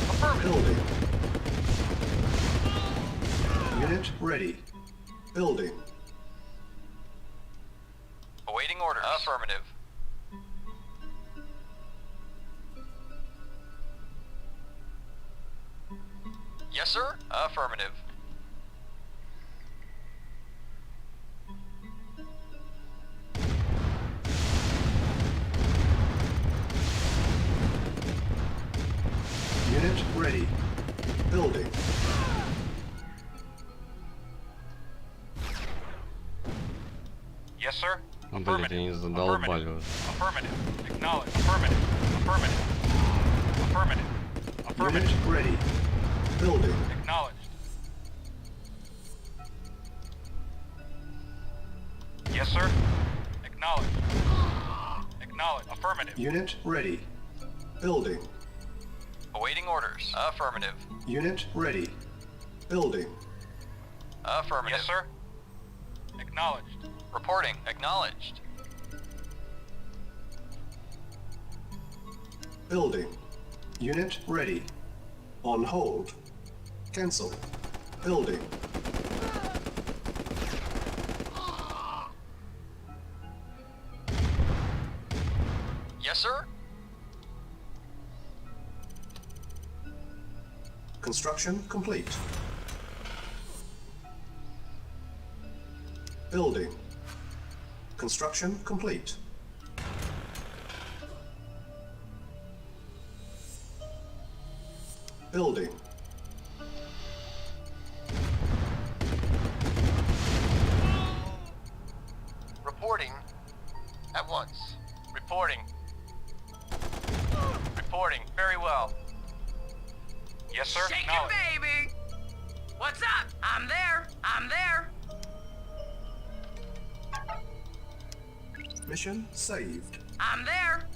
Affirmative. Building. Unit ready. Building. Awaiting orders. Affirmative. Yes, sir. Affirmative. Unit ready. Building. Yes, sir. Блять, они задолбали уже. Affirmative. Acknowledged. Affirmative. Affirmative. Affirmative. Unit Affirmative. ready. Building. Acknowledged. Yes, sir. Acknowledged. Acknowledged. Affirmative. Unit ready. Building. Awaiting orders. Affirmative. Unit ready. Building. Affirmative. Yes, sir. Acknowledged. Reporting. Acknowledged. Building. Unit ready. On hold. Cancel. Building. Yes, sir. Construction complete. Building. Construction complete. Building. Reporting. At once. Reporting. Reporting. Very well. Yes, sir. Shake it, Acknowledged. baby! What's up? I'm there. I'm there. Mission saved. I'm there.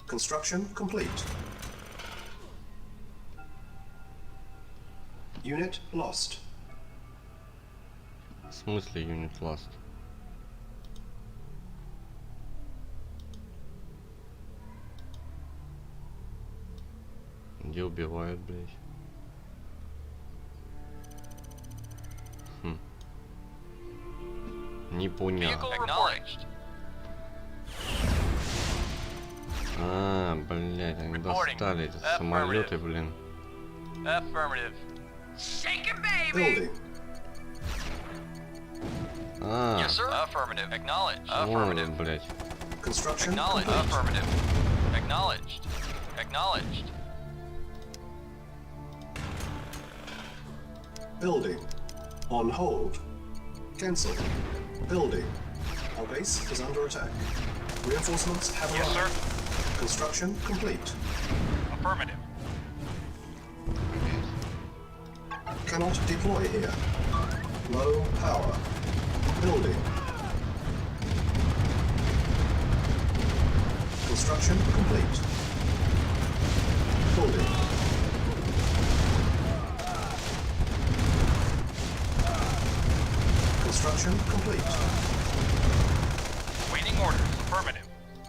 Construction complete. Unit lost. В смысле юнит ласт? Где убивают, блять? Не понял. Vehicle acknowledged. А, блять, они достали эти самолеты, блин. Affirmative. Shake it, baby! Building. А, Yes, sir. Affirmative. Acknowledged. вон Affirmative. он, блять. Construction Acknowledged. complete. Affirmative. Acknowledged. Acknowledged. Building. On hold. Cancel. Building. Our base is under attack. Reinforcements have Yes, arrived. sir. Construction complete. Affirmative. Cannot deploy here. Low power. Building. Construction complete. Building. Construction complete. Waiting orders. Affirmative.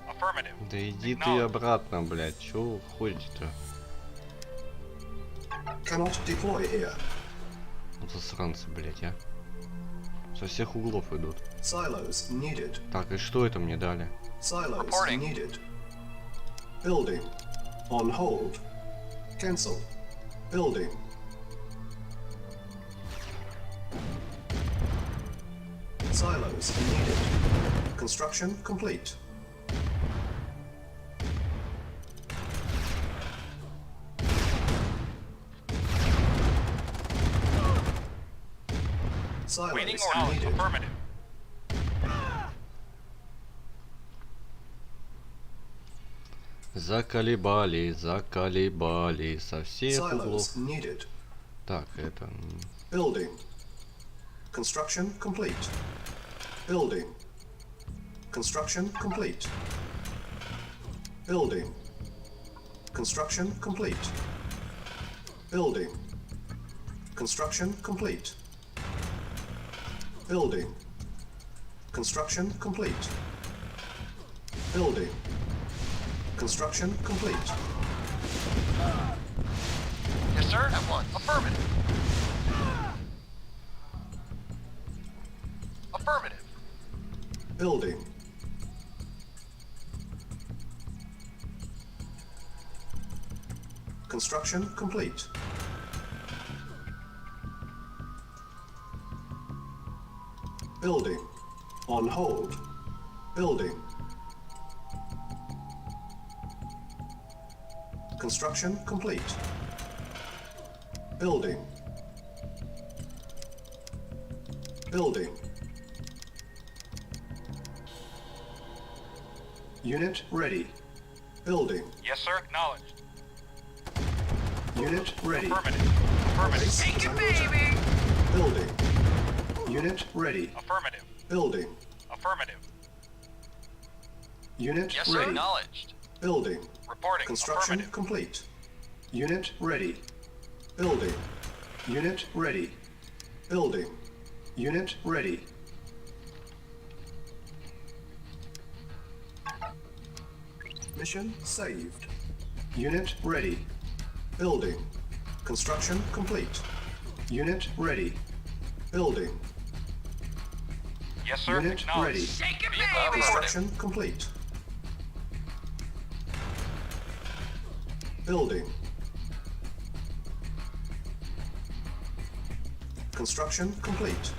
Affirmative. Да иди ты Acknowledged. обратно, блять. Чё вы ходите-то? Cannot deploy here. Вот засранцы, блять, а. Со всех углов идут. Silos needed. Так, и что это мне дали? Silos Reporting. needed. Building. On hold. Cancel. Building. Silos needed. Construction complete. Waiting Silos orders. needed. Affirmative. Заколебали, заколебали со всех углов. Silos needed. Так, это... Building. Construction complete. Building. Construction complete. Building. Construction complete. Building. Construction complete. Building. Construction complete. Building. Construction complete. Yes, sir. At once. Affirmative. Affirmative. Building. Construction complete. Building. On hold. Building. Construction complete. Building. Building. Unit ready. Building. Yes, sir. Acknowledged. Unit ready. Affirmative. Affirmative. Base Take is it, under attack. baby! Building. Unit ready. Affirmative. Building. Affirmative. Unit Yes, sir. ready. Acknowledged. Building. Reporting. Construction Affirmative. complete. Unit ready. Building. Unit ready. Building. Unit ready. Mission saved. Unit ready. Building. Construction complete. Unit ready. Building. Yes, sir. Unit Acknowledged. ready. Shake it, Vehicle baby! Construction complete. Building. Construction complete.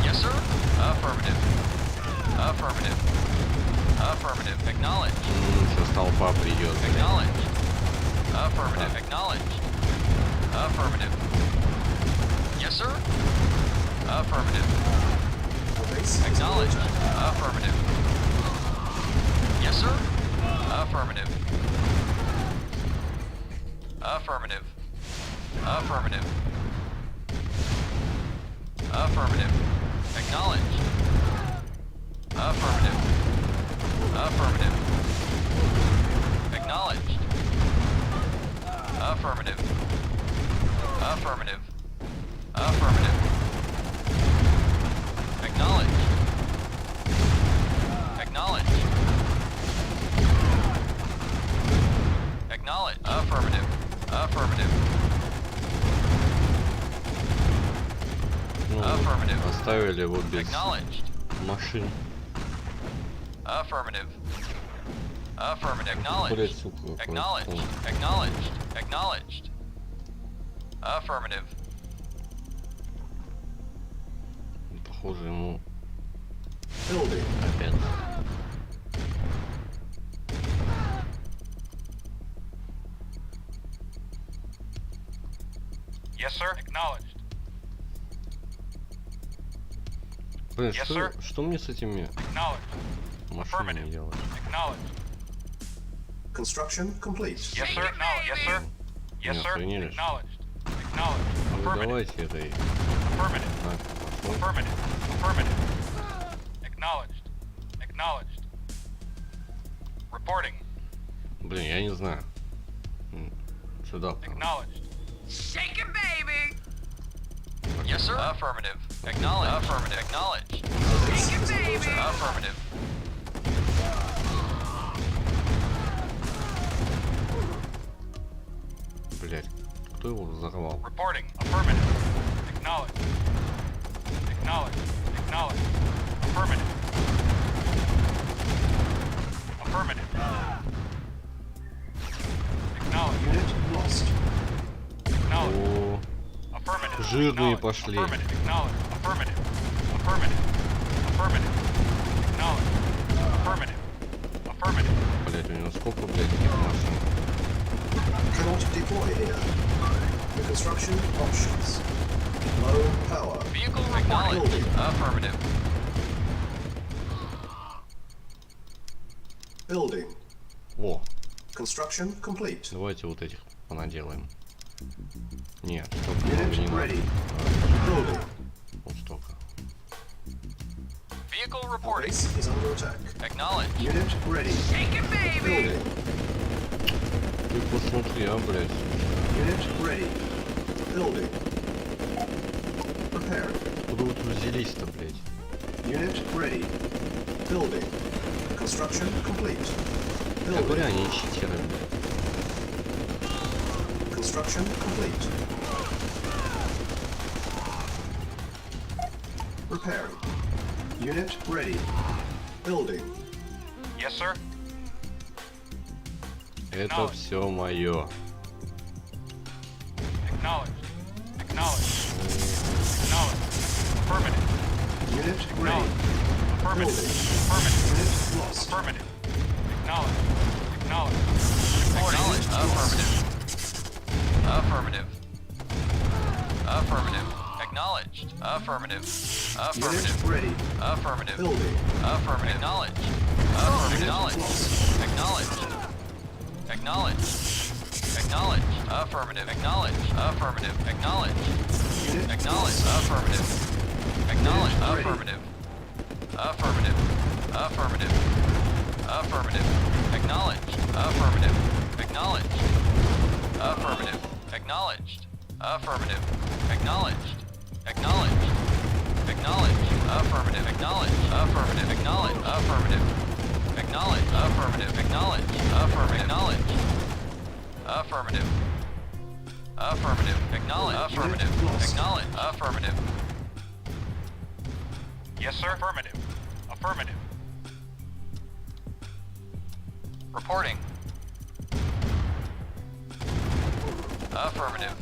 Yes, sir. Affirmative. Affirmative. Affirmative. Acknowledged. Сейчас толпа придет. Acknowledged. Affirmative. Acknowledged. Affirmative. Yes, sir. Affirmative. Our base is under Acknowledged. attack. Affirmative. Yes, sir. Affirmative. Affirmative. Affirmative. Affirmative. Acknowledged. Affirmative. Affirmative. Acknowledged. Affirmative. Affirmative. Affirmative. Acknowledged. Acknowledged. Acknowledged. Affirmative. Affirmative. Ну, Affirmative. оставили его без Acknowledged. машин. Affirmative. Affirmative. Acknowledged. Блять, сука, какой Acknowledged. пол. Acknowledged. Acknowledged. Affirmative. Похоже, ему Building. опять. Yes, sir. Acknowledged. Блин, Yes, что, sir. что мне с этими Acknowledged. машинами Affirmative. делать? Acknowledged. Construction complete. Yes, sir. Acknowledged. Yes, sir. Yes, Не sir. охренели, что ли? Acknowledged. Acknowledged. А вы Affirmative. давайте этой... Affirmative. Так, пошло. Affirmative. Affirmative. Acknowledged. Acknowledged. Reporting. Блин, я не знаю. Сюда. прям. Acknowledged. Shake it, baby! Yes, sir. Affirmative. Acknowledged. Affirmative. Acknowledged. Shake it, baby! Affirmative. Блять, кто кто его взорвал? Reporting. Affirmative. Acknowledged. Acknowledged. Acknowledged. Affirmative. Affirmative. Acknowledged. Unit lost. Acknowledged. О, Affirmative. жирные Acknowledged. пошли. Affirmative. Acknowledged. Affirmative. Affirmative. Affirmative. Acknowledged. Affirmative. Affirmative. Блять, у него сколько, блядь, этих машин? Cannot deploy here. New construction options. Low power. Vehicle acknowledged. Affirmative. Building. О, Construction complete. давайте вот этих понаделаем. Нет, столько много Unit не надо. ready. Building. Вот столько. Vehicle Our reporting. base is under attack. Acknowledged. Unit ready. Shake it, baby! Building. Ты посмотри, а, блядь. Unit ready. Building. Preparing. Куда вы тут взялись-то, блядь? Unit ready. Building. Construction complete. Я Building. говорю, они читеры, блядь. Construction complete. Repairing. Unit ready. Building. Yes, sir. Это все мое. Acknowledged. Acknowledged. Acknowledged. Affirmative. Unit ready. Affirmative. Building. Affirmative. Unit lost. Affirmative. Acknowledged. Acknowledged. Acknowledged. Affirmative. Affirmative. Affirmative. Acknowledged. Affirmative. Unit Affirmative. ready. Affirmative. Building. Affirmative. Acknowledged. Affirmative. Unit Acknowledged. lost. Acknowledged. Acknowledged. Acknowledged. Affirmative. Acknowledged. Affirmative. Acknowledged. Unit Acknowledged. lost. Affirmative. Acknowledged. Unit ready. Affirmative. Affirmative. Affirmative. Affirmative. Acknowledged. Affirmative. Acknowledged. Affirmative. Acknowledged. Affirmative. Acknowledged. Acknowledged. Acknowledged. Affirmative. Acknowledged. Affirmative. Acknowledged. Affirmative. Acknowledged. Affirmative. Acknowledged. Affirmative. Acknowledged. Affirmative. Affirmative. Acknowledged. Affirmative. Acknowledged. Affirmative. Yes, sir. Affirmative. Affirmative. Reporting. Affirmative.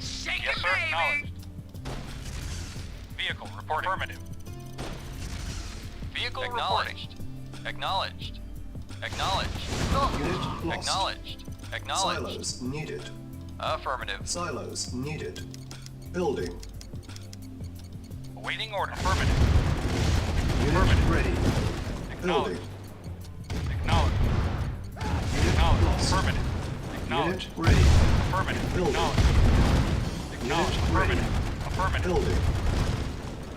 Shake Yes, it, sir. baby! Acknowledged. Vehicle report. Affirmative. Vehicle acknowledged. Acknowledged. Acknowledged. Unit lost. Acknowledged. Acknowledged. Silos needed. Affirmative. Silos needed. Building. Awaiting order. Affirmative. Unit Affirmative. ready. Acknowledged. Building. Acknowledged. Unit Acknowledged. lost. Affirmative. Acknowledged. Unit ready. Affirmative. Building. Acknowledged. Acknowledged. Unit ready. Affirmative. Affirmative. Building.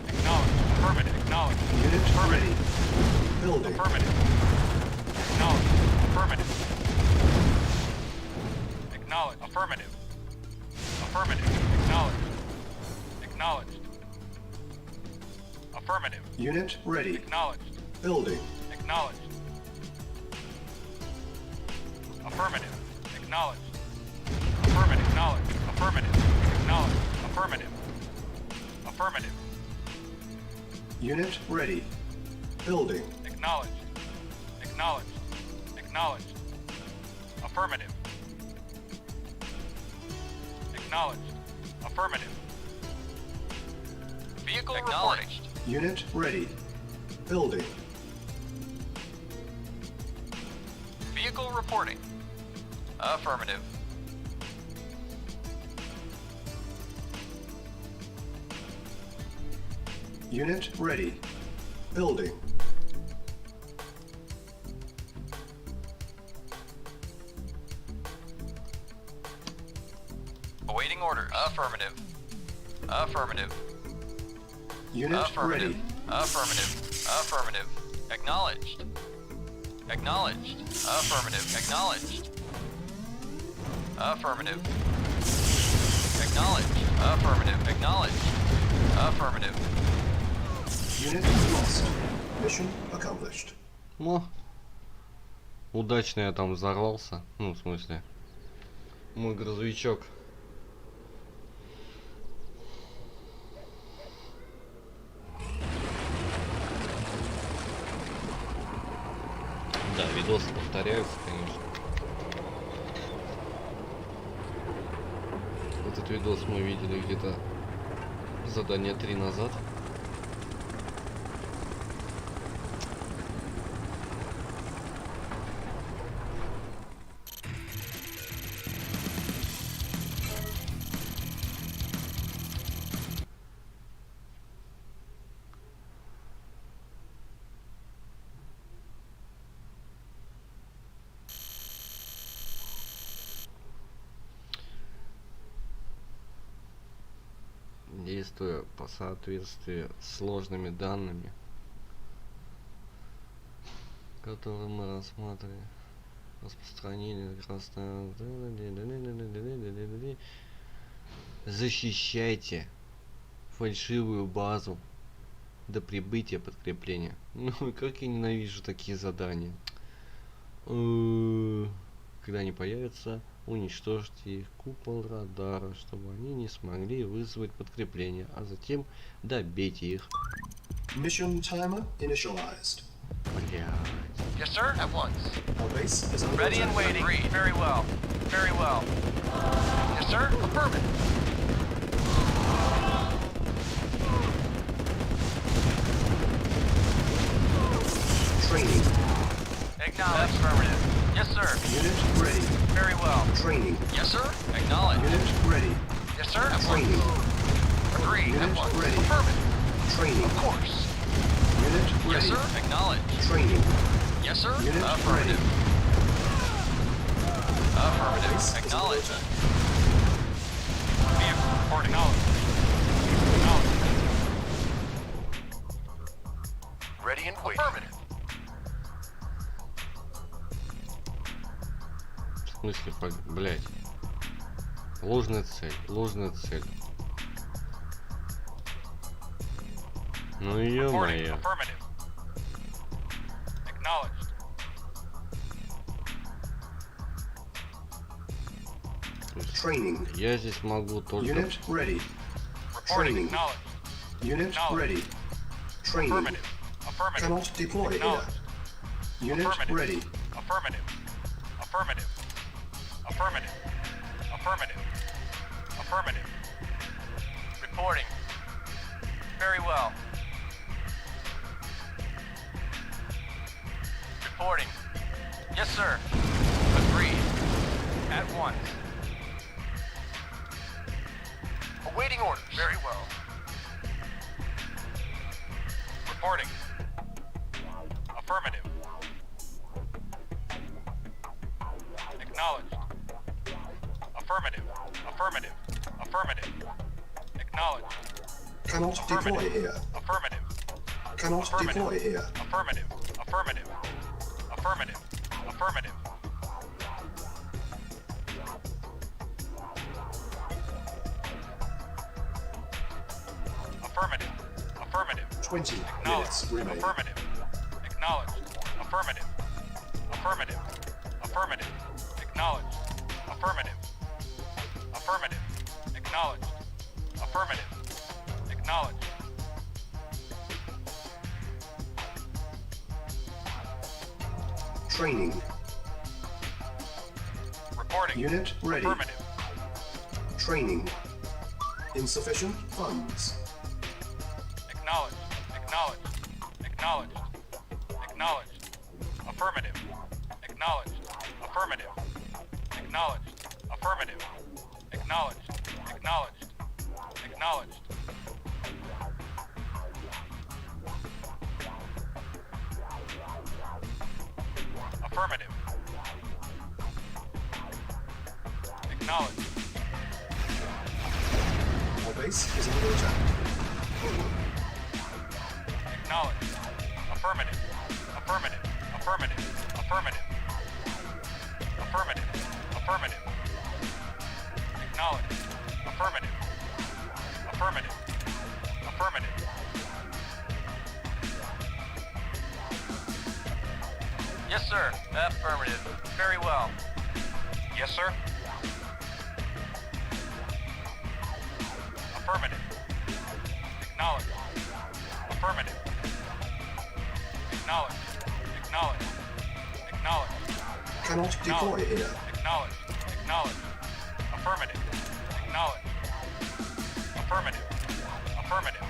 Acknowledged. Affirmative. Acknowledged. Unit Affirmative. ready. Building. Affirmative. Acknowledged. Affirmative. Acknowledged. Affirmative. Affirmative. Acknowledged. Acknowledged. Affirmative. Unit ready. Acknowledged. Building. Acknowledged. Affirmative. Acknowledged. Affirmative. Acknowledged. Affirmative. Acknowledged. Affirmative. Affirmative. Unit ready. Building. Acknowledged. Acknowledged. Acknowledged. Affirmative. Acknowledged. Affirmative. Vehicle Acknowledged. Unit ready. Building. Vehicle reporting. Affirmative. Unit ready. Building. Awaiting orders. Affirmative. Affirmative. Unit Affirmative. ready. Affirmative. Affirmative. Acknowledged. Acknowledged. Affirmative. Acknowledged. Affirmative. Acknowledged. Affirmative. Acknowledged. Affirmative. Unit lost. Mission accomplished. Ну, удачно я там взорвался. Ну, в смысле, Мой грузовичок. Да, видосы повторяются, конечно. Этот видос мы видели где-то задание 3 назад. Действуя по соответствии с сложными данными, которые мы рассматриваем, распространение красного, защищайте фальшивую базу до прибытия подкрепления. Ну как я ненавижу такие задания. Когда они появятся, уничтожьте их купол радара, чтобы они не смогли вызвать подкрепление, а затем добейте их. Mission timer initialized. Блядь. Yes, sir. At once. Our base is under Ready and attack. waiting. Agreed. Very well. Very well. Yes, sir. Affirmative. Training. Acknowledge. Affirmative. Yes, sir. Unit ready. Very well. Training. Yes, sir. Acknowledge. Unit ready. Yes, sir. At once. Training. Agreed. At Unit once. ready. Affirmative. Training. Of course. Unit Yes, ready. sir. Acknowledge. Training. Yes, sir. Unit Affirmative. Affirmative. Base is under Acknowledge. attack. Vehicle reporting. Acknowledge. Ready and waiting. Affirmative. В смысле, блять. Ложная цель, ложная цель. Ну Reporting. ё-моё. Affirmative. Acknowledged. Training. Я здесь могу только... Unit ready. Reporting. Training. Acknowledged. Unit ready. Training. Affirmative. Affirmative. Cannot deploy here. Acknowledged. Unit Affirmative. ready. Affirmative. Affirmative. Affirmative. Affirmative. Affirmative. Reporting. Very well. Reporting. Yes, sir. Agreed. At once. Awaiting orders. Very well. Reporting. Affirmative. Acknowledged. Affirmative. Affirmative. Affirmative. Acknowledged. Cannot deploy Affirmative. here. Affirmative. Cannot Affirmative. deploy here. Affirmative. Affirmative. Affirmative. Affirmative. Affirmative. Affirmative. 20 Acknowledged. minutes remaining. Affirmative. Acknowledged. Affirmative. Affirmative. Affirmative. Acknowledged. Affirmative. Affirmative. Acknowledged. Affirmative. Acknowledged. Training. Reporting. Unit ready. Affirmative. Training. Insufficient funds. Acknowledged. Acknowledged. Acknowledged. Acknowledged. Affirmative. Acknowledged. Affirmative. Acknowledged. Affirmative. Acknowledged. Acknowledged. Acknowledged. Affirmative. Acknowledged. Our base is under attack. Acknowledged. Affirmative. Affirmative. Affirmative. Affirmative. Affirmative. Affirmative. Acknowledged. Affirmative. Affirmative. Affirmative. Yes, sir. Affirmative. Very well. Yes, sir. Affirmative. Acknowledged. Affirmative. Acknowledged. Acknowledged. Acknowledged. Cannot deploy here. Acknowledged. Acknowledged. Affirmative. Acknowledged. Affirmative. Affirmative.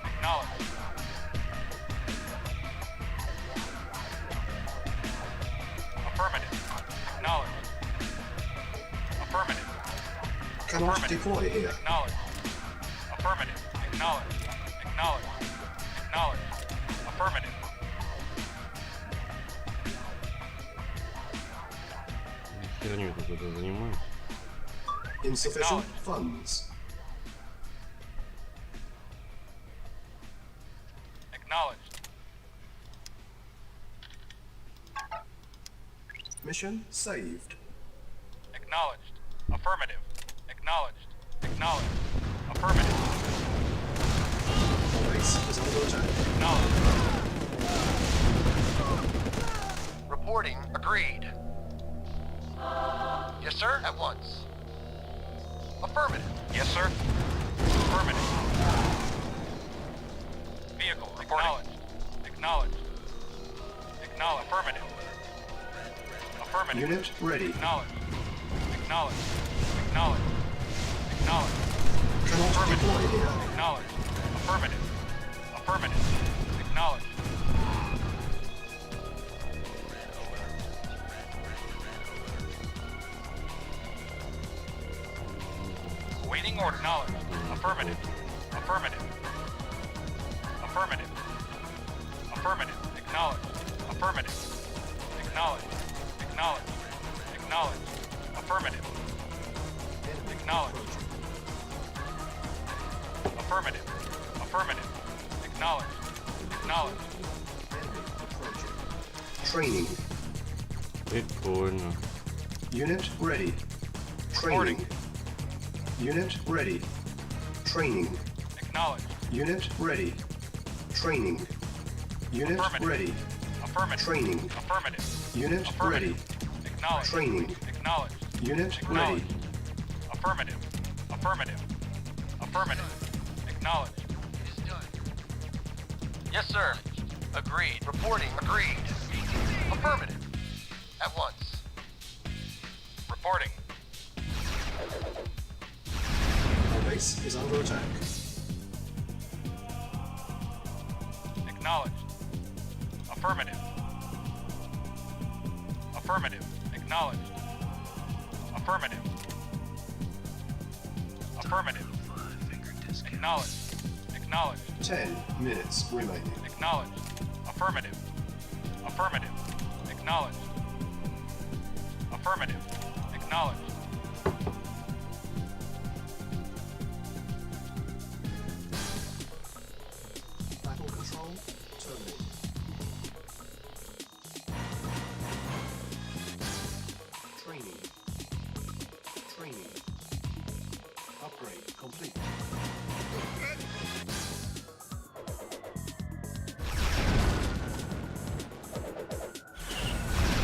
Acknowledged. Affirmative. Acknowledged. Affirmative. Cannot deploy here. Acknowledged. Affirmative. Acknowledged. Acknowledged. Acknowledged. Affirmative. Херню какой-то занимаюсь. Insufficient funds. Acknowledged. Mission saved. Acknowledged. Affirmative. Acknowledged. Acknowledged. Affirmative. Our base is under attack. Acknowledged. Reporting agreed. Yes, sir. At once. Affirmative. Yes, sir. Affirmative. Vehicle acknowledged. Acknowledged. Acknowledged. Affirmative. Affirmative. Unit ready. Acknowledged. Acknowledged. Acknowledged. Acknowledged. Cannot deploy here. Acknowledged. Affirmative. Affirmative. Acknowledged. Waiting order. Acknowledged. Affirmative. Affirmative. Affirmative. Affirmative. Acknowledged. Affirmative. Acknowledged. Acknowledged. Acknowledged. Affirmative. Acknowledged. Affirmative. Affirmative. Acknowledged. Acknowledged. Training. Прикольно. Unit ready. Training. Unit ready. Training. Acknowledged. Unit ready. Training. Unit Affirmative. ready. Affirmative. Training. Affirmative. Unit ready. Affirmative. Acknowledged. Training. Acknowledged. Unit ready. Acknowledged. Affirmative. Affirmative. Affirmative. Acknowledged. It is done. Yes, sir. Agreed. Reporting agreed. Affirmative. At once. Reporting. Our base is under attack. Acknowledged. Affirmative. Affirmative. Acknowledged. Affirmative. Affirmative. Acknowledged. Acknowledged. 10 minutes remaining. Acknowledged. Affirmative. Affirmative. Acknowledged. Affirmative. Acknowledged. Battle control terminated. Training. Training. Upgrade complete.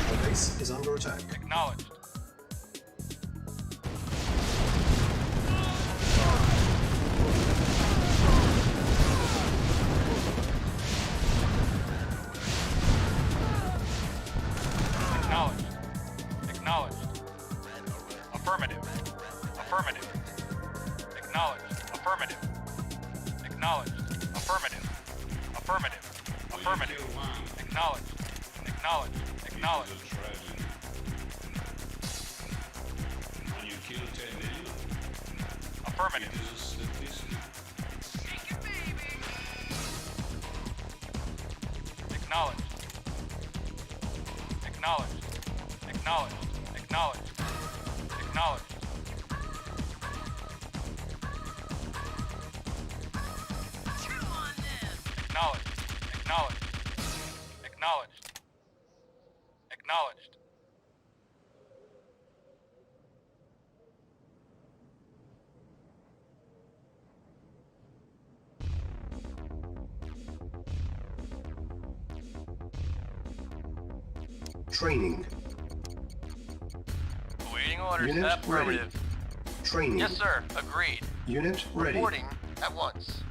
Our base is under attack. Acknowledged. Acknowledged. Acknowledged. Affirmative. Affirmative. Acknowledged. Affirmative. Acknowledged. Affirmative. Affirmative. Affirmative. Acknowledged. Acknowledged. Acknowledged. Affirmative. Acknowledged. Acknowledged. Acknowledged. Acknowledged. Acknowledged. Acknowledged. Acknowledged. Acknowledged. Acknowledged. Training. orders. Unit Affirmative. ready. Training. Yes, sir. Agreed. Unit ready. Reporting at once.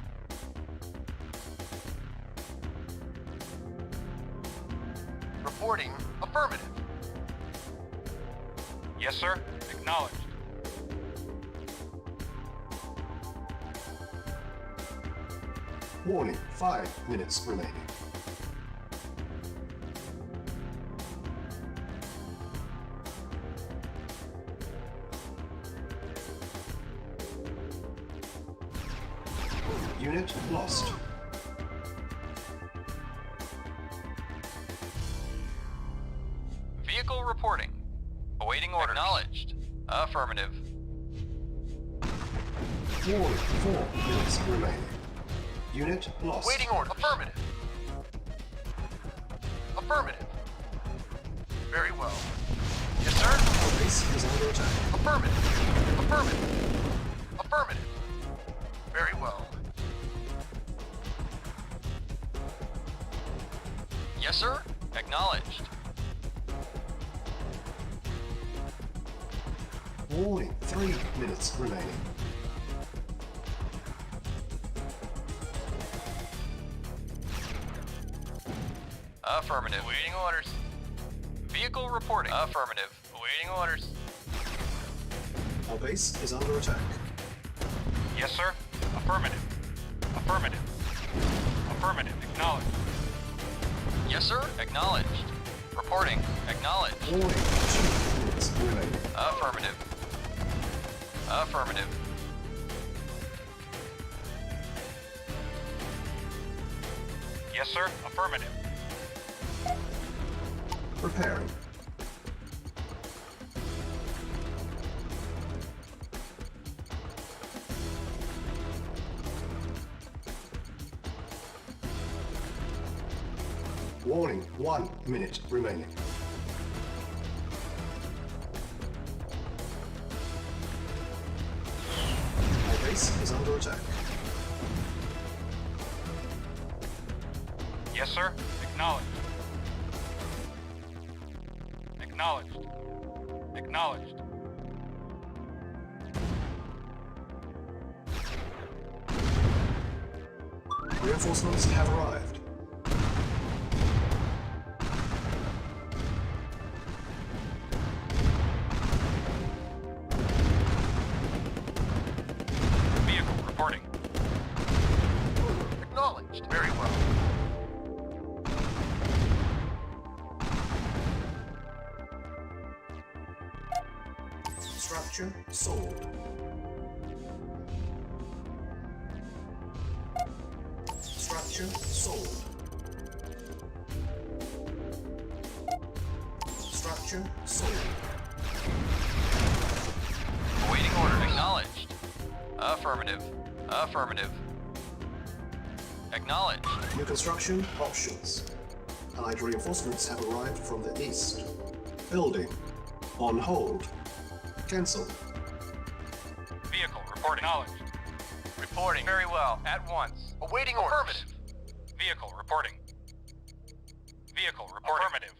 Reporting affirmative. Yes, sir. Acknowledged. Warning, 5 minutes remaining. Unit lost. Vehicle reporting. Awaiting orders. Acknowledged. Affirmative. Warning, 4 minutes remaining. Unit lost. Waiting order. Affirmative. Affirmative. Very well. Yes, sir. Our base is under attack. Affirmative. Affirmative. Affirmative. Very well. Yes, sir. Acknowledged. Warning, 3 minutes remaining. Affirmative. Awaiting orders. Vehicle reporting. Affirmative. Awaiting orders. Our base is under attack. Yes, sir. Affirmative. Affirmative. Affirmative. Acknowledged. Yes, sir. Acknowledged. Reporting. Acknowledged. Warning, 2 minutes remaining. Affirmative. Affirmative. Yes, sir. Affirmative. Preparing. Warning, 1 minute remaining. Our base is under attack. Yes, sir. Acknowledged. Acknowledged. Acknowledged. Reinforcements have arrived. Vehicle reporting. Acknowledged. Very well. Structure sold. Structure sold. Structure sold. Awaiting order. Acknowledged. Affirmative. Affirmative. Acknowledged. New construction options. Allied reinforcements have arrived from the east. Building. On hold. Cancel. Vehicle reporting. Acknowledged. Reporting. Very well. At once. Awaiting orders. Affirmative. Vehicle reporting. Vehicle reporting. Affirmative.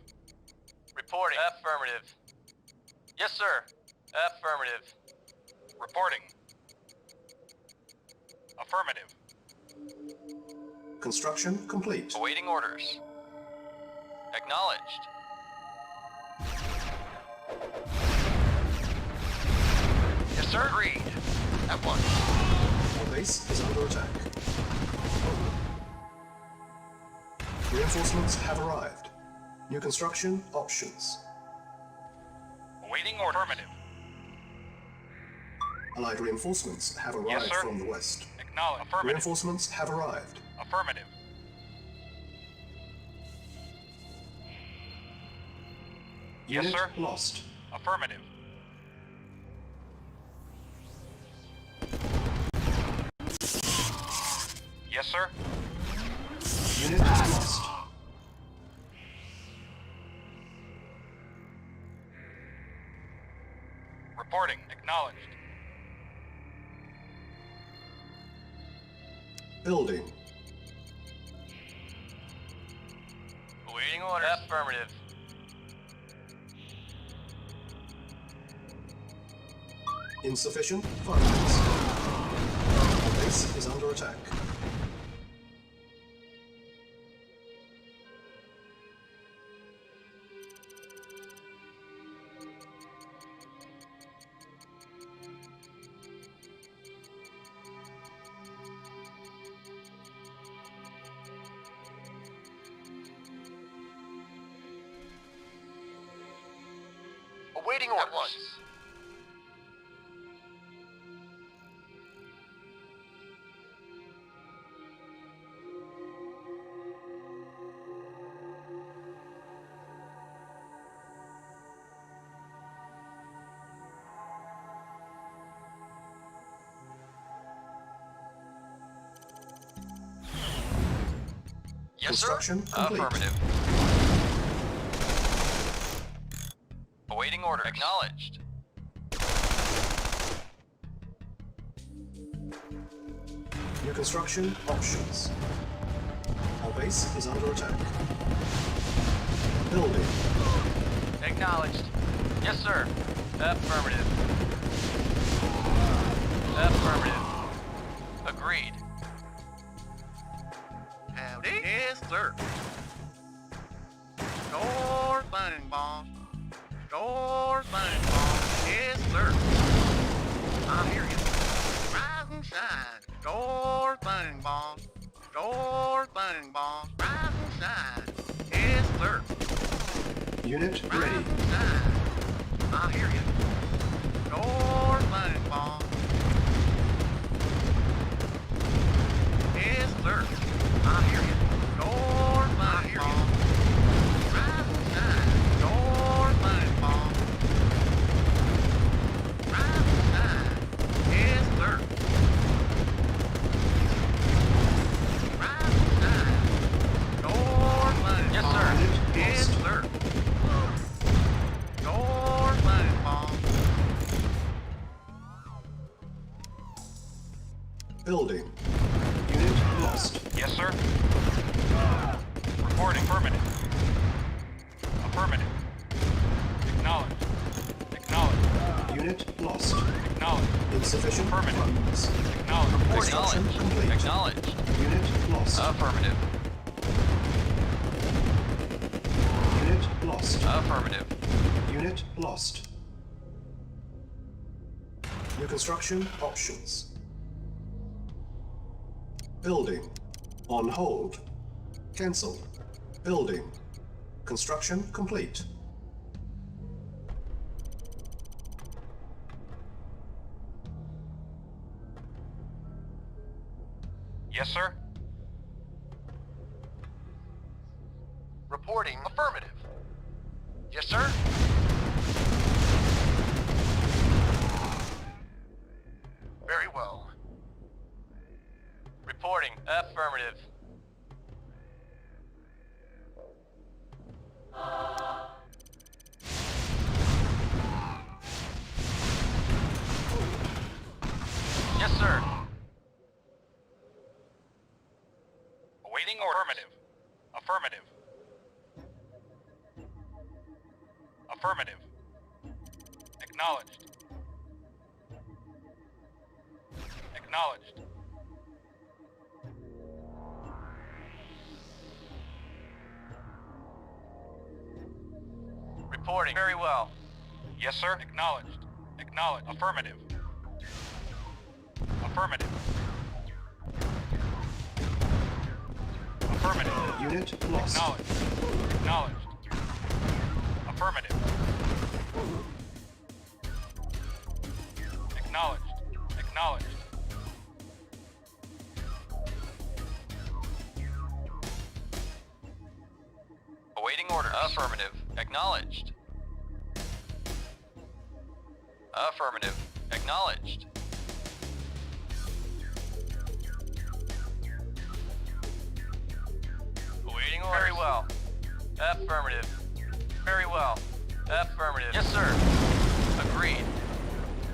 Reporting. Affirmative. Yes, sir. Affirmative. Reporting. Affirmative. Construction complete. Awaiting orders. Acknowledged. Yes, sir. Agreed. At once. Our base is under attack. Reinforcements have arrived. New construction options. Awaiting order. Affirmative. Allied reinforcements have arrived sir. from the west. Acknowledged. Affirmative. Reinforcements have arrived. Affirmative. Yes, Unit sir. lost. Affirmative. Yes, sir. Unit lost. Reporting. Acknowledged. Building. Awaiting orders. Affirmative. Insufficient funds. Our base is under attack. Awaiting orders. At once. Yes, sir. Construction complete. Affirmative. Awaiting order. Acknowledged. New construction options. Our base is under attack. Building. Acknowledged. Yes, sir. Affirmative. Affirmative. Agreed. Howdy. Yes, sir. Stores burning bombs. Stores burning bombs. Yes, sir. I hear you. Rise and shine. Stores burning bombs. Stores burning bombs. Rise and shine. Yes, sir. Unit Rise ready. and shine. I hear you. Stores burning bombs. Yes, sir. I hear you. Stores burning bombs. Rise and shine. Stores burning bombs. Rise and shine. Yes, sir. Rise and shine. Stores burning Yes, bombs. sir. Yes, sir. Stores burning bombs. Building. Unit lost. Yes, sir. Reporting. Affirmative. Affirmative. Acknowledged. Acknowledged. Unit lost. Acknowledged. Insufficient Affirmative. funds. Acknowledged. Construction Acknowledged. complete. Acknowledged. Unit lost. Affirmative. Unit lost. Affirmative. Unit lost. New construction options. Building. On hold. Cancel. Building. Construction complete. Yes, sir. Reporting affirmative. Yes, sir. Very well. Reporting. Affirmative. Yes, sir. Awaiting order. Affirmative. Affirmative. Affirmative. Acknowledged. Acknowledged. Reporting. Very well. Yes, sir. Acknowledged. Acknowledged. Affirmative. Affirmative. Affirmative. Unit lost. Acknowledged. Acknowledged. Affirmative. Acknowledged. Acknowledged. Awaiting orders. Affirmative. Acknowledged. Affirmative. Acknowledged. Awaiting orders. Very well. Affirmative. Very well. Affirmative. Yes, sir. Agreed.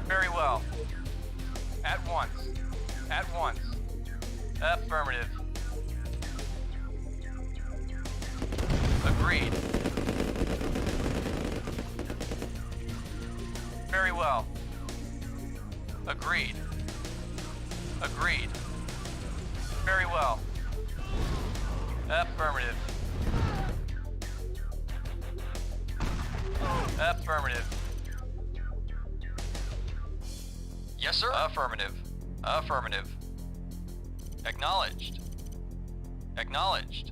Very well. At once. At once. Affirmative. Agreed. Very well. Agreed. Agreed. Very well. Affirmative. Affirmative. Yes, sir. Affirmative. Affirmative. Acknowledged. Acknowledged.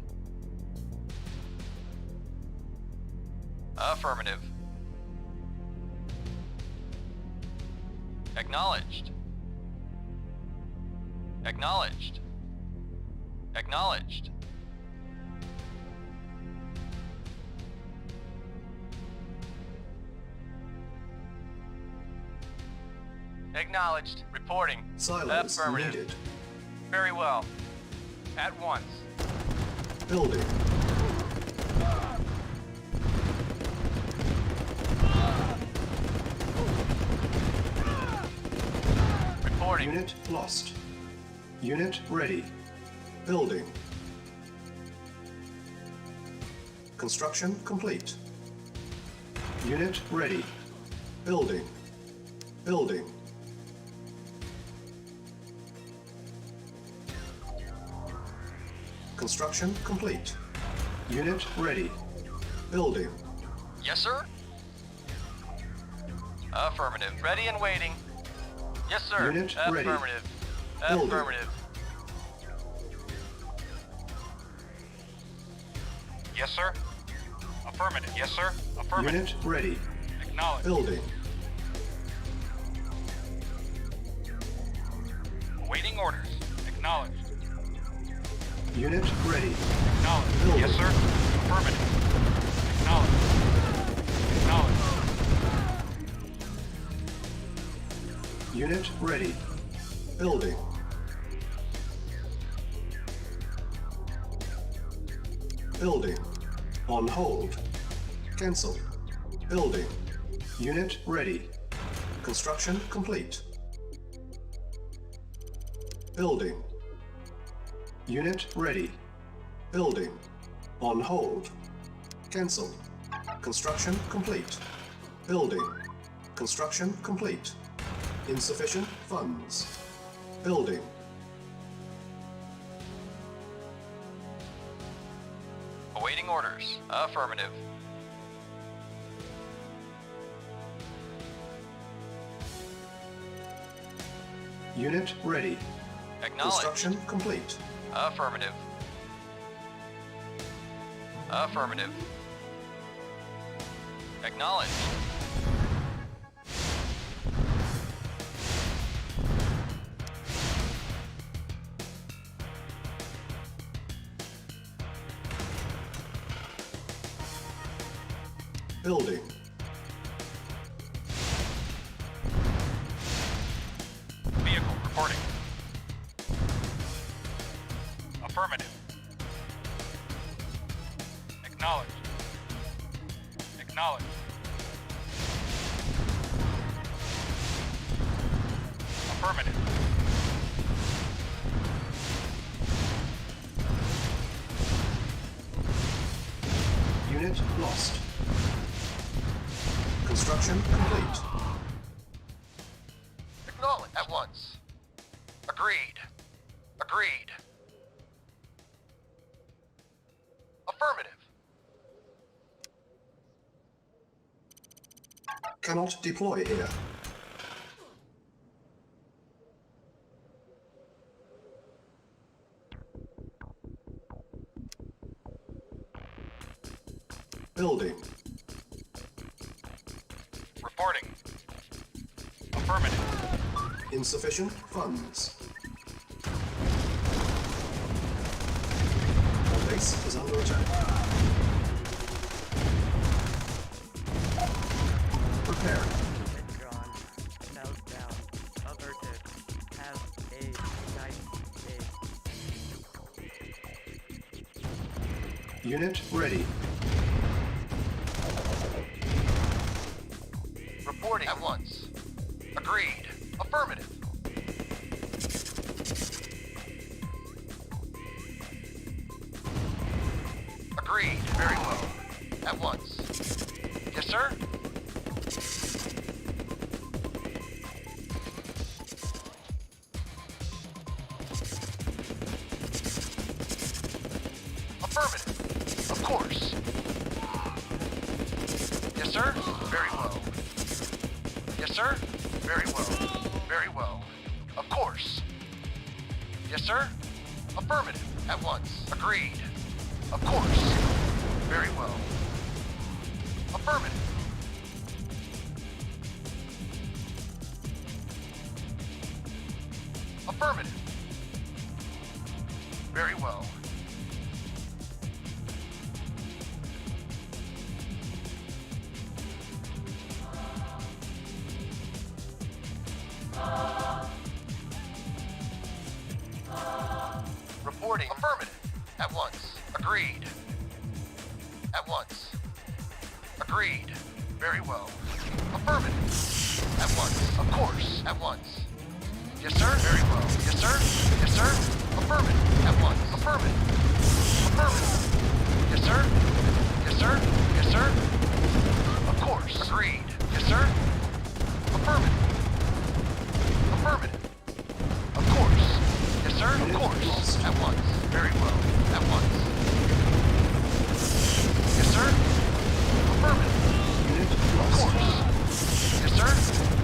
Affirmative. Acknowledged. Acknowledged. Acknowledged. Acknowledged. Reporting. Silence Affirmative. needed. Very well. At once. Building. Reporting. Unit lost. Unit ready. Building. Construction complete. Unit ready. Building. Building. Construction complete. Unit ready. Building. Yes, sir. Affirmative. Ready and waiting. Yes, sir. Unit ready. Affirmative. Building. Affirmative. Yes, sir. Affirmative. Yes, sir. Affirmative. Unit ready. Acknowledged. Building. Awaiting orders. Acknowledged. Unit ready. Acknowledged. Building. Yes, sir. Affirmative. Acknowledged. Acknowledged. Unit ready. Building. Building. On hold. Cancel. Building. Unit ready. Construction complete. Building. Unit ready. Building. On hold. Cancel. Construction complete. Building. Construction complete. Insufficient funds. Building. Awaiting orders. Affirmative. Unit ready. Acknowledged. Construction complete. Affirmative. Affirmative. Acknowledged. Building. Vehicle reporting. Affirmative. Acknowledged. Acknowledged. Affirmative. Unit lost. Construction complete. Acknowledged. At once. Agreed. Agreed. Affirmative. Cannot deploy here. Building. Reporting. Affirmative. Insufficient funds. Our base is under attack. Prepare. Withdrawn. Meltdown. Averted. Have a nice day. Unit ready. Reporting. At once. Agreed. Affirmative. Agreed. Very well. At once. Yes, sir. Affirmative. Of course. Yes, sir. Very well. Yes, sir. Very well. Very well. Of course. Yes, sir. Affirmative. At once. Agreed. Of course. Very well. Affirmative. Affirmative. Very well. Reporting. Affirmative. At once. Agreed. At once. Agreed. Very well. Affirmative. At once. Of course. At once. Yes, sir. Very well. Yes, sir. Yes, sir. Affirmative. At once. Affirmative. Affirmative. Yes, sir. Yes, sir. Yes, sir. Of course. Agreed. Yes, sir. Affirmative. Affirmative. Of course. Yes, sir. Of course. At once. Very well. At once. Yes, sir. Affirmative. Of course. Yes, sir.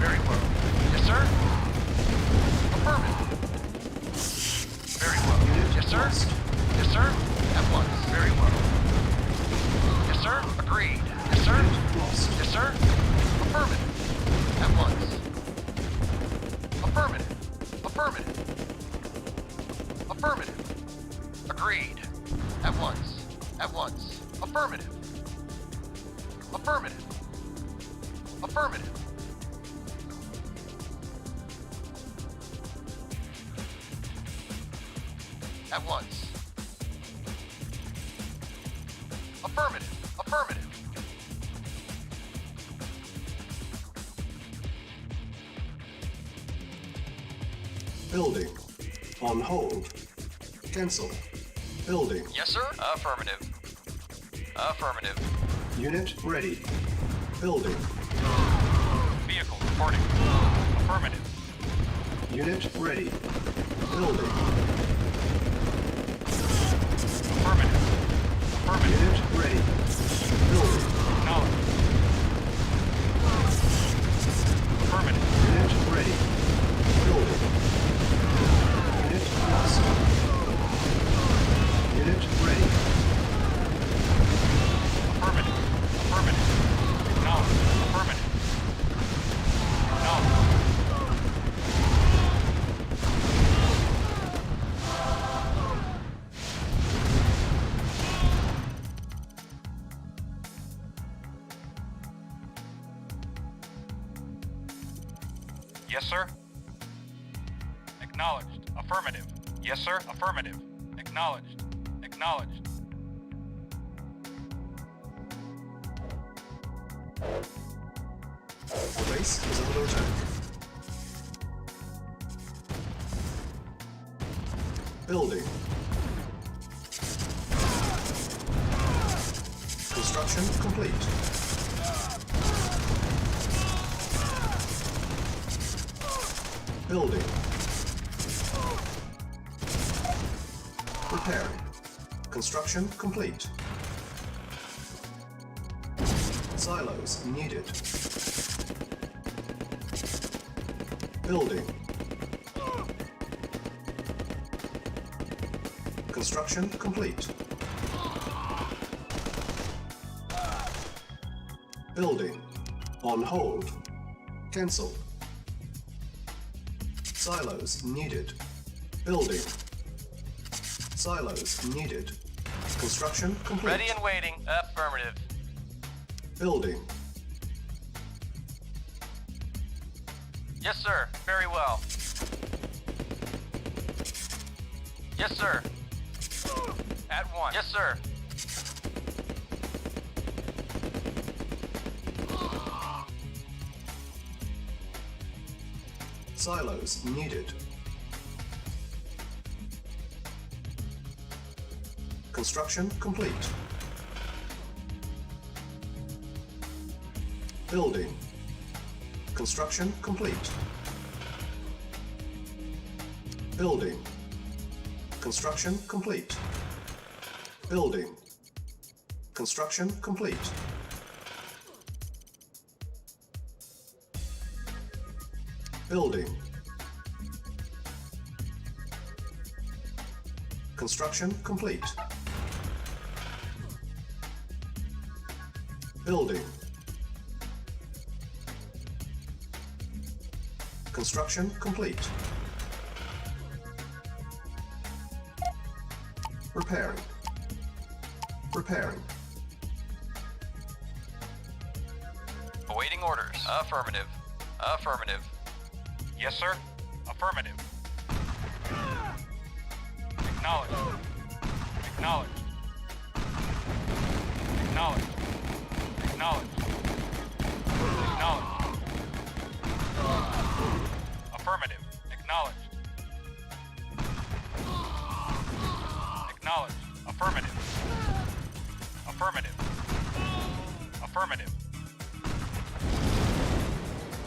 Very well. Yes, sir. Affirmative. Very well. Yes, sir. Yes, sir. At once. Very well. Yes, sir. Agreed. Yes, sir. Yes, sir. Affirmative. At once. Affirmative. Affirmative. Affirmative. Agreed. At once. At once. Affirmative. Affirmative. Affirmative. At once. Affirmative. Affirmative. Building. On hold. Cancel. Building. Yes, sir. Affirmative. Affirmative. Unit ready. Building. Vehicle reporting. Affirmative. Unit ready. Building. Affirmative. Affirmative. Unit ready. Building. Acknowledged. Affirmative. Unit ready. Building. Unit lost. Unit ready. Affirmative. Affirmative. Acknowledged. Affirmative. Acknowledged. Yes, sir. Acknowledged. Affirmative. Yes, sir. Affirmative. Acknowledged. Acknowledged. Our base is under attack. Building. Construction complete. Building. Repairing. Construction complete. Silos needed. Building. Construction complete. Building. On hold. Cancel. Silos needed. Building. Silos needed. Construction complete. Ready and waiting. Affirmative. Building. Yes, sir. Very well. Yes, sir. At once. Yes, sir. Silos needed. Construction complete. Building. Construction complete. Building. Construction complete. Building. Construction complete. Building. Construction complete. Building. Construction complete. Repairing. Repairing. Awaiting orders. Affirmative. Affirmative. Yes, sir. Affirmative. Acknowledged. Acknowledged. Acknowledged. Acknowledged. Acknowledged. Affirmative. Acknowledged. Acknowledged. Affirmative. Affirmative. Affirmative.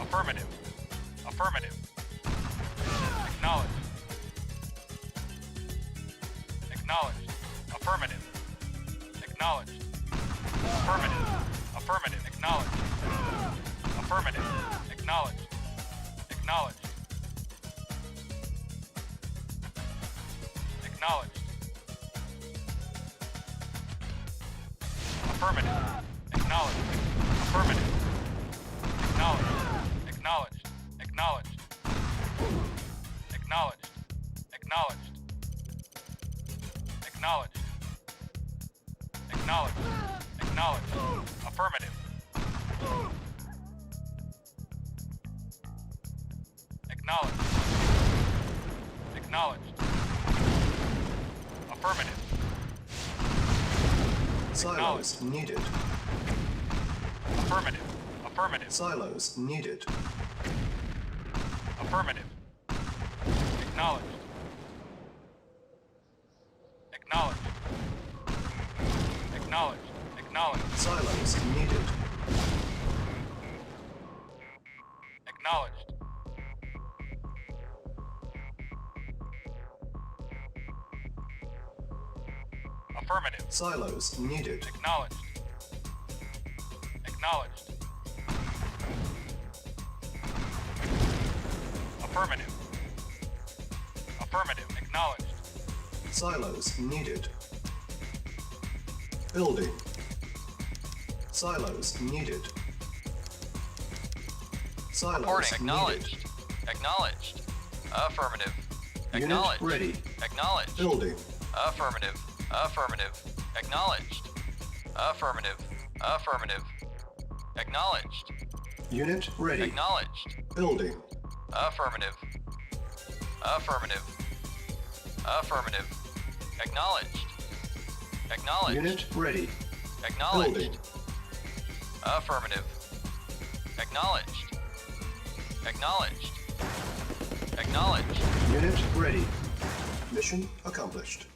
Affirmative. Affirmative. Acknowledged. Acknowledged. Affirmative. Acknowledged. Affirmative. Affirmative. Acknowledged. Affirmative. Acknowledged. Acknowledged. Acknowledged. Affirmative. Acknowledged. Affirmative. Acknowledged. Acknowledged. Acknowledged. Acknowledged. Acknowledged. Acknowledged. Acknowledged. Acknowledged. Affirmative. Acknowledged. Acknowledged. Affirmative. Silos needed. Affirmative. Affirmative. Silos needed. Affirmative. Acknowledged. Acknowledged. Acknowledged. Acknowledged. Silos needed. Acknowledged. Affirmative. Silos needed. Acknowledged. Acknowledged. Affirmative. Affirmative. Acknowledged. Silos needed. Building. Silos needed. Silos Reporting. needed. Acknowledged. Acknowledged. Affirmative. Unit Acknowledged. ready. Acknowledged. Building. Affirmative. Affirmative. Acknowledged. Affirmative. Affirmative. Acknowledged. Unit ready. Acknowledged. Building. Affirmative. Affirmative. Affirmative. Acknowledged. Acknowledged. Unit ready. Acknowledged. Building. Affirmative. Acknowledged. Acknowledged. Acknowledged. Unit ready. Mission accomplished.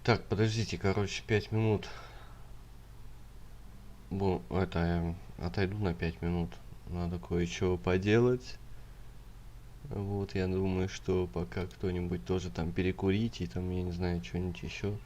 Так, подождите, короче, 5 минут. Это я отойду на 5 минут. Надо кое-что поделать. Вот, я думаю, что пока кто-нибудь тоже там перекурить и там, я не знаю, что-нибудь еще.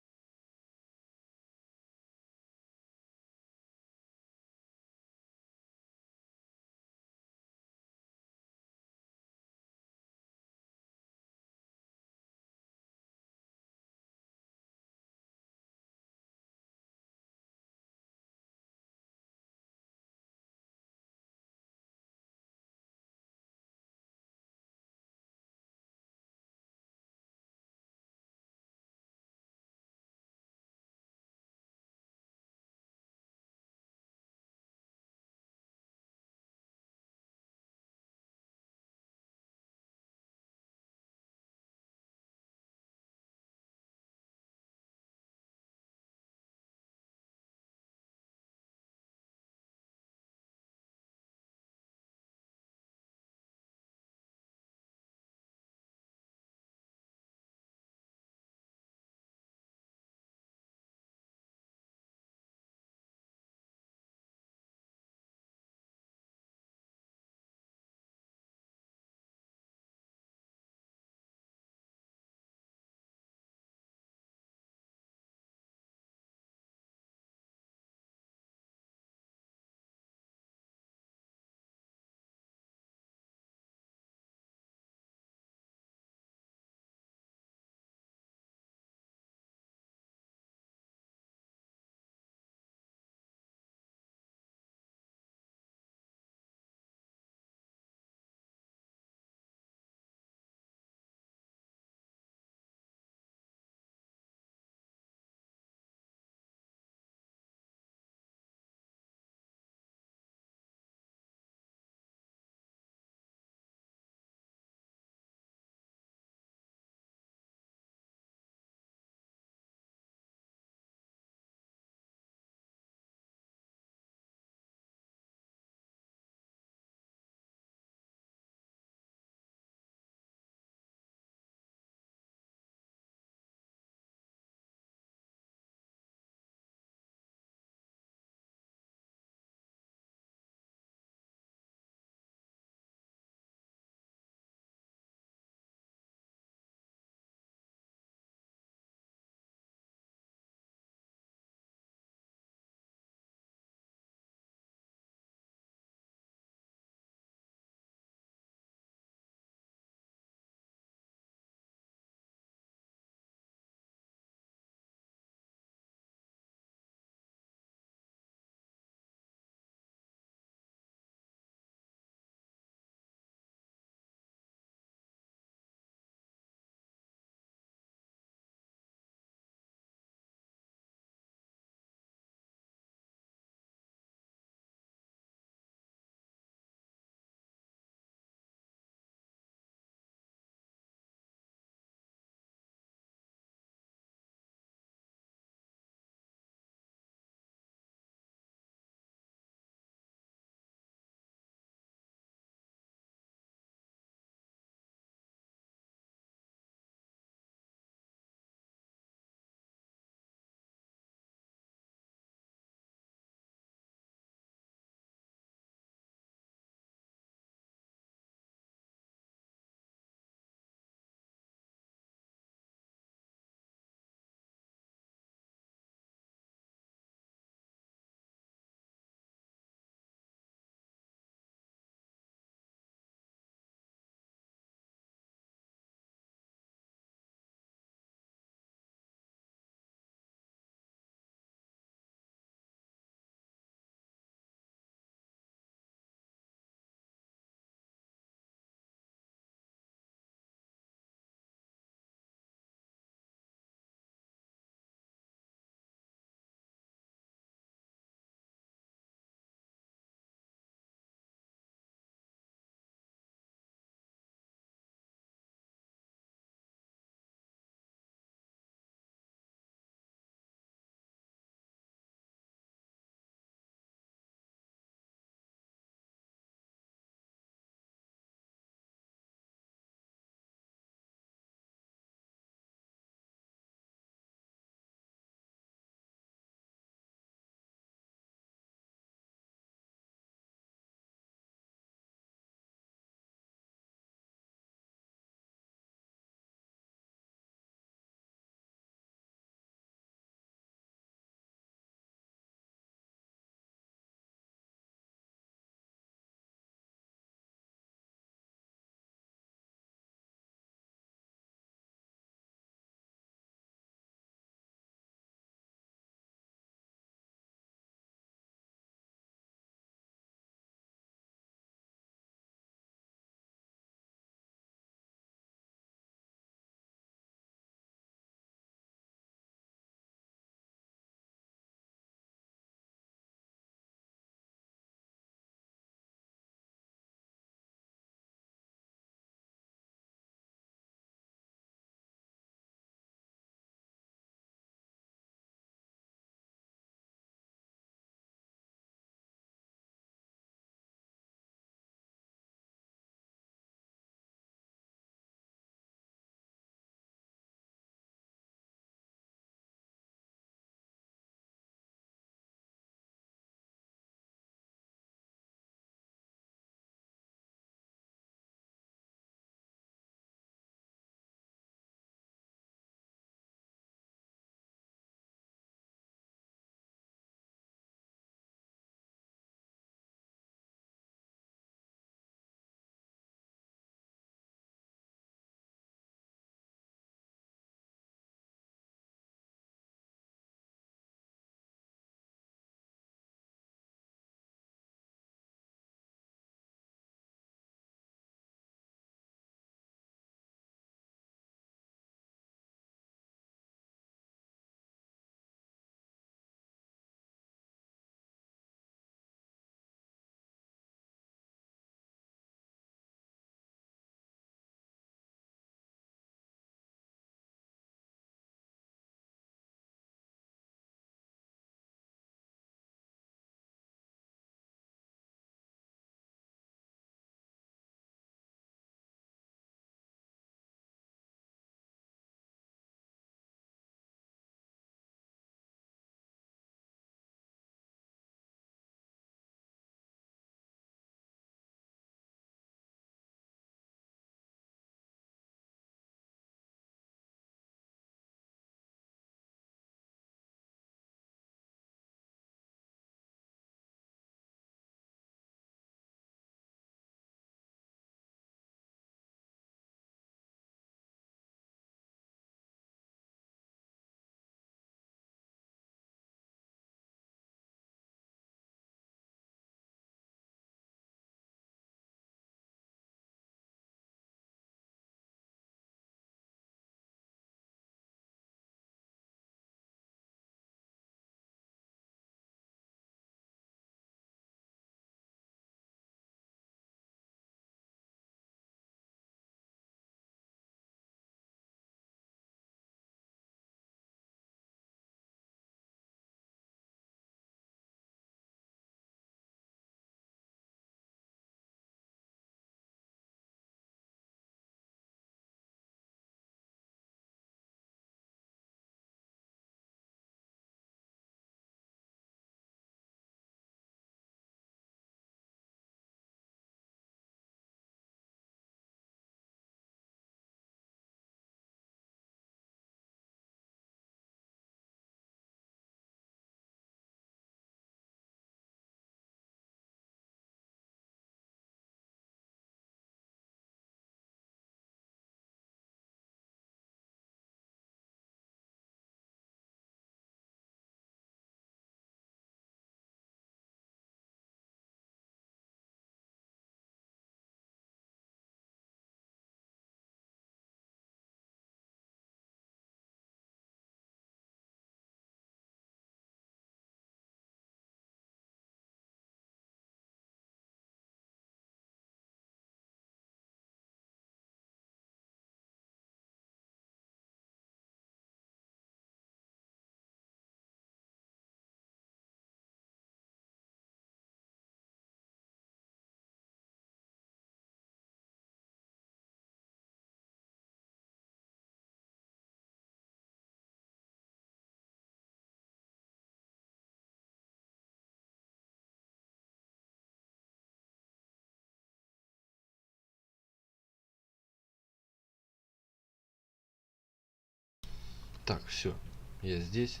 Так, все. Я здесь.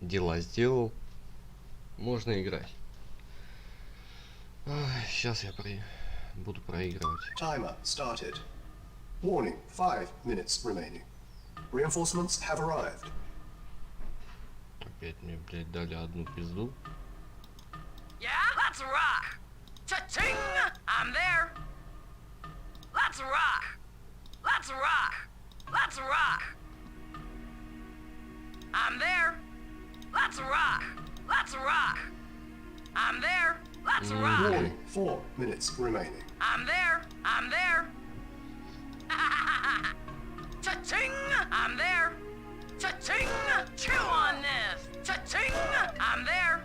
Дела сделал. Можно играть. Сейчас я буду проигрывать. Timer started. Warning, 5 minutes remaining. Reinforcements have arrived. Опять мне, блядь, дали одну пизду. Yeah? Let's rock! Cha-ching! I'm there! Let's rock! Let's rock! Let's rock! I'm there! Let's rock! Let's rock! I'm there! Let's rock! Warning, 4 minutes remaining. I'm there! I'm there! Cha-ching! I'm there! Cha-ching! Chew on this! Cha-ching! I'm there!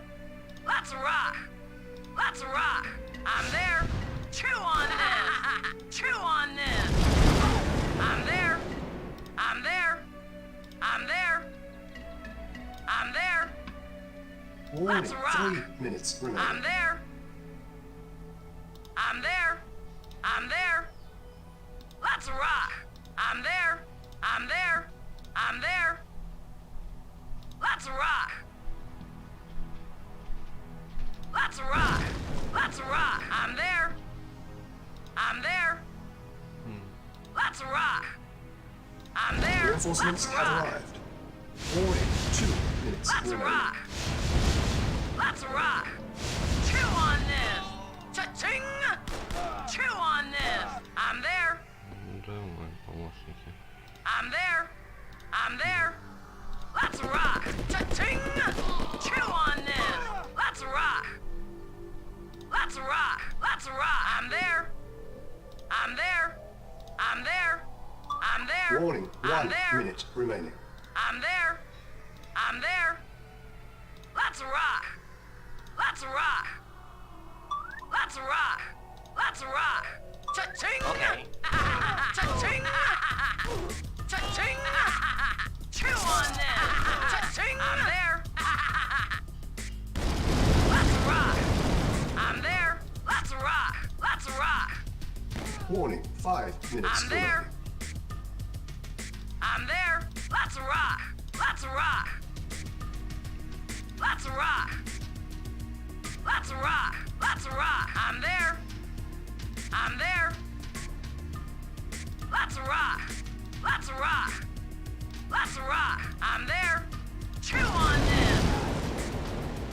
Let's rock! Let's rock! I'm there! Chew on this! Chew on this! I'm there! I'm there! I'm there! I'm there! Warning, Let's rock. 3 minutes remaining. I'm there! I'm there! I'm there! Let's rock! I'm there! I'm there! I'm there! Let's rock! Let's rock! Let's rock! I'm there! I'm there! Let's rock! I'm there! Reinforcements Let's have rock! arrived. Warning, 2 minutes Let's remaining. rock! Let's rock! Chew on this! Cha-ching! Chew on this! I'm there! Давай, помощники. I'm there! I'm there! Let's rock! Cha-ching! Chew on this! Let's rock! Let's rock! Let's rock! I'm there! I'm there! I'm there! I'm there! Warning, I'm 1 there! minute remaining. I'm there! I'm there! Let's rock! Let's rock! Let's rock! Let's rock! Cha-ching! Okay. Cha-ching! Cha-ching! Chew on this! Cha-ching! I'm there! Let's rock! I'm there! Let's rock! Let's rock! Warning, 5 minutes I'm remaining. there! I'm there! Let's rock! Let's rock! Let's rock! Let's rock! Let's rock! I'm there! I'm there! Let's rock! Let's rock! Let's rock! I'm there! Chew on this!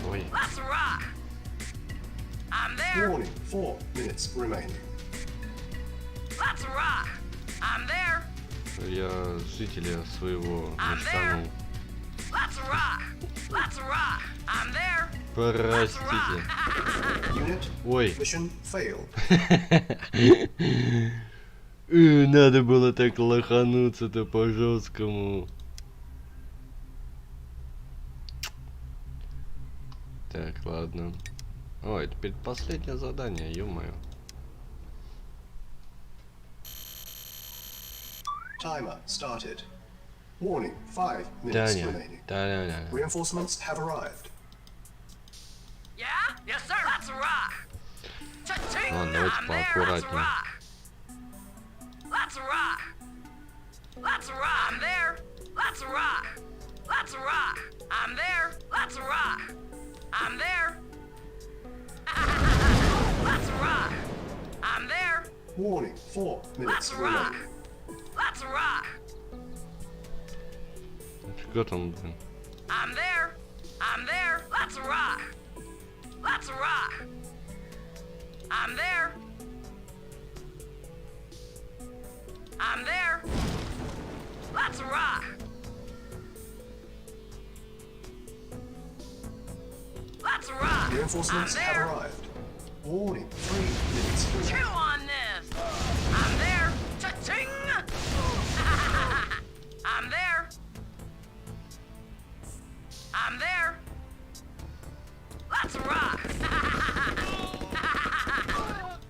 Ой, Let's rock! I'm there! Warning, 4 minutes remaining. Let's rock! I'm there! я жителя своего I'm there! мечтанул. Let's rock! Let's rock! I'm there! Простите. Unit, Ой. mission failed. Надо было так лохануться-то по жесткому. Так, ладно. Ой, это предпоследнее задание, ё-моё. Timer started. Warning, 5 minutes Таня, remaining. Таня. Reinforcements have arrived. Yeah? Yes, sir! Let's rock! Cha-ching! Ладно, давайте I'm there! Let's поаккуратнее. rock! Let's rock! Let's rock! I'm there! Let's rock! Let's rock! I'm there! Let's rock! I'm there! Let's rock! I'm there! Warning, 4 minutes Let's rock! remaining. Let's rock! Фига там, блин. I'm there! I'm there! Let's rock! Let's rock! I'm there! I'm there! Let's rock! Let's rock! Reinforcements I'm have there! arrived. Warning, 3 minutes Chew remaining. on this! I'm there! Cha-ching! I'm there! I'm there! Let's rock!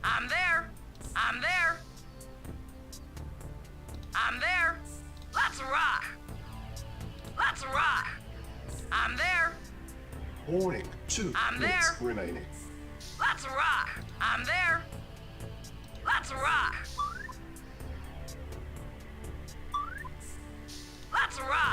I'm there! I'm there! I'm there! Let's rock! Let's rock! I'm there! Warning, 2 I'm minutes there. remaining. Let's rock! I'm there! Let's rock! Let's rock!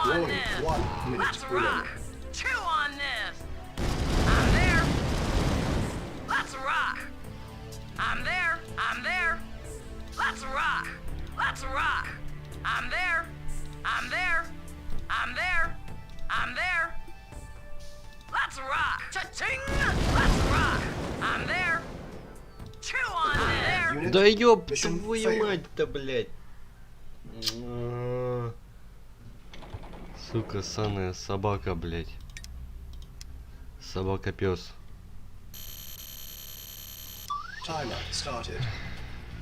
on Warning, this. 1 minute Let's remaining. rock. Chew on this. I'm there. Let's rock. I'm there. I'm there. Let's rock. Let's rock. I'm there. I'm there. I'm there. I'm there. Let's rock. Cha-ching. Let's rock. I'm there. Chew on there. Unit, Да ёб mission твою failed. мать-то, блядь. Сука, саная собака, блядь. Собака-пёс. Timer started.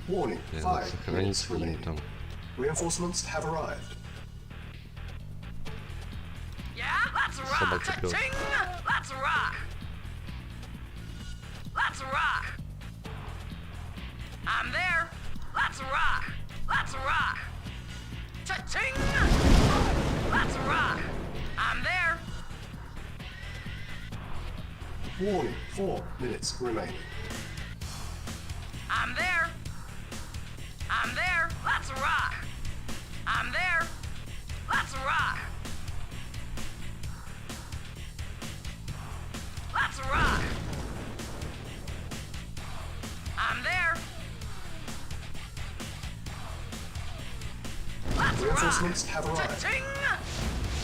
Warning, Бля, надо 5 сохранить minutes фильм remaining. там. Reinforcements have arrived. Yeah, let's rock. Собака-пёс. Cha-ching. Let's rock. Let's rock. I'm there. Let's rock. Let's rock. Cha-ching. Let's rock. I'm there. Warning, 4 minutes remaining. I'm there. I'm there. Let's rock. I'm there. Let's rock. Let's rock. I'm there. Let's rock. Reinforcements have arrived. Cha-ching.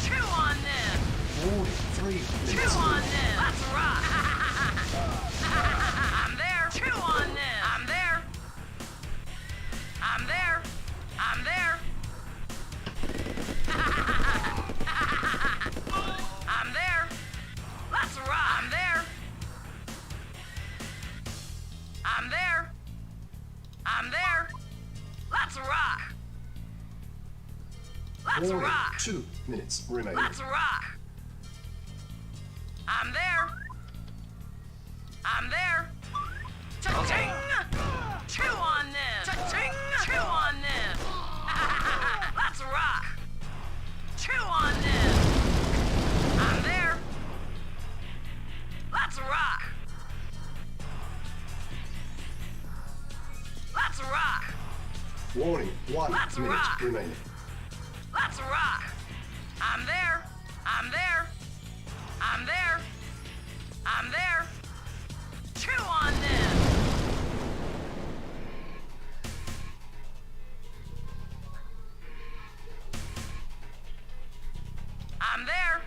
Chew on this. Warning, 3 Chew minutes on remaining. this. Let's rock. I'm there. Chew on this. I'm there. I'm there. I'm there. I'm there. Let's rock. I'm there. I'm there. I'm there. Let's rock. Let's Warning, rock. 2 minutes remaining. Let's rock. I'm there. I'm there. Cha-ching! Chew on this. Cha-ching! Chew on this. Let's rock. Chew on this. I'm there. Let's rock. Let's rock. Warning, 1 Let's minute rock. remaining. Let's rock. I'm there. I'm there. I'm there. I'm there. Chew on this. I'm there.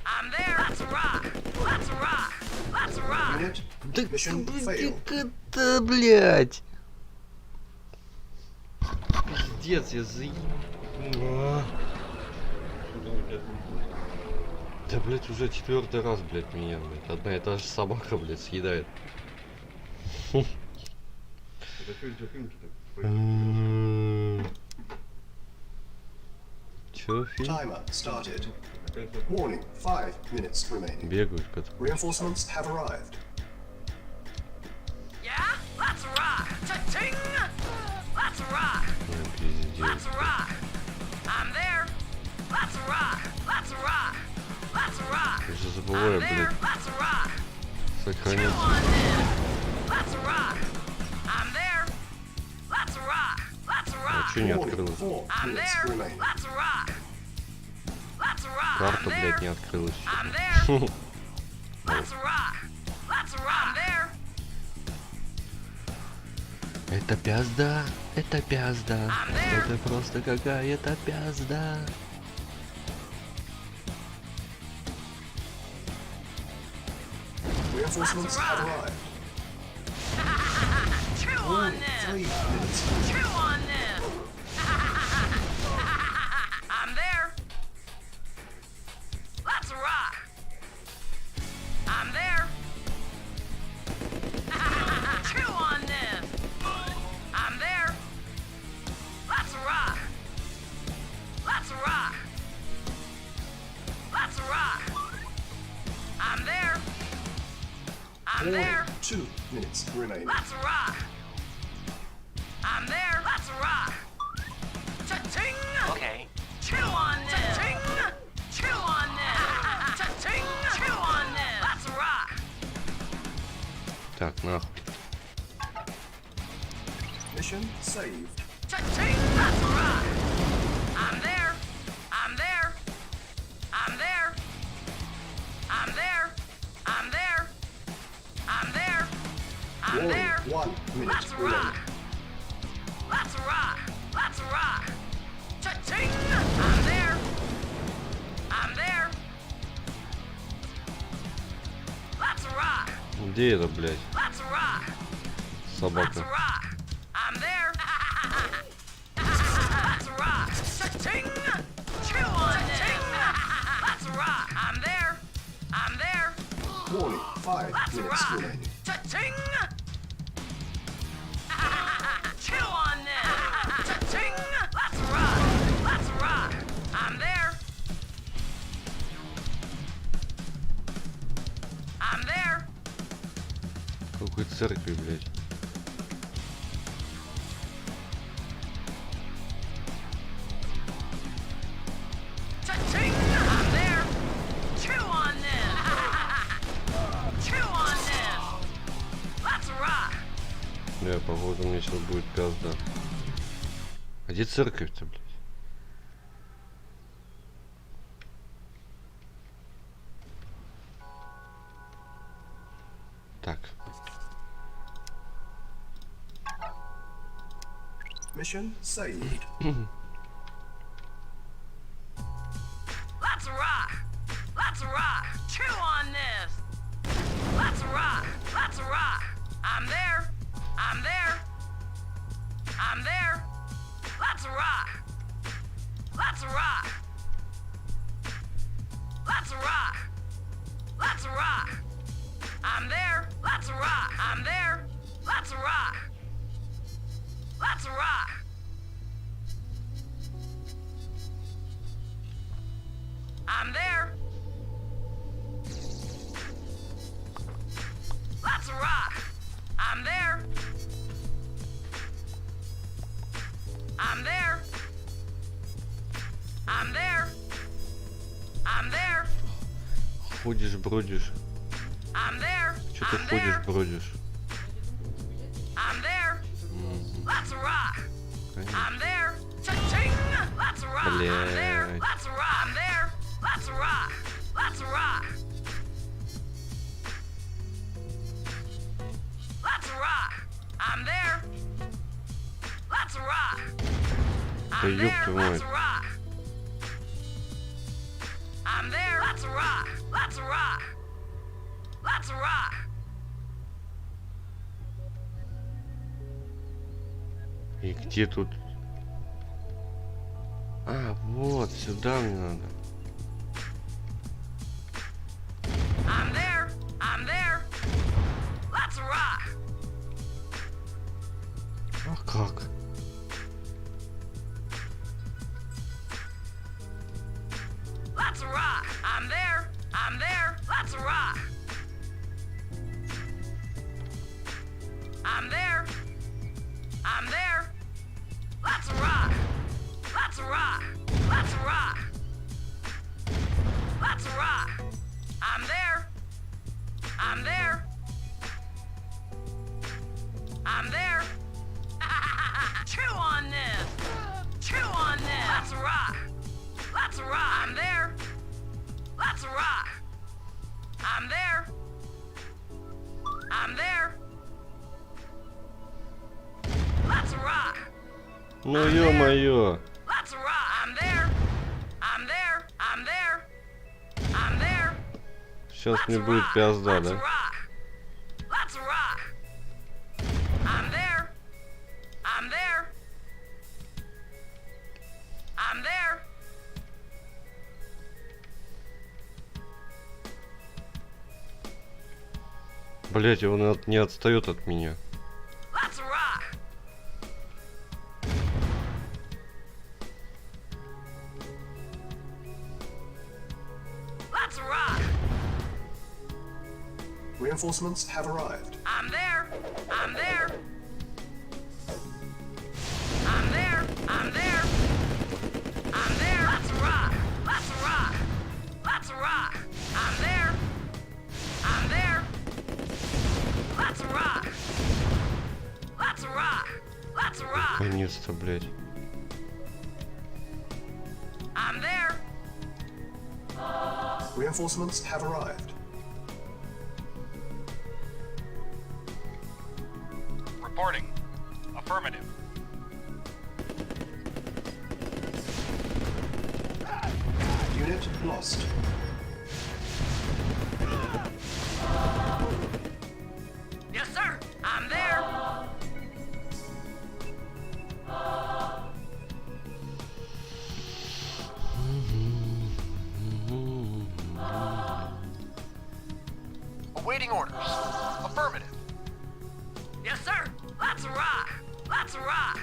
I'm there. Let's rock. Let's rock. Let's rock. Unit, Да mission failed. это, блядь. Пиздец, я Да, блядь, уже 4-й раз, блядь, меня, блядь. Одна и та же собака, блядь, съедает. Это что за фильм-то такой? Чё, фильм? Timer started. Warning, 5 minutes remaining. Бегают, как... Reinforcements have arrived. Yeah? Let's rock. Cha-ching! Let's rock. Let's rock. I'm there. Let's rock. Let's rock. Let's rock. Я же I'm забываю, there. блядь, Let's rock. Chew сохранить. on this. Let's rock. I'm there. Let's rock. Let's А rock. чё не Warning, открылось? 4 I'm minutes there. remaining. Let's rock. Let's rock. Карта, I'm блядь, there. не открылась. I'm there. Let's rock. Let's rock. I'm there. Это пизда, это пизда, I'm there. это просто какая-то пизда. Reinforcements have arrived. Chew on Warning, this. 3 minutes. Chew on this. I'm there. Let's rock. I'm there. Chew on this. I'm there. Let's rock. Let's rock. Let's rock. I'm there. I'm Warning, there. 2 minutes remaining. Let's rock. I'm there. Let's rock. Cha-ching! Okay. Chew on this. Cha-ching! Chew on this. Cha-ching! Chew on this. Let's rock. Так, нахуй. Mission saved. Cha-ching! Let's rock. I'm there. Где это, блядь? Let's rock. Let's Собака. rock. I'm there. Let's rock. Cha-ching. Chew on this. Let's rock. I'm there. I'm there. Warning, 5 Let's minutes rock. remaining. Cha-ching. Chew on this. Cha-ching. Let's rock. Let's rock. I'm there. I'm there. Какой церкви, блядь. Cha-ching. I'm there. Chew on this. Chew on this. Let's rock. Бля, походу мне сейчас будет пизда. А где церковь-то, блядь? Так. Mission saved. Let's rock. Let's rock. Chew on this. Let's rock. Let's rock. I'm there. I'm there. I'm there. Let's rock. Let's rock. Let's rock. Let's rock. I'm there. Let's rock. I'm there. Let's rock. Let's rock. I'm there. Let's rock. I'm there. I'm there. I'm there. I'm there. Ходишь, бродишь. I'm there. Че ты I'm ходишь, there. бродишь? I'm there. Let's rock. Конечно. I'm there. Cha-ching. Let's rock. I'm there. Блядь. Let's rock. I'm there. Let's rock. Let's rock. Let's rock. I'm there. Let's rock. Да I'm ёб there. твою Let's мать. rock. I'm there. Let's rock. Let's rock. Let's rock. И где тут? А, вот, сюда мне надо. I'm there. I'm there. Let's rock. А как? Let's rock. I'm there. I'm there. Let's rock. I'm there. I'm there. Let's rock. Let's rock. Let's rock. Let's rock. I'm there. I'm there. I'm there. Chew on this. Chew on this. Let's rock. Let's rock. I'm there. Let's rock. I'm there. I'm there. Let's rock. Ну ё-моё. Let's rock. I'm there. I'm there. I'm there. I'm there. Сейчас Let's мне будет rock. пизда, Let's да? rock. Let's rock. I'm there. I'm there. I'm there. Блять, он не отстает от меня. Let's rock. Let's rock. Reinforcements have arrived. I'm there. I'm there. I'm there. I'm there. I'm there. Let's rock. Let's rock. Let's rock. I'm there. I'm there. Let's rock. Let's rock. Let's rock. Наконец-то, блять. I'm there. Reinforcements have arrived. Reporting. Affirmative. Unit lost. Awaiting orders. Affirmative. Yes, sir. Let's rock. Let's rock.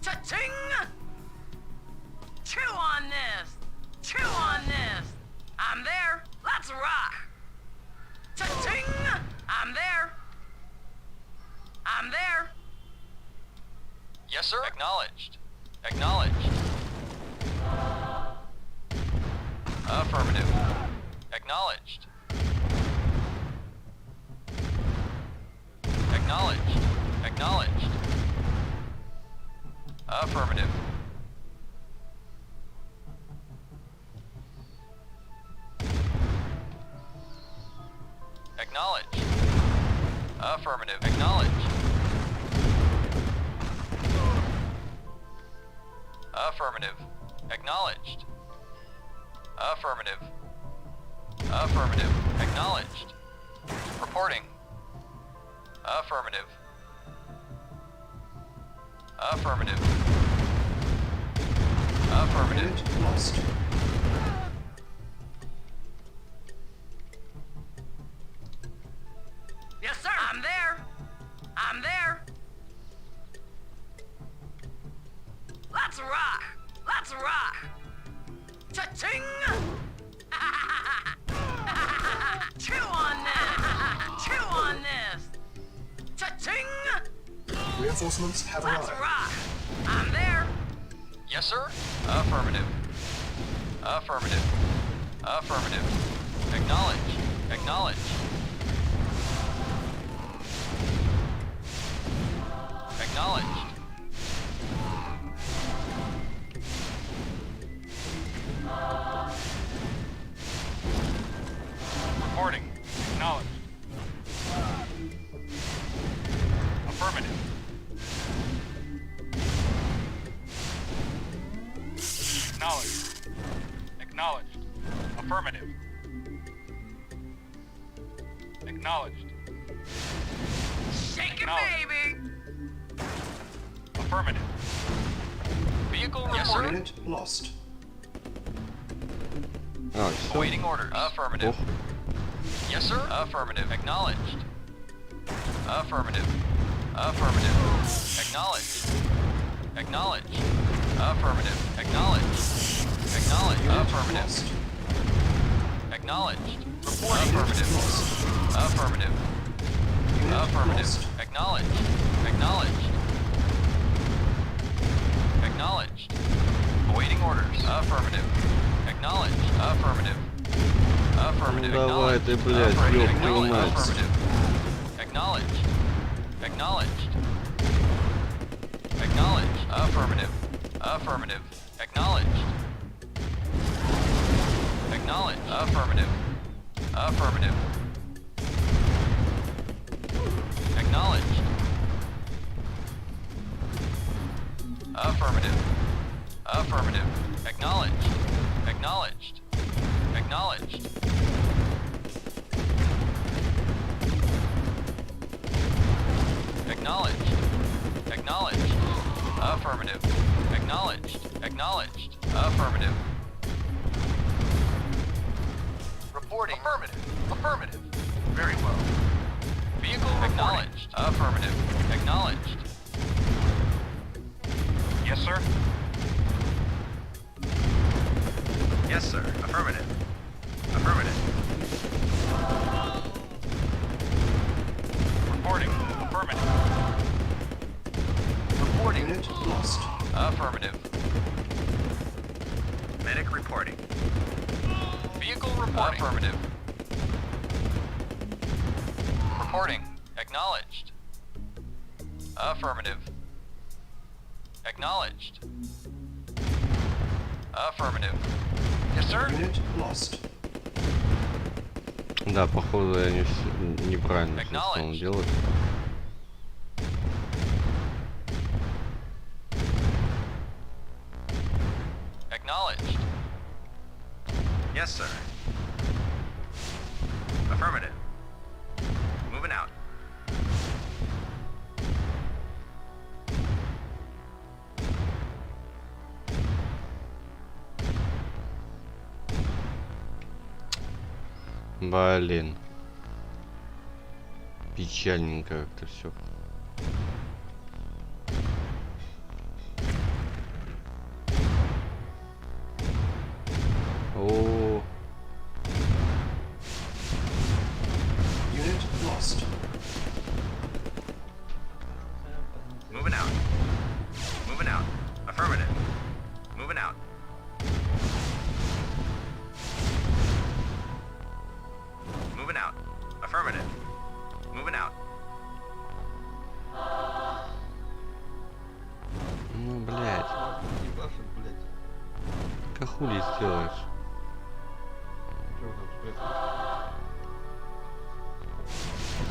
Cha-ching! Chew on this. Chew on this. I'm there. Let's rock. Cha-ching! I'm there. I'm there. Yes, sir. Acknowledged. Acknowledged. Affirmative. Acknowledged. Acknowledged. Acknowledged. Affirmative. Acknowledged. Affirmative. Acknowledged. Affirmative. Acknowledged. Affirmative. Affirmative. Acknowledged. Reporting. Affirmative. Affirmative. Affirmative. Unit lost. Yes, sir. I'm there. I'm there. Let's rock. Let's rock. Cha-ching! Chew on this. Chew on this. Cha-ching! Reinforcements have Let's arrived. rock. I'm there. Yes, sir. Affirmative. Affirmative. Affirmative. Acknowledge. Acknowledge. Acknowledged. Reporting. Acknowledged. Affirmative. Acknowledged. Acknowledged. Affirmative. Acknowledged. Shake it, Acknowledged. baby. Affirmative. Vehicle Yes, sir. reporting. Unit lost. А, все. Awaiting orders. Affirmative. Ох. Yes, sir. Affirmative. Acknowledged. Affirmative. Affirmative. Acknowledged. Acknowledged. Affirmative. Acknowledged. Acknowledged. Unit Affirmative. lost. Acknowledged. Unit Affirmative. lost. Affirmative. Unit Affirmative. lost. Acknowledged. Acknowledged. Acknowledged. Awaiting orders. Affirmative. Acknowledged. Affirmative. Affirmative. Ну давай Acknowledged. ты, блядь, Affirmative. ёб твою Acknowledged. мать. Affirmative. Acknowledged. Acknowledged. Acknowledged. Affirmative. Affirmative. Acknowledged. Acknowledged. Affirmative. Affirmative. Acknowledged. Affirmative. Affirmative. Acknowledged. Acknowledged. Acknowledged. Acknowledged. Acknowledged. Affirmative. Acknowledged. Acknowledged. Affirmative. Reporting. Affirmative. Affirmative. Very well. Vehicle acknowledged. Affirmative. Acknowledged. Yes, sir. Yes, sir. Affirmative. Affirmative. Reporting. Affirmative. Reporting. Unit lost. Affirmative. Medic reporting. Vehicle reporting. Affirmative. Reporting. Acknowledged. Affirmative. Acknowledged. Affirmative. Yes, sir. Unit lost. Да, походу я неправильно все стал Acknowledged. делать. Acknowledged. Yes, sir. Affirmative. Moving out. Блин. Печальненько как-то все. О, Unit lost. Moving out. Moving out. Affirmative. Moving out. Moving out. Affirmative. Moving out. ну блядь, Ебашит, блядь. как хули сделаешь? Чё там спрятал?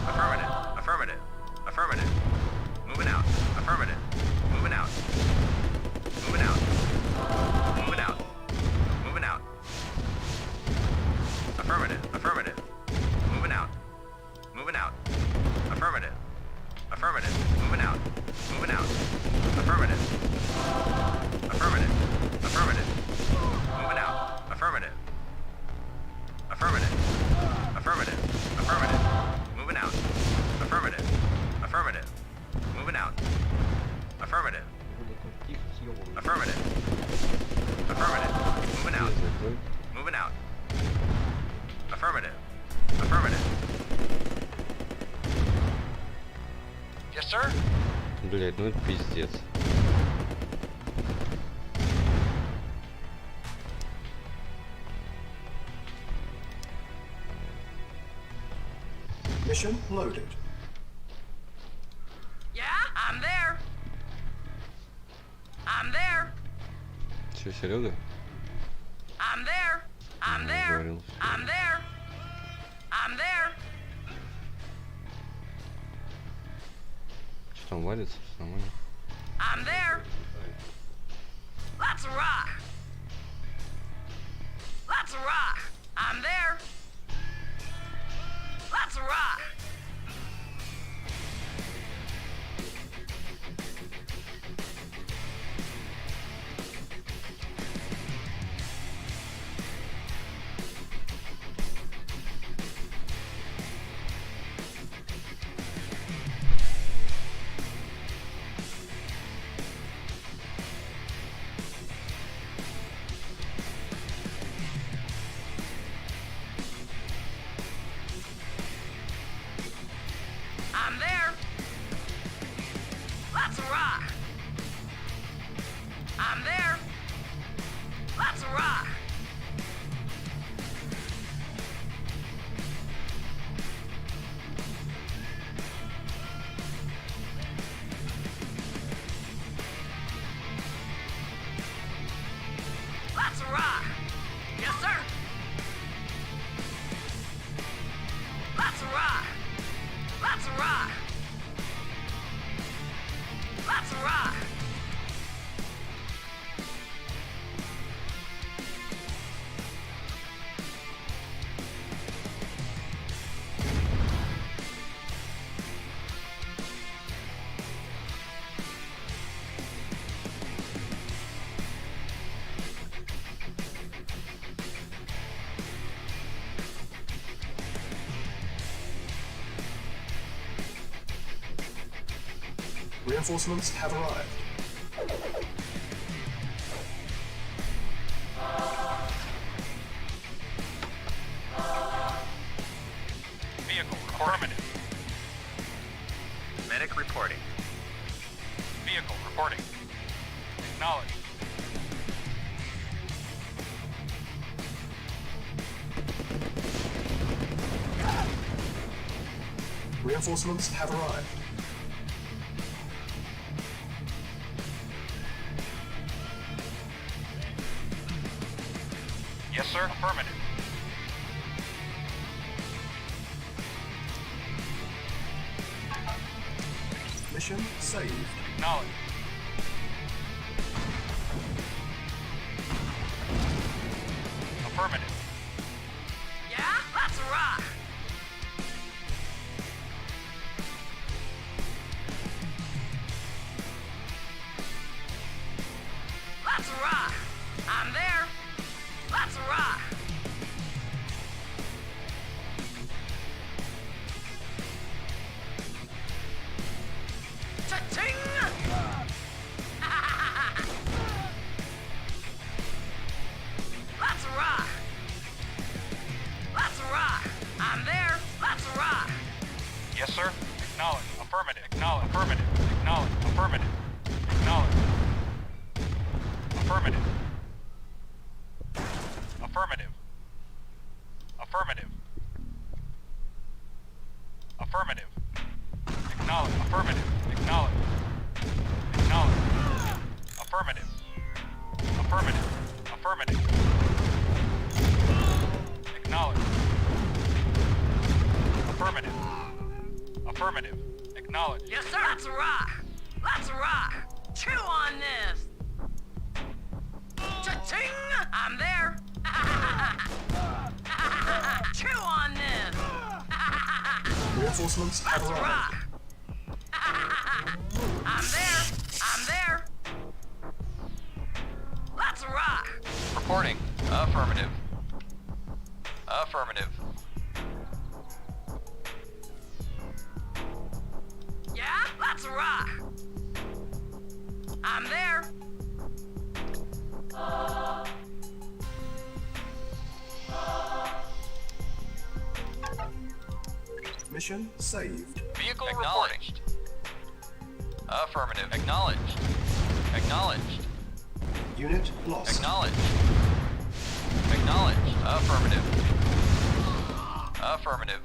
Affirmative. Affirmative. Affirmative. Moving out. Affirmative. Moving out. Moving out. Moving out. Moving out. Affirmative. Affirmative. Moving out. Moving out. Affirmative. Affirmative. Moving out. Moving out. Affirmative. Affirmative. Affirmative. Moving out. Affirmative. Affirmative. Affirmative. Affirmative. Moving out. Affirmative. Affirmative. Moving out. Affirmative. Вроде как тихо съёбывает. Affirmative. Affirmative. Moving out. Дверь закрой. Moving out. Affirmative. Affirmative. Yes, sir? Блядь, ну это пиздец. Mission loaded. Yeah, I'm there. I'm there. Че, Серега? I'm there. I'm there. Говорил, что- I'm there. I'm there. Что там валится? Все нормально? I'm there. Let's rock. Let's rock. I'm there. Let's rock. I'm there. Let's rock. I'm there. Let's rock. Let's rock. Yes, sir. Let's rock. Let's rock. Let's rock. Reinforcements have arrived. Vehicle reporting. Medic reporting. Vehicle reporting. Acknowledged. Reinforcements have arrived. Yes, sir. Affirmative. Mission saved. Acknowledged. Affirmative. Yeah? Let's rock. Let's rock. I'm there. Let's rock. Affirmative. Acknowledge. Affirmative. Acknowledge. Affirmative. Affirmative. Affirmative. Affirmative. Acknowledge. Affirmative. Acknowledge. Acknowledge. Affirmative. Affirmative. Affirmative. Acknowledge. Affirmative. Affirmative. Acknowledge. Yes, sir. Let's rock. Let's rock. Chew on this. Cha-ching! I'm there. Chew on this. Reinforcements have Let's arrived. rock. I'm there. I'm there. Let's rock. Reporting. Affirmative. Affirmative. Yeah? Let's rock. I'm there. Mission saved. Vehicle acknowledged. Affirmative. Acknowledged. Acknowledged. Unit lost. Acknowledged. Acknowledged. Affirmative. Affirmative.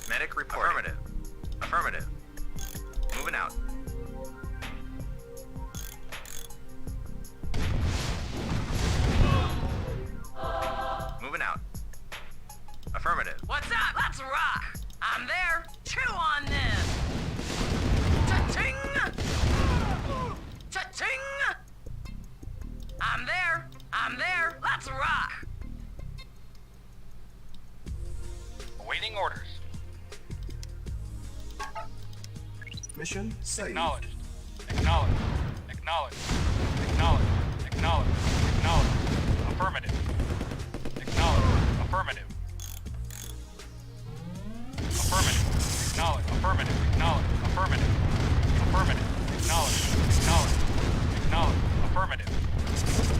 Medic reporting. Affirmative. Affirmative. Moving out. Moving out. Affirmative. What's up? Let's rock. I'm there. Chew on this. Cha-ching! Cha-ching! I'm there. I'm there. Let's rock. Awaiting orders. Mission saved. Acknowledged. Acknowledged. Acknowledged. Acknowledged. Acknowledged. Acknowledged. Affirmative. Acknowledged. Affirmative. Affirmative. Acknowledged. Affirmative. Acknowledged. Affirmative. Affirmative. Acknowledged. Acknowledged. Acknowledged. Affirmative.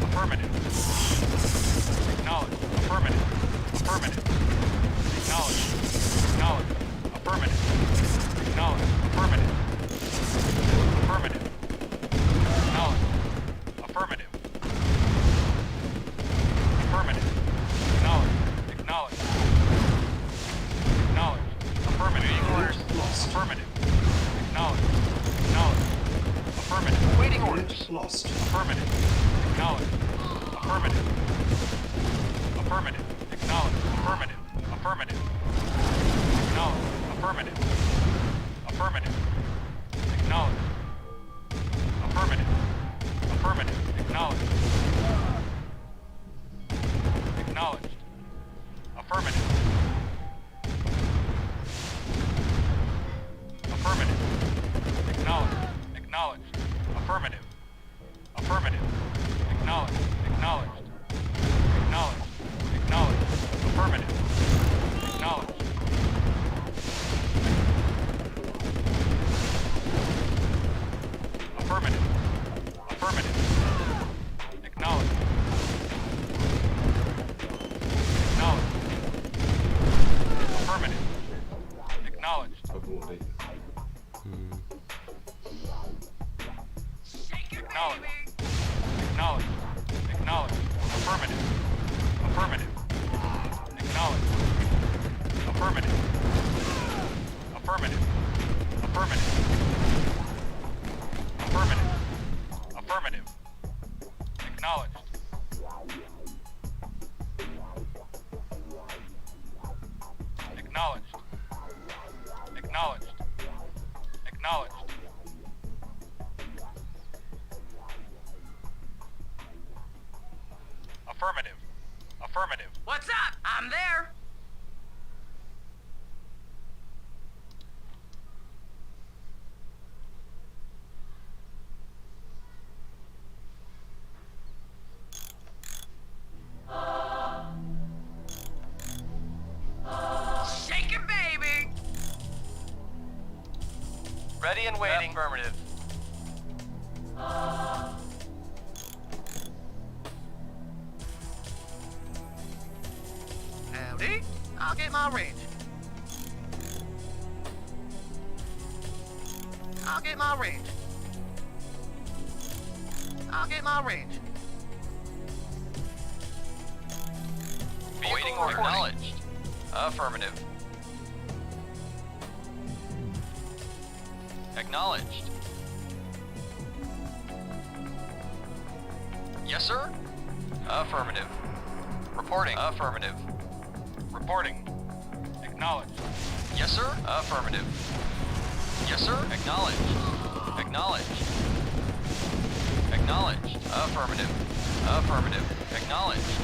Affirmative. Acknowledged. Affirmative. Affirmative. Acknowledged. Acknowledged. Affirmative. Acknowledged. Affirmative. Affirmative. Acknowledged. Affirmative. Affirmative. Acknowledged. Acknowledged. Acknowledged. Affirmative. Unit lost. Affirmative. Acknowledged. Acknowledged. Affirmative. Waiting orders. Unit lost. Affirmative. Acknowledged. Affirmative. Affirmative. Acknowledged. Affirmative. Affirmative. Acknowledged. Affirmative. Affirmative. Acknowledged. Affirmative. Affirmative. Acknowledged. Acknowledged. Affirmative. Affirmative. Acknowledged. Acknowledged. Affirmative. Affirmative. Acknowledged. Acknowledged. Acknowledged. Acknowledged. Affirmative. Acknowledged. Affirmative. Affirmative. Acknowledged. Acknowledged. Affirmative. Acknowledged. Shake it, Acknowledged. baby. Acknowledged. Acknowledged. Affirmative. Affirmative. Acknowledged. Affirmative. Affirmative. Affirmative. Affirmative. Affirmative. Acknowledged. Acknowledged. Acknowledged. Acknowledged. Affirmative. Affirmative. What's up? I'm there. Ready and waiting. Affirmative. Howdy. I'll get my range. I'll get my range. I'll get my range. Awaiting order. Acknowledged. Affirmative. Acknowledged. Yes, sir? Affirmative. Reporting. Affirmative. Reporting. Acknowledged. Yes, sir? Affirmative. Yes, sir? Acknowledged. Acknowledged. Acknowledged. Affirmative. Affirmative. Acknowledged.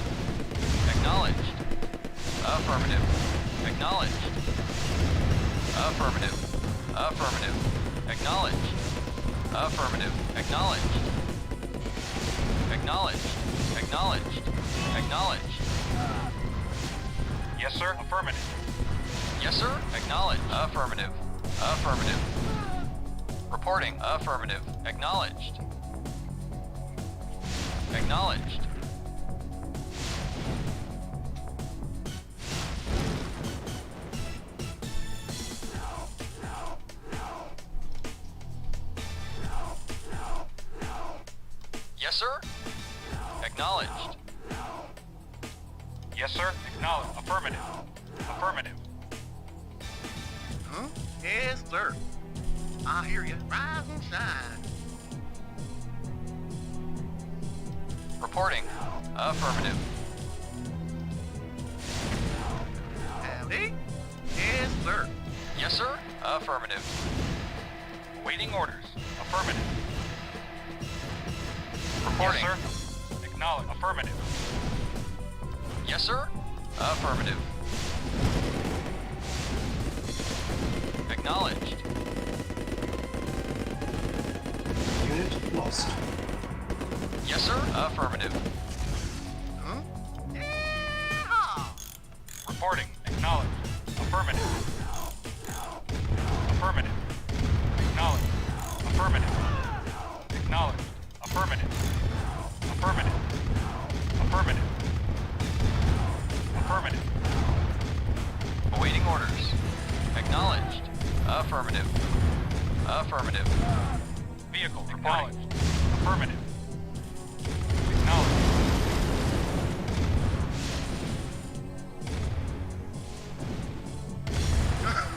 Acknowledged. Affirmative. Acknowledged. Affirmative. Affirmative. Acknowledged. Affirmative. Acknowledged. Acknowledged. Acknowledged. Acknowledged. Yes, sir. Affirmative. Yes, sir. Acknowledged. Affirmative. Affirmative. Reporting. Affirmative. Acknowledged. Acknowledged. Yes, sir. Acknowledged. Yes, sir. Acknowledged. Affirmative. Affirmative. Huh? Yes, sir. I hear you. Rise and shine. Reporting. Affirmative. Howdy. Yes, sir. Yes, sir. Affirmative. Awaiting orders. Affirmative. Reporting. Yes, sir. Acknowledged. Affirmative. Yes, sir. Affirmative. Acknowledged. Unit lost. Yes, sir. Affirmative. Huh? Yeah. Reporting. Acknowledged. Affirmative. Affirmative. Acknowledged. Affirmative. Acknowledged. Affirmative. Affirmative. Affirmative. Affirmative. Awaiting orders. Acknowledged. Affirmative. Affirmative. Vehicle. Acknowledged. Affirmative. Acknowledged.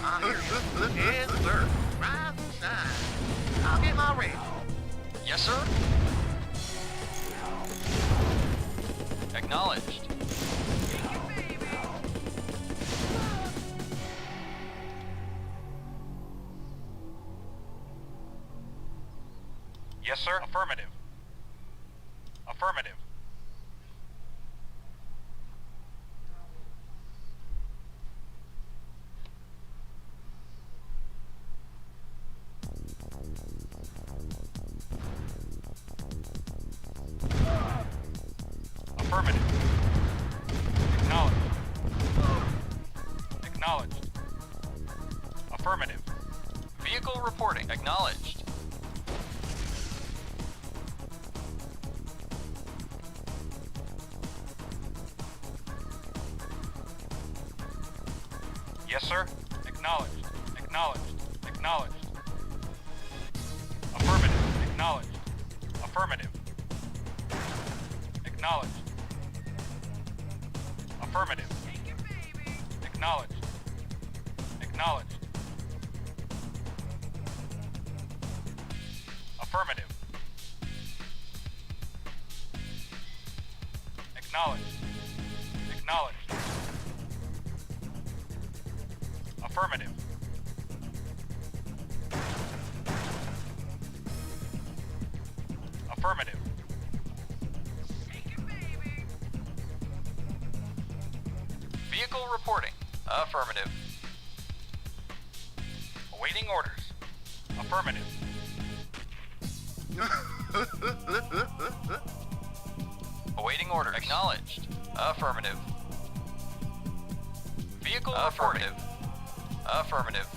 I hear you. Yes, sir. Rise and shine. I'll get my range. Yes, sir. Acknowledged. Yes, sir. Affirmative. Affirmative. Affirmative. Acknowledged. Acknowledged. Affirmative. Vehicle reporting. Acknowledged. Yes, sir. Acknowledged. Acknowledged. Acknowledged. Affirmative. Acknowledged. Affirmative. Acknowledged. Affirmative. Acknowledged. Acknowledged. Affirmative. Acknowledged. Acknowledged. Affirmative. Affirmative. Vehicle reporting. Affirmative. Awaiting orders. Affirmative. Awaiting order. Acknowledged. Affirmative. Vehicle affirmative. Affirmative.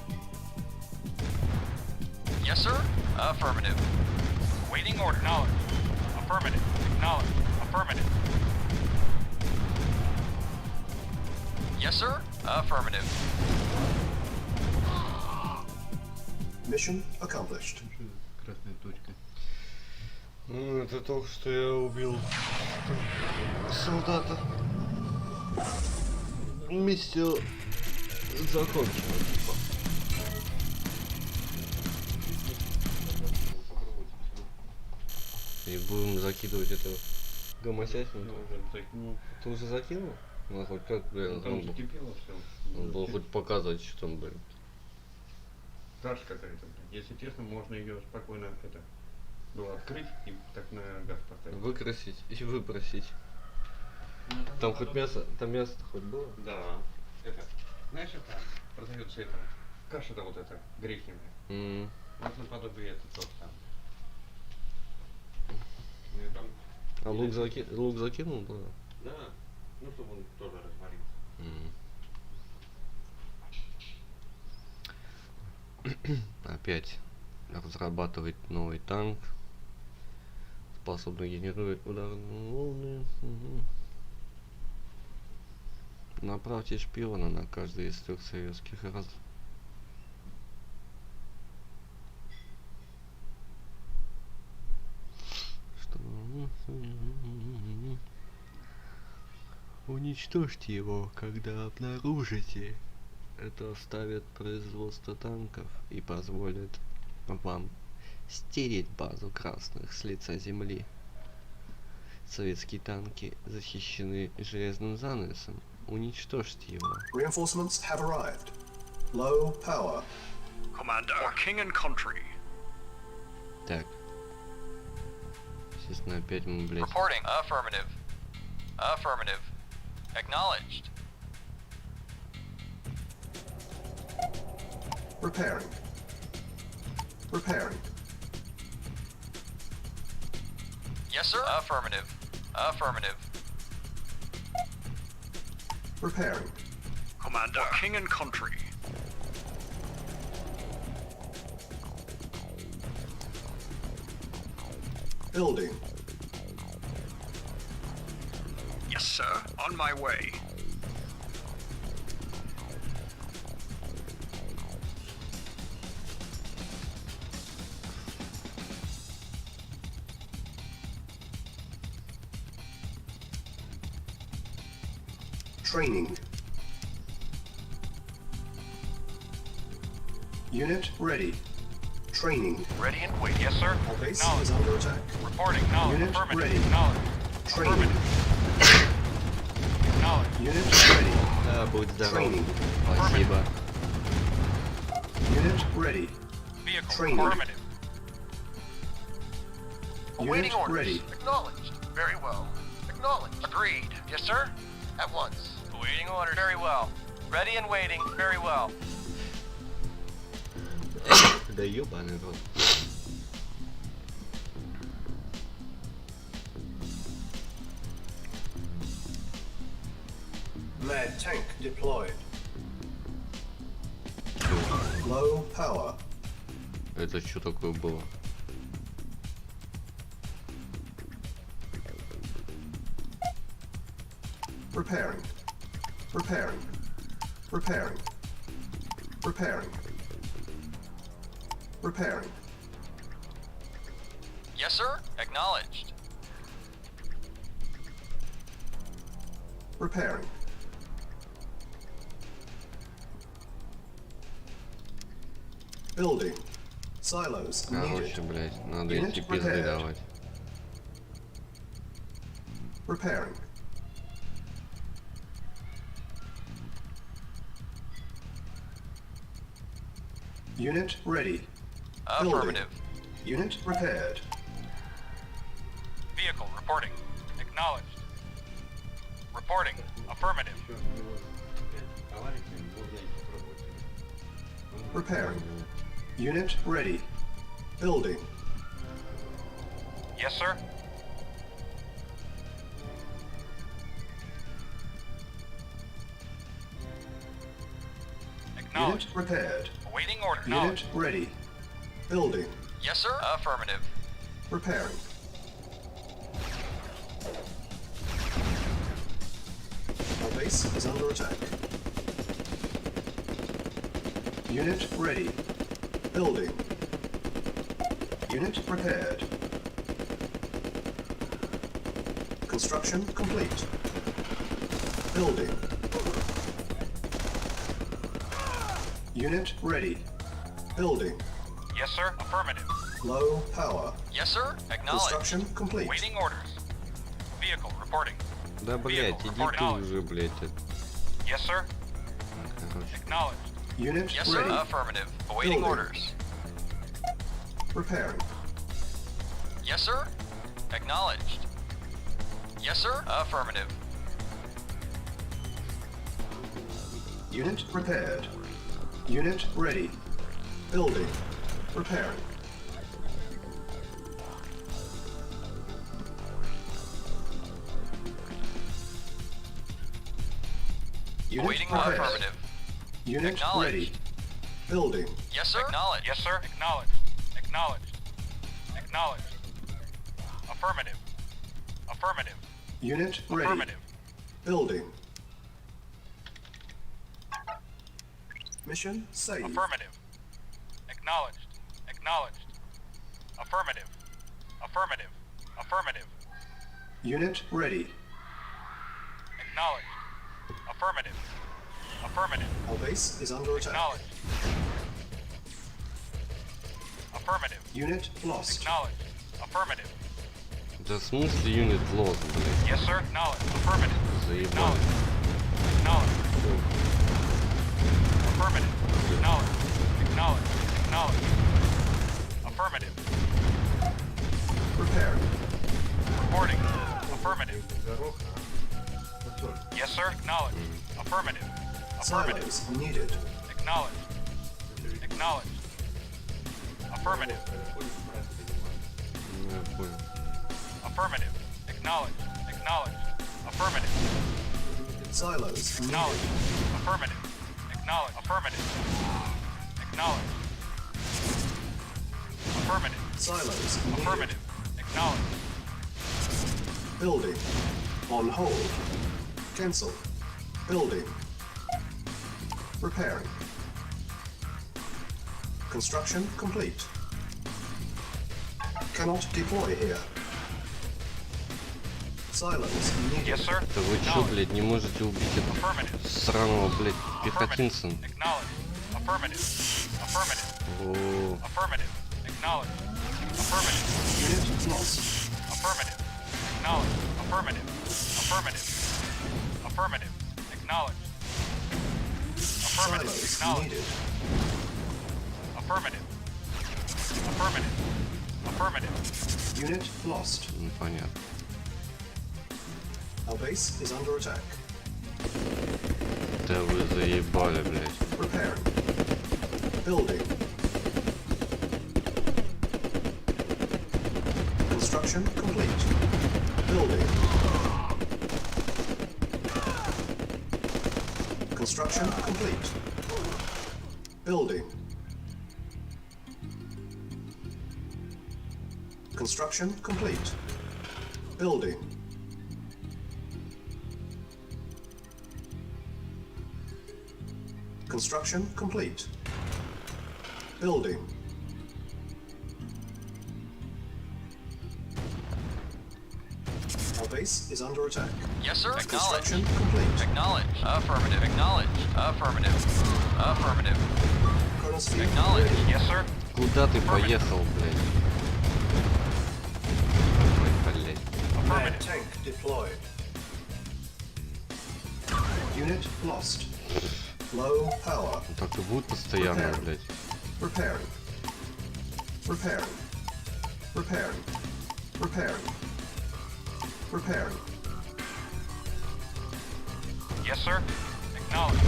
Yes, sir. Affirmative. Waiting order. Acknowledged. Affirmative. Acknowledged. Affirmative. Yes, sir. Affirmative. Mission accomplished. Красная точка. Ну, это только что я убил солдата. Миссия закончена, типа. И будем закидывать этого гомосятину. Ты уже закинул? Ну хоть как, блин, Там же кипело все. он был хоть показывать, что там, блин. Каша какая-то, блин. Если честно, можно ее спокойно это было открыть и так на газ поставить. Выкрасить и выбросить. Там хоть мясо, там мясо хоть было? Да. Это, знаешь, это продается это, каша-то вот эта, гречневая. Вот наподобие это то же самое. Ну и там... А лук закинул, да? Да, ну чтобы он тоже разварился. Опять разрабатывать новый танк, способный генерировать ударные волны. Направьте шпиона на каждый из 3 советских раз. Уничтожьте его, когда обнаружите. Это оставит производство танков и позволит вам стереть базу красных с лица земли. Советские танки защищены железным занавесом. Уничтожьте его. Reinforcements have arrived. Low power. Commander, for king and country. Так. Естественно, опять мы, блядь. Reporting. Affirmative. Affirmative. Acknowledged. Repairing. Repairing. Yes, sir. Affirmative. Affirmative. Repairing. Commander, for king and country. Building. Yes, sir. On my way. Training. Unit ready. Training. Ready and wait. Yes, sir. Our base Acknowledged. is under attack. Reporting. Acknowledged. Unit Affirmative. ready. Acknowledged. Training. Acknowledged. Unit ready. Да, будь здоров. Training. Спасибо. Unit ready. Vehicle. Training. Affirmative. Unit Awaiting orders. ready. Acknowledged. Very well. Acknowledged. Agreed. Yes, sir. At once. Awaiting orders. Very well. Ready and waiting. Very well. Да ёбаный рот. Mad tank deployed. Low power. Это что такое было? Repairing. Repairing. Repairing. Repairing. Repairing. Yes, sir. Acknowledged. Repairing. Building. Silos Короче, needed. блядь, надо Unit идти пизды repaired. давать. Repairing. Unit ready. Affirmative. Unit repaired. Vehicle. Reporting. Acknowledged. Reporting. Affirmative. Repairing. Unit ready. Building. Yes, sir. Unit Acknowledged. repaired. Awaiting order. Unit Acknowledged. ready. Building. Yes, sir. Affirmative. Repairing. Our base is under attack. Unit ready. Building. Unit repaired. Construction complete. Building. Unit ready. Building. Yes, sir. Affirmative. Low power. Yes, sir. Acknowledged. Construction complete. Waiting orders. Vehicle reporting. Да, блять, иди ты уже, блять. Yes, sir. Короче. Acknowledged. Unit Yes, sir. ready. Affirmative. Awaiting Building. orders. Repairing. Yes, sir. Acknowledged. Yes, sir. Affirmative. Unit repaired. Unit ready. Building. Repairing. Unit Awaiting repaired. affirmative. Unit Acknowledged. ready. Building. Yes, sir. Acknowledged. Yes, sir. Acknowledged. Acknowledged. Acknowledged. Affirmative. Affirmative. Unit ready. Affirmative. Building. Mission saved. Affirmative. Acknowledged. Acknowledged. Affirmative. Affirmative. Affirmative. Unit ready. Acknowledged. Affirmative. Affirmative. Our base is under attack. Acknowledged. Affirmative. Unit lost. Acknowledged. Affirmative. Да в смысле юнит лос, блять? Yes, sir. Acknowledged. Affirmative. Заебал. Acknowledged. Acknowledged. Affirmative. Acknowledged. Acknowledged. Acknowledged. Affirmative. Repairing. Reporting. Affirmative. Yes, sir. Acknowledged. Affirmative. Affirmative. Silos needed. Acknowledged. Acknowledged. Affirmative. Ну, я понял. Affirmative. Acknowledged. Acknowledged. Affirmative. Silos needed. Acknowledged. Affirmative. Acknowledged. Affirmative. Acknowledged. Affirmative. Silos needed. Affirmative. Acknowledged. Building. On hold. Cancel. Building. Repairing. Construction complete. Cannot deploy here. Silos needed. Yes, sir. Да вы чё, блядь, не можете убить этого Affirmative. сраного, блядь, пехотинца? Acknowledged. Affirmative. Affirmative. О, Affirmative. Acknowledged. Affirmative. Unit lost. Affirmative. Acknowledged. Affirmative. Affirmative. Affirmative. Acknowledged. Affirmative. Silos Acknowledged. needed. Affirmative. Affirmative. Affirmative. Unit lost. ну понятно. Our base is under attack. Да вы заебали, блядь. Repairing. Building. Construction complete. Building. Construction complete. Building. Construction complete. Building. Construction complete. Building. Our base is under attack. Yes, sir. Acknowledged. Construction complete. Acknowledged. Affirmative. Acknowledged. Affirmative. Affirmative. Chronosphere Acknowledged. ready. Yes, sir. Куда ты поехал, блядь? Ой, блядь. Air tank deployed. Unit lost. Low power. Ну так и будет постоянно, блядь. Repairing. Repairing. Repairing. Repairing. Repairing. Yes, sir. Acknowledged.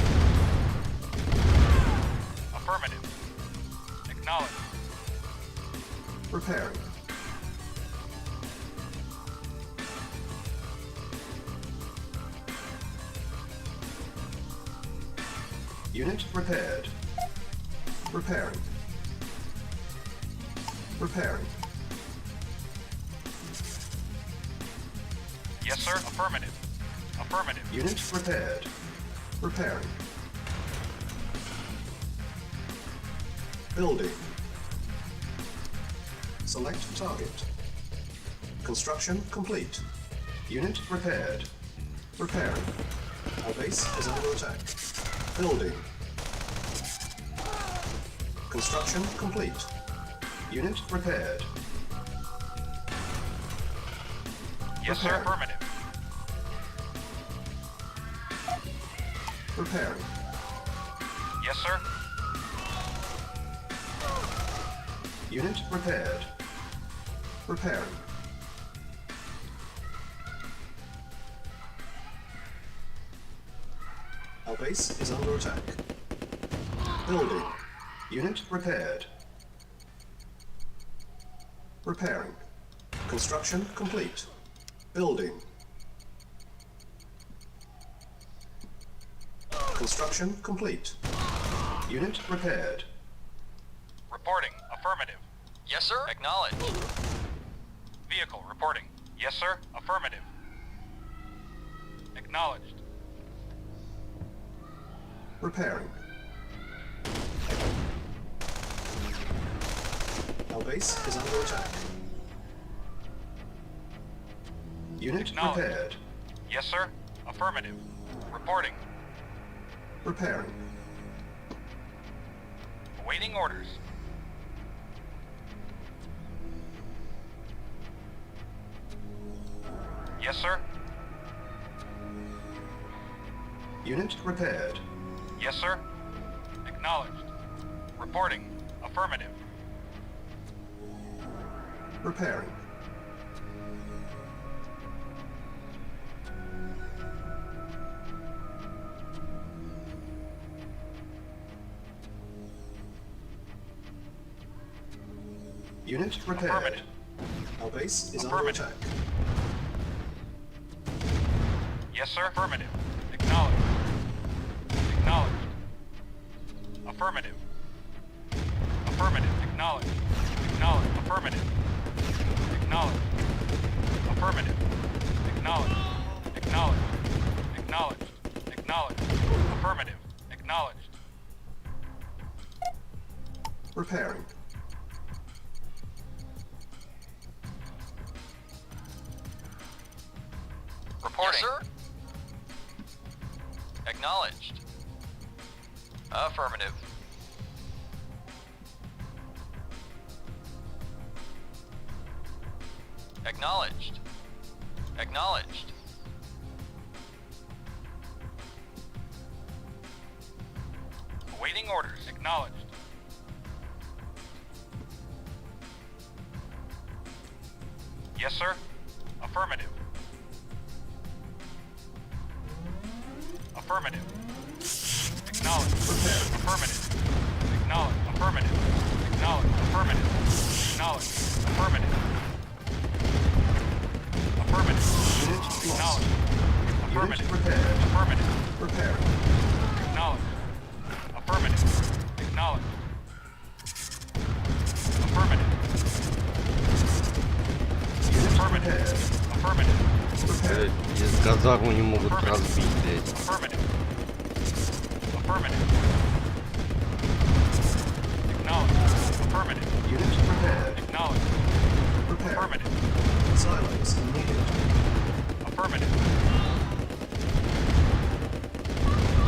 Affirmative. Acknowledged. Repairing. Unit repaired. Repairing. Repairing. Yes, sir. Affirmative. Affirmative. Unit repaired. Repairing. Building. Select target. Construction complete. Unit repaired. Repairing. Our base is under attack. Building. Construction complete. Unit repaired. Yes, sir. Repair. Affirmative. Repairing. Yes, sir. Unit repaired. Repairing. Our base is under attack. Building. Unit repaired. Repairing. Construction complete. Building. Construction complete. Unit repaired. Reporting. Affirmative. Yes, sir. Acknowledged. Vehicle reporting. Yes, sir. Affirmative. Acknowledged. Repairing. Our base is under attack. Unit Acknowledged. repaired. Yes, sir. Affirmative. Reporting. Repairing. Awaiting orders. Yes, sir. Unit repaired. Yes, sir. Acknowledged. Reporting. Affirmative. Repairing. Unit repaired. Affirmative. Our base is under Affirmative. attack. Yes, sir. Affirmative. Acknowledged. Acknowledged. Affirmative. Affirmative. Acknowledged. Acknowledged. Affirmative. Acknowledged. Affirmative. Acknowledged. Acknowledged. Acknowledged. Acknowledged. Affirmative. Acknowledged. Repairing. Reporting. Yes, sir. Acknowledged. Affirmative. Acknowledged. Acknowledged. Awaiting orders. Acknowledged. Yes, sir. Affirmative. Affirmative. Acknowledged. Affirmative. Acknowledged. Affirmative. Acknowledged. Affirmative. Acknowledged. Affirmative. Affirmative. Unit lost. Acknowledged. Affirmative. Unit repaired. Affirmative. Repairing. Acknowledged. Affirmative. Acknowledged. Affirmative. Unit Affirmative. repaired. Affirmative. Repaired. Блядь, из казарму не могут разбить, блядь. Affirmative. Affirmative. Acknowledged. Affirmative. Unit repaired. Acknowledged. Repairing. Affirmative. Silos needed. Affirmative.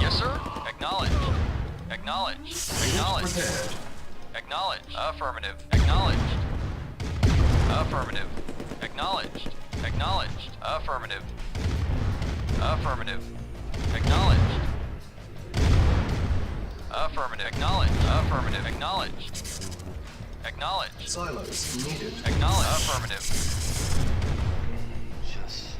Yes, sir. Acknowledged. Acknowledged. Acknowledged. Repaired. Acknowledged. Affirmative. Acknowledged. Affirmative. Acknowledged. Acknowledged. Affirmative. Affirmative. Acknowledged. Affirmative. Acknowledged. Affirmative. Acknowledged. Acknowledged. Silos needed. Acknowledged. Affirmative. Сейчас.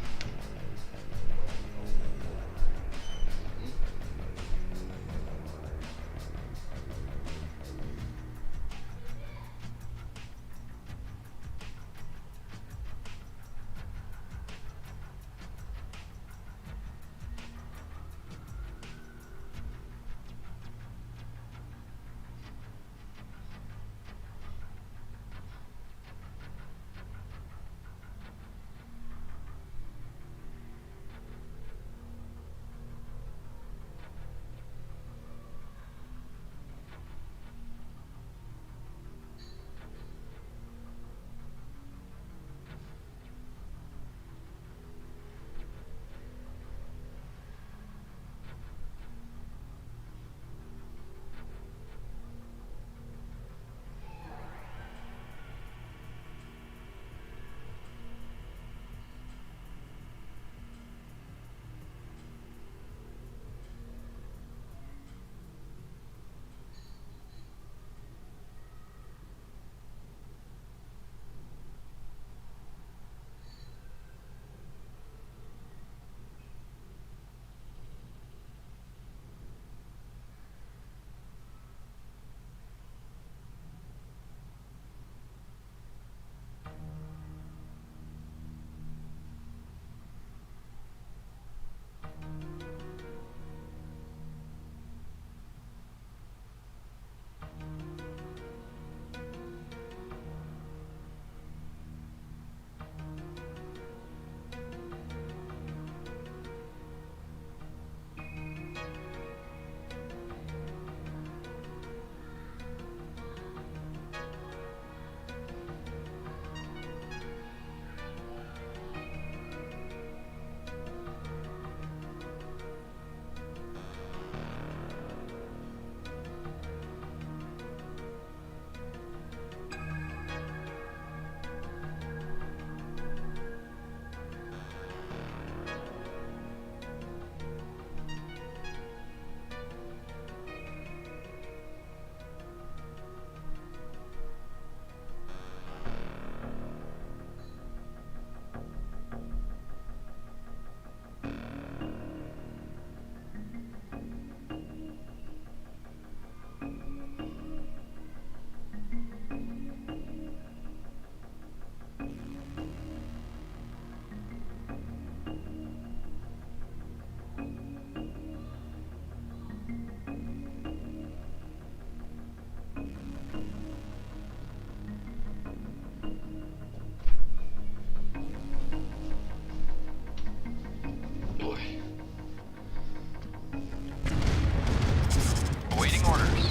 Awaiting orders.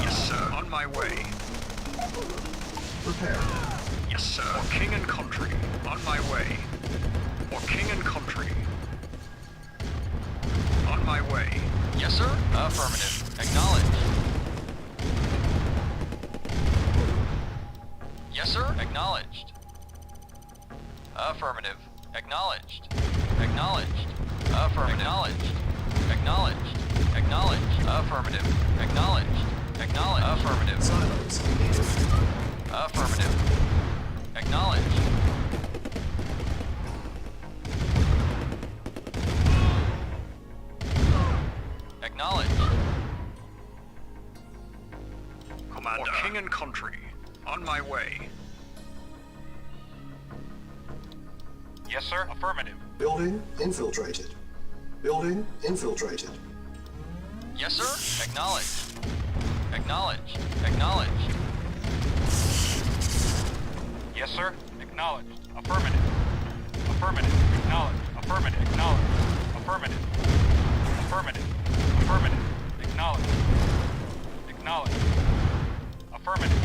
Yes, sir. On my way. Repairing. Yes, sir. For king and country. On my way. For king and country. On my way. Yes, sir. Affirmative. Acknowledged. Yes, sir. Acknowledged. Affirmative. Acknowledged. Acknowledged. Affirmative. Acknowledged. Acknowledged. Acknowledged. Affirmative. Acknowledged. Acknowledged. Affirmative. Silos needed. Affirmative. Acknowledged. Acknowledged. Commander. For king and country. On my way. Yes, sir. Affirmative. Building infiltrated. Building infiltrated. Yes, sir. Acknowledged. Acknowledged. Acknowledged. Yes, sir. Acknowledged. Affirmative. Affirmative. Acknowledged. Affirmative. Acknowledged. Affirmative. Affirmative. Affirmative. Acknowledged. Acknowledged. Affirmative.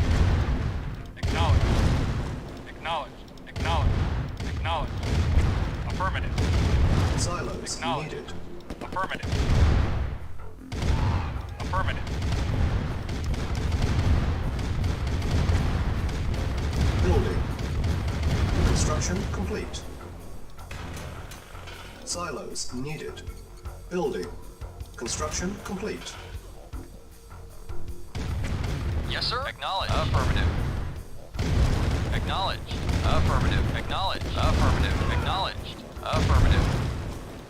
Acknowledged. Acknowledged. Acknowledged. Acknowledged. Affirmative. Silos Acknowledged. needed. Affirmative. Affirmative. Building. Construction complete. Silos needed. Building. Construction complete. Yes, sir. Acknowledged. Affirmative. Acknowledged. Affirmative. Acknowledged. Affirmative. Acknowledged. Affirmative.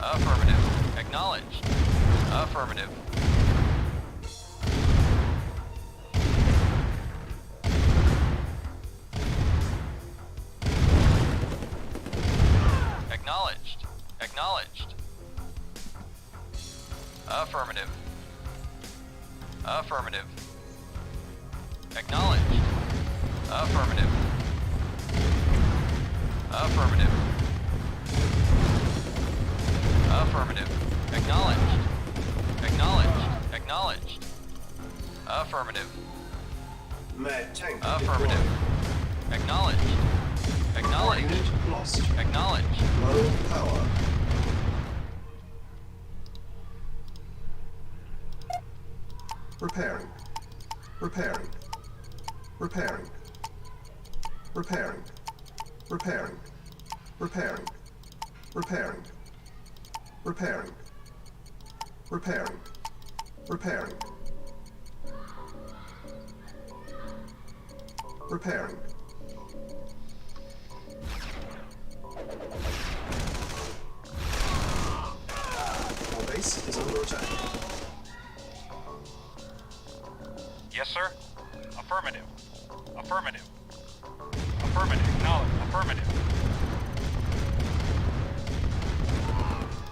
Affirmative. Acknowledged. Affirmative. Acknowledged. Acknowledged. Affirmative. Affirmative. Acknowledged. Affirmative. Affirmative. Affirmative. Acknowledged. Acknowledged. Acknowledged. Affirmative. Mad tank Affirmative. deployed. Acknowledged. Acknowledged. Unit lost. Acknowledged. Low power. Repairing. Repairing. Repairing. Repairing. Repairing. Repairing. Repairing. Repairing. Repairing. Repairing. Repairing. Our base is under attack. Yes, sir. Affirmative. Affirmative. Affirmative. Acknowledged. Affirmative.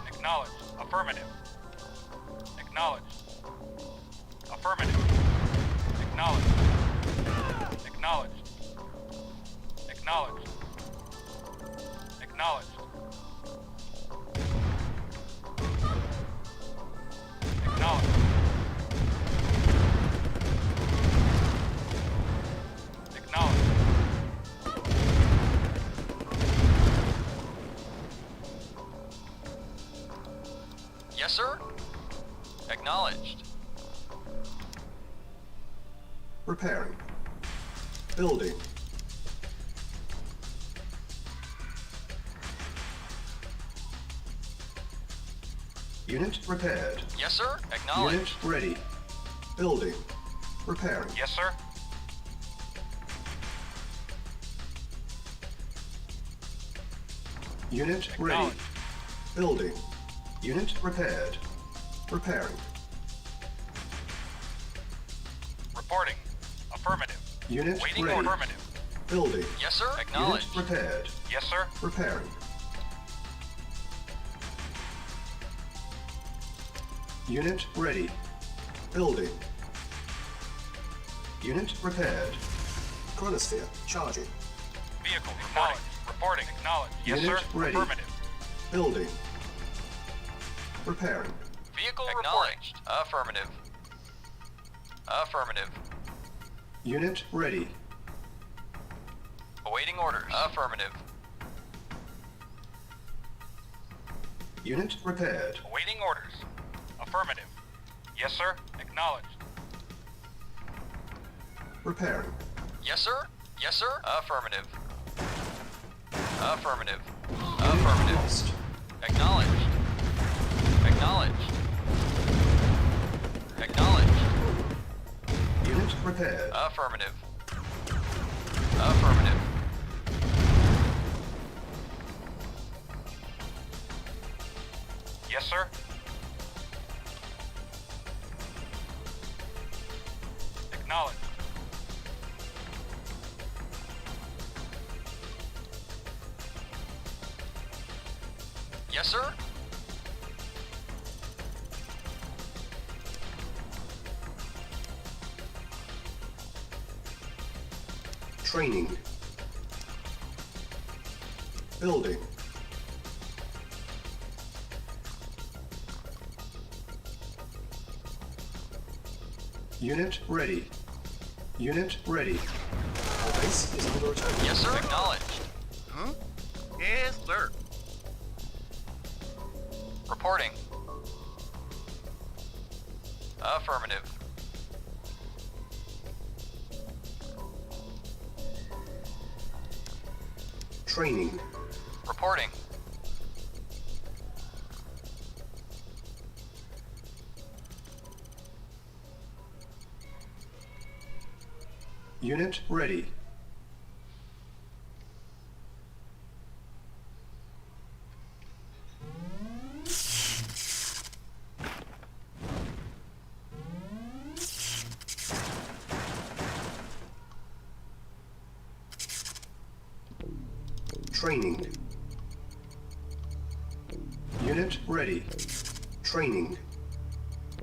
Acknowledged. Affirmative. Acknowledged. Affirmative. Acknowledged. Acknowledged. Acknowledged. Acknowledged. Acknowledged. Acknowledged. Yes, sir. Acknowledged. Repairing. Building. Unit repaired. Yes, sir. Acknowledged. Unit ready. Building. Repairing. Yes, sir. Unit ready. Acknowledged. Building. Unit repaired. Repairing. Reporting. Affirmative. Unit Waiting ready. affirmative. Building. Yes, sir. Unit Acknowledged. repaired. Yes, sir. Repairing. Unit ready. Building. Unit repaired. Chronosphere charging. Vehicle acknowledged. Reporting acknowledged. Yes, Unit sir. ready. Affirmative. Building. Repairing. Vehicle acknowledged. Affirmative. Affirmative. Unit ready. Awaiting orders. Affirmative. Unit repaired. Awaiting orders. Affirmative. Yes, sir. Acknowledged. Repairing. Yes, sir. Yes, sir. Affirmative. Affirmative. Unit Affirmative. lost. Acknowledged. Acknowledged. Acknowledged. Unit repaired. Affirmative. Affirmative. Yes, sir. Acknowledged. Yes, sir. Training. Building. Unit ready. Unit ready. Our base is under attack. Yes, sir. Acknowledged. Huh? Yes, sir. Reporting. Affirmative. Training. Reporting. Unit ready. Training. Unit ready. Training.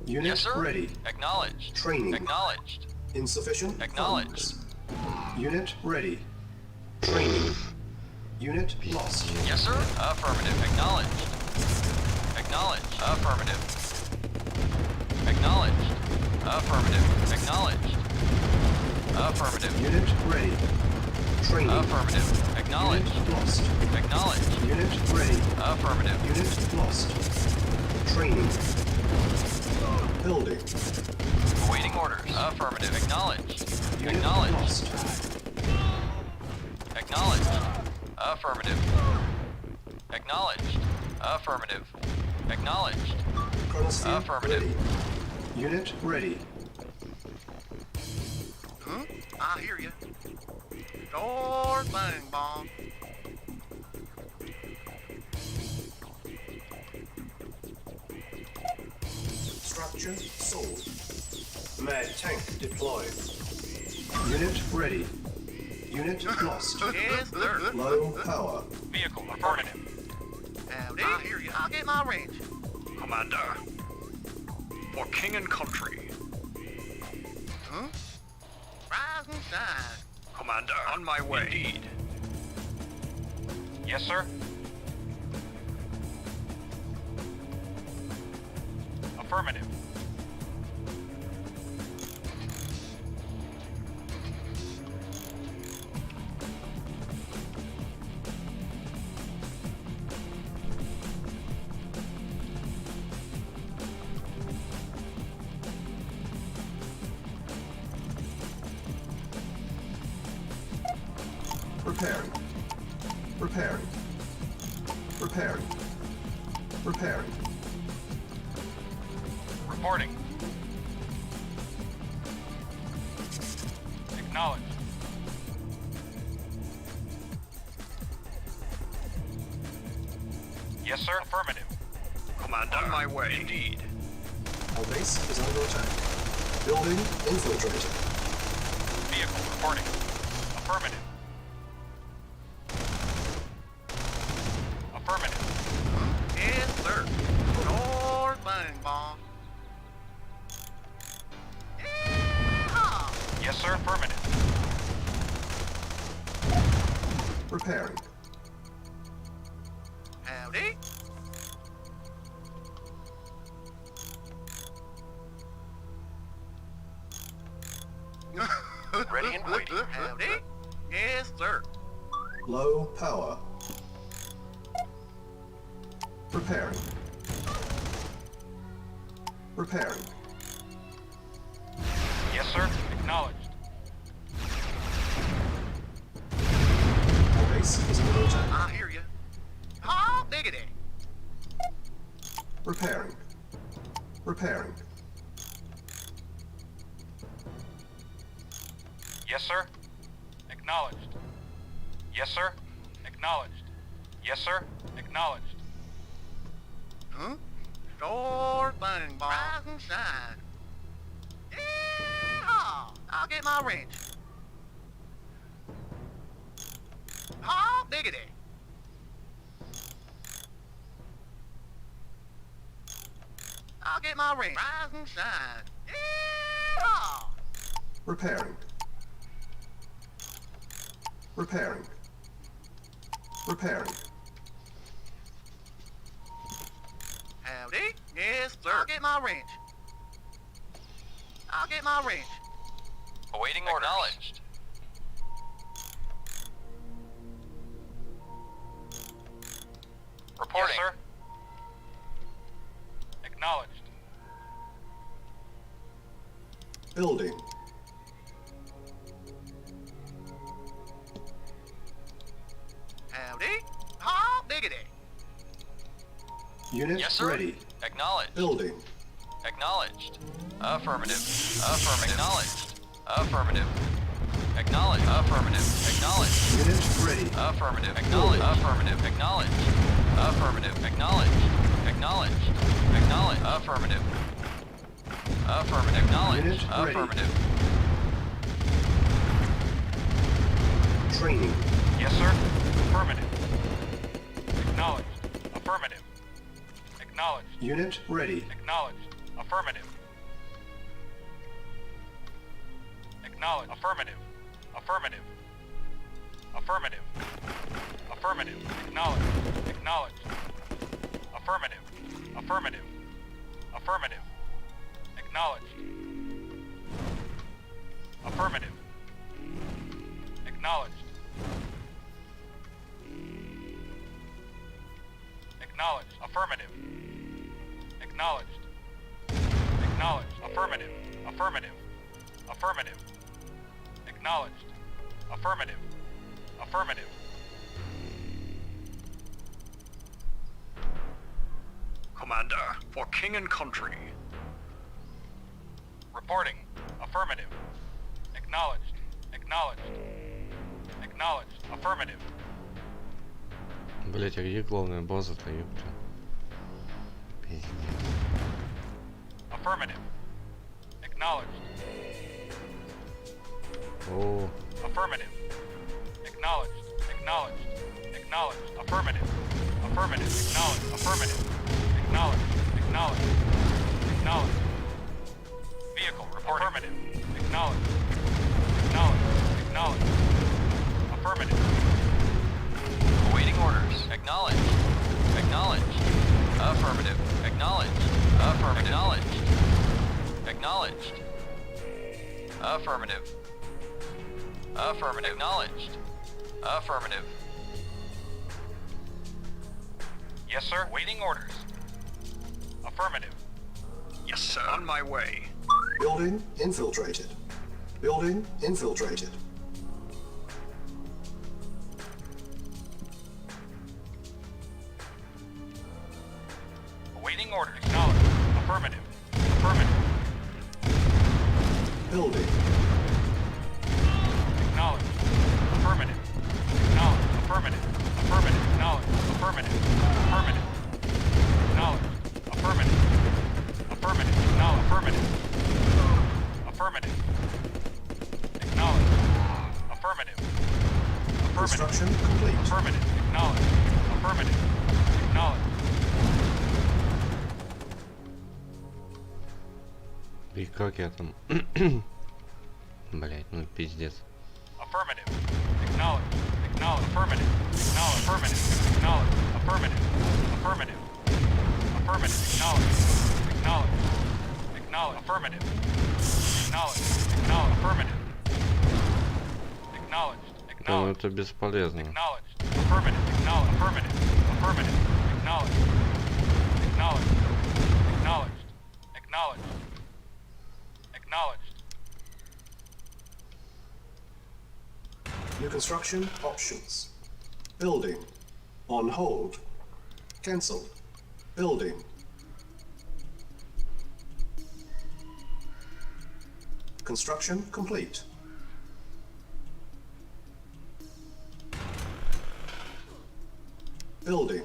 Unit Yes, sir. ready. Acknowledged. Training. Acknowledged. Insufficient Acknowledged. funds. Unit ready. Training. Unit lost. Yes, sir. Affirmative. Acknowledged. Acknowledged. Affirmative. Acknowledged. Affirmative. Acknowledged. Affirmative. Unit ready. Training. Affirmative. Acknowledged. Unit lost. Acknowledged. Unit ready. Affirmative. Unit lost. Training. Building. Awaiting orders. Affirmative. Acknowledged. Unit Acknowledged. lost. Acknowledged. Affirmative. Acknowledged. Affirmative. Acknowledged. Chronosphere Affirmative. ready. Unit ready. Huh? I hear you. Doors bang, bomb. Structure sold. Mad tank deployed. Unit ready. Unit lost. Yes, sir. Low power. Vehicle affirmative. Howdy. I hear you. I'll get my range. Commander. For king and country. Huh? Rise and shine. Commander. On my way. Indeed. Yes, sir. Affirmative. Repairing. Repairing. Repairing. Repairing. Reporting. Acknowledged. Yes, sir. Affirmative. Commander. On my way. Indeed. Our base is under attack. Building infiltrator. Vehicle reporting. Affirmative. Affirmative. Yes, sir. Doors bang, bomb. Yeehaw! Yes, sir. Affirmative. Repairing. Howdy. Ready and waiting. Howdy? Yes, sir. Low power. Repairing. Repairing. Yes, sir. Acknowledged. Our base is under attack. I hear you. Oh, diggity. Repairing. Repairing. Yes, sir. Acknowledged. Yes, sir. Acknowledged. Yes, sir. Acknowledged. Huh? Sure thing, boss. Rise and shine. Yeah! I'll get my wrench. Oh, diggity. I'll get my wrench. Rise and shine. Yeah! Repairing. Repairing. Repairing. Howdy? Yes, sir. I'll get my wrench. I'll get my wrench. Awaiting orders. Acknowledged. Reporting. Yes, sir. Acknowledged. Building. Howdy? Oh, diggity. Unit Yes, sir. ready. Acknowledged. Building. Acknowledged. Affirmative. Affirmative. Acknowledged. Affirmative. Acknowledged. Affirmative. Acknowledged. Unit ready. Affirmative. Acknowledged. Affirmative. Acknowledged. Affirmative. Acknowledged. Acknowledged. Acknowledged. Affirmative. Affirmative. Acknowledged. Unit ready. Affirmative. Training. Yes, sir. Affirmative. Acknowledged. Affirmative. Acknowledged. Unit ready. Acknowledged. Affirmative. Acknowledged. Affirmative. Affirmative. Affirmative. Affirmative. Acknowledged. Acknowledged. Affirmative. Affirmative. Affirmative. Acknowledged. Affirmative. Acknowledged. Acknowledged. Affirmative. Acknowledged. Acknowledged. Affirmative. Affirmative. Affirmative. Acknowledged. Affirmative. Affirmative. Commander, for king and country. Reporting. Affirmative. Acknowledged. Acknowledged. Acknowledged. Affirmative. Блять, а где главная база-то, ёпта? Пиздец. Affirmative. Acknowledged. О, Affirmative. Acknowledged. Acknowledged. Acknowledged. Affirmative. Affirmative. Acknowledged. Affirmative. Acknowledged. Acknowledged. Acknowledged. Vehicle report. Affirmative. Acknowledged. Acknowledged. Acknowledged. Affirmative. Awaiting orders. Acknowledged. Acknowledged. Affirmative. Acknowledged. Affirmative. Acknowledged. Acknowledged. Affirmative. Affirmative. Acknowledged. Affirmative. Yes, sir. Waiting orders. Affirmative. Yes, sir. On my way. Building infiltrated. Building infiltrated. Awaiting orders. Acknowledged. Affirmative. Affirmative. Building. Acknowledged. Affirmative. Acknowledged. Affirmative. Affirmative. Acknowledged. Affirmative. Affirmative. Acknowledged. Affirmative. Affirmative. Acknowledged. Affirmative. Affirmative. Acknowledged. Affirmative. Affirmative. Construction complete. Affirmative. Acknowledged. Affirmative. Acknowledged. и как я там... Блять, ну пиздец. Affirmative. Acknowledge. Acknowledge. Affirmative. Acknowledge. Affirmative. Acknowledge. Affirmative. Affirmative. Affirmative. Acknowledge. Acknowledge. Acknowledge. Affirmative. Acknowledge. Acknowledge. Affirmative. Acknowledged. Да, ну Acknowledged. это бесполезно. Acknowledged. Affirmative. Acknowledged. Affirmative. Affirmative. Acknowledged. Acknowledged. Acknowledged. Acknowledged. Acknowledged. New construction options. Building. On hold. Cancelled. Building. Construction complete. Building.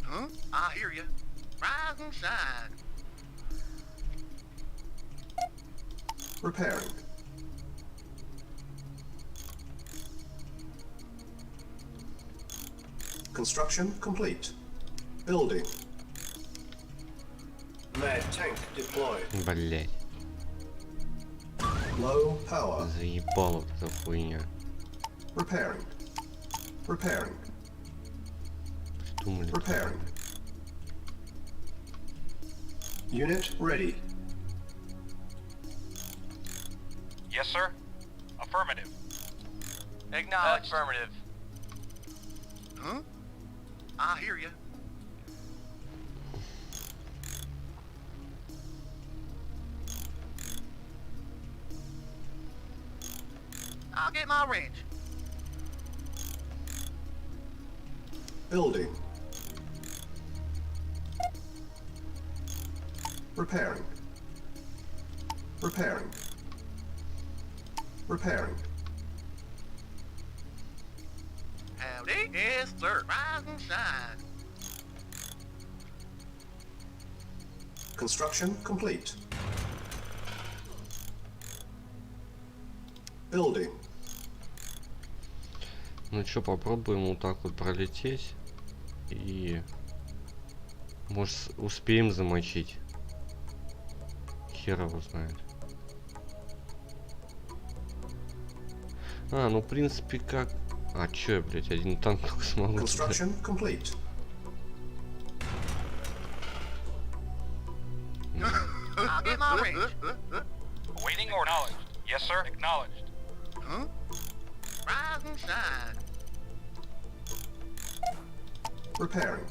Huh? I hear you. Rise and shine. Repairing. Construction complete. Building. Mad tank deployed. Блять, Low power. заебала вот эта хуйня. Repairing. Repairing. Придумали. Repairing. Unit ready. Yes, sir. Affirmative. Acknowledged. Affirmative. Huh? I hear you. I'll get my wrench. Building. Repairing. Repairing. Repairing. Howdy. Yes, sir. Rise and shine. Construction complete. Building. Ну чё, попробуем вот так вот пролететь. И... Может, успеем замочить. Хер его знает. А, ну в принципе как... А чё я, блядь, один танк только смогу. Construction complete. I'll get my wrench. Awaiting order. Acknowledged. Yes, sir. Acknowledged. Huh? Rise and shine. Repairing.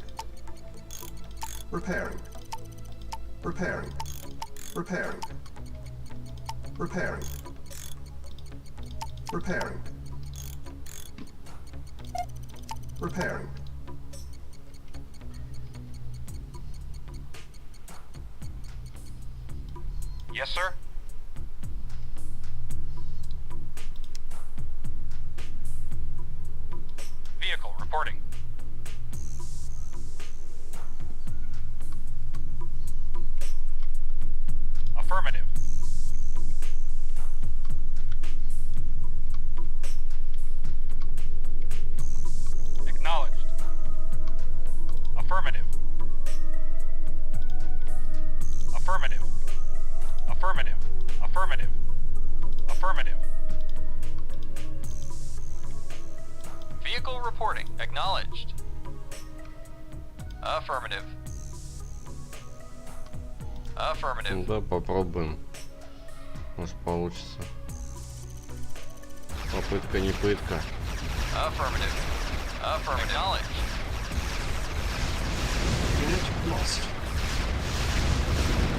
Repairing. Repairing. Repairing. Repairing. Repairing. Repairing. Yes, sir. Vehicle reporting. Affirmative. Acknowledged. Affirmative. Affirmative. Affirmative. Affirmative. Affirmative. Vehicle reporting. Acknowledged. Affirmative. Affirmative. Ну да, попробуем. Может получится. Попытка не пытка. Affirmative. Affirmative. Acknowledged. Unit lost.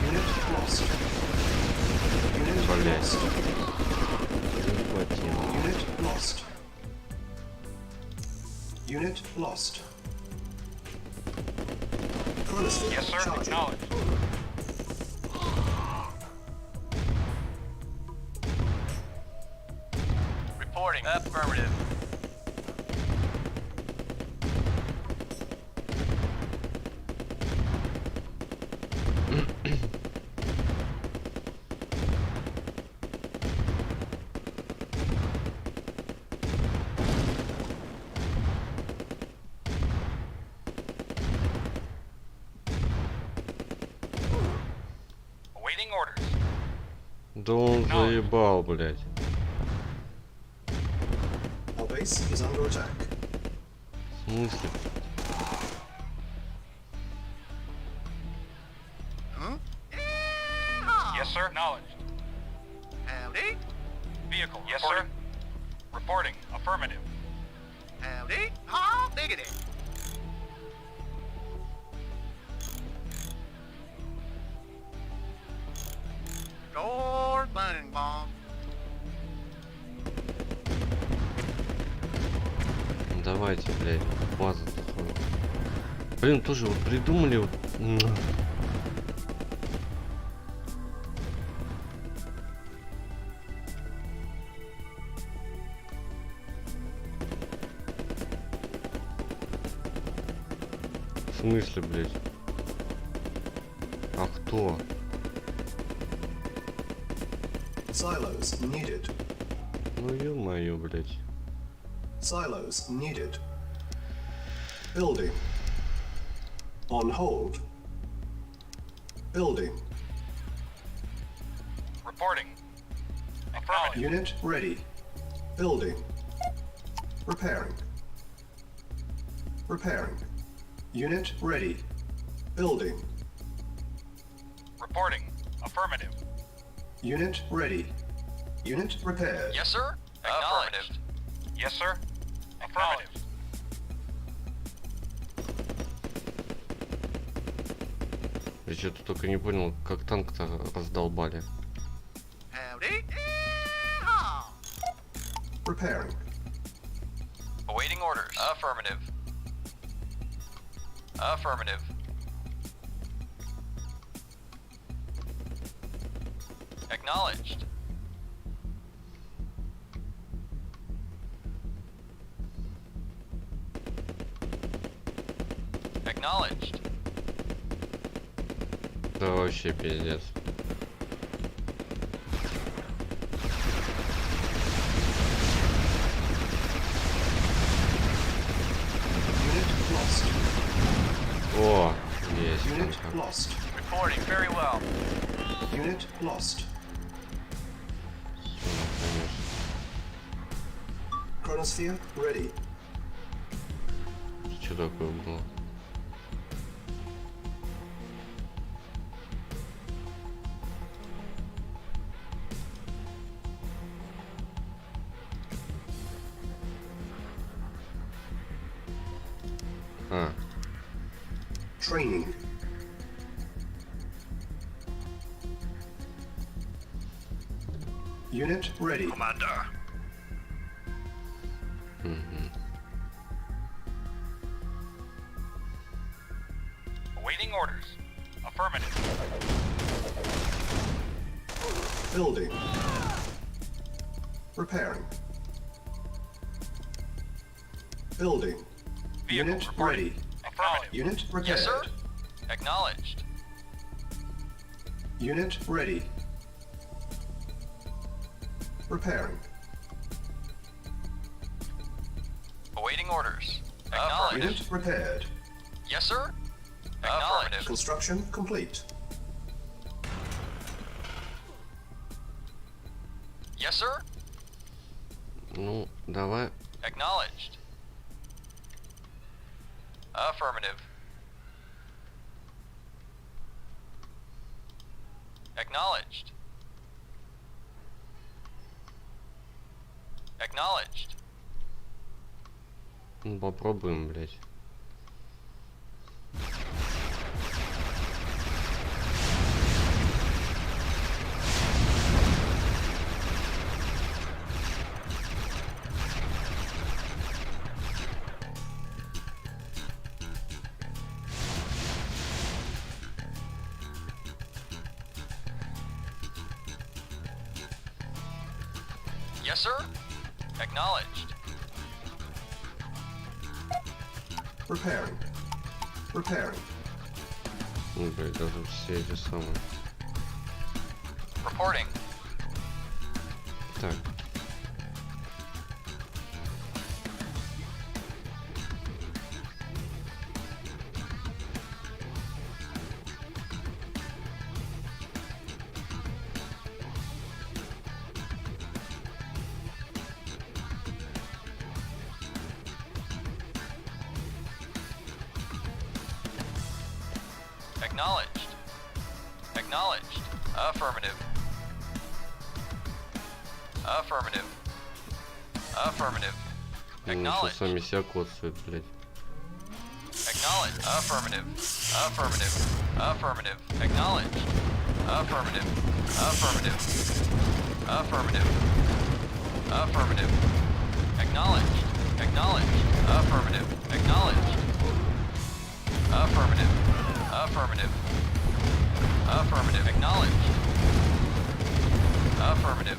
Unit lost. Unit Блять. lost. Не хватило. Unit lost. Unit lost. Chronosphere Yes, sir. charging. Acknowledged. Reporting. Affirmative. Awaiting orders. Да он заебал, блядь. Our base is under attack. В смысле? Huh? Yes, sir. sir. Acknowledged. Howdy. Vehicle Yes, reporting. Reporting. Affirmative. Howdy. Oh, diggity. Doors bang, bomb. Давайте, блядь, база заходит. Блин, тоже вот придумали вот. В смысле, блядь? А кто? Silos needed. Ну ё-моё, блядь. Silos needed. Building. On hold. Building. Reporting. Affirmative. Unit ready. Building. Repairing. Repairing. Unit ready. Building. Reporting. Affirmative. Unit ready. Unit repaired. Yes, sir. Acknowledged. Yes, sir. Affirmative. Я что-то только не понял, как танк-то раздолбали. Howdy. Yeehaw. Repairing. Awaiting orders. Affirmative. Affirmative. Acknowledged. Acknowledged. Да вообще пиздец. Unit lost. О, есть. Unit танк. lost. Reporting very well. Unit lost. Всё, конечно. Chronosphere ready. Что такое было? А, Training. Unit ready. Commander. угу. Awaiting orders. Affirmative. Building. Repairing. Building. Vehicle Unit reporting. ready. Affirmative. Unit repaired. Yes, sir. Acknowledged. Unit ready. Repairing. Awaiting orders. Acknowledged. Unit repaired. Yes, sir. Acknowledged. Construction complete. Yes, sir. Ну, давай. Acknowledged. Affirmative. Acknowledged. Acknowledged. Ну, попробуем, блядь. Yes, sir. Acknowledged. Repairing. Repairing. Ну, блядь, даже все эти самые. Reporting. Так. Acknowledged. Acknowledged. Affirmative. Affirmative. Affirmative. Ну, что сами себя коцают, блядь. Acknowledge. Affirmative. Affirmative. Affirmative. Acknowledge. Affirmative. Affirmative. Affirmative. Affirmative. Acknowledge. Acknowledge. Affirmative. Acknowledge. Affirmative. Affirmative. Affirmative. Acknowledge. Affirmative.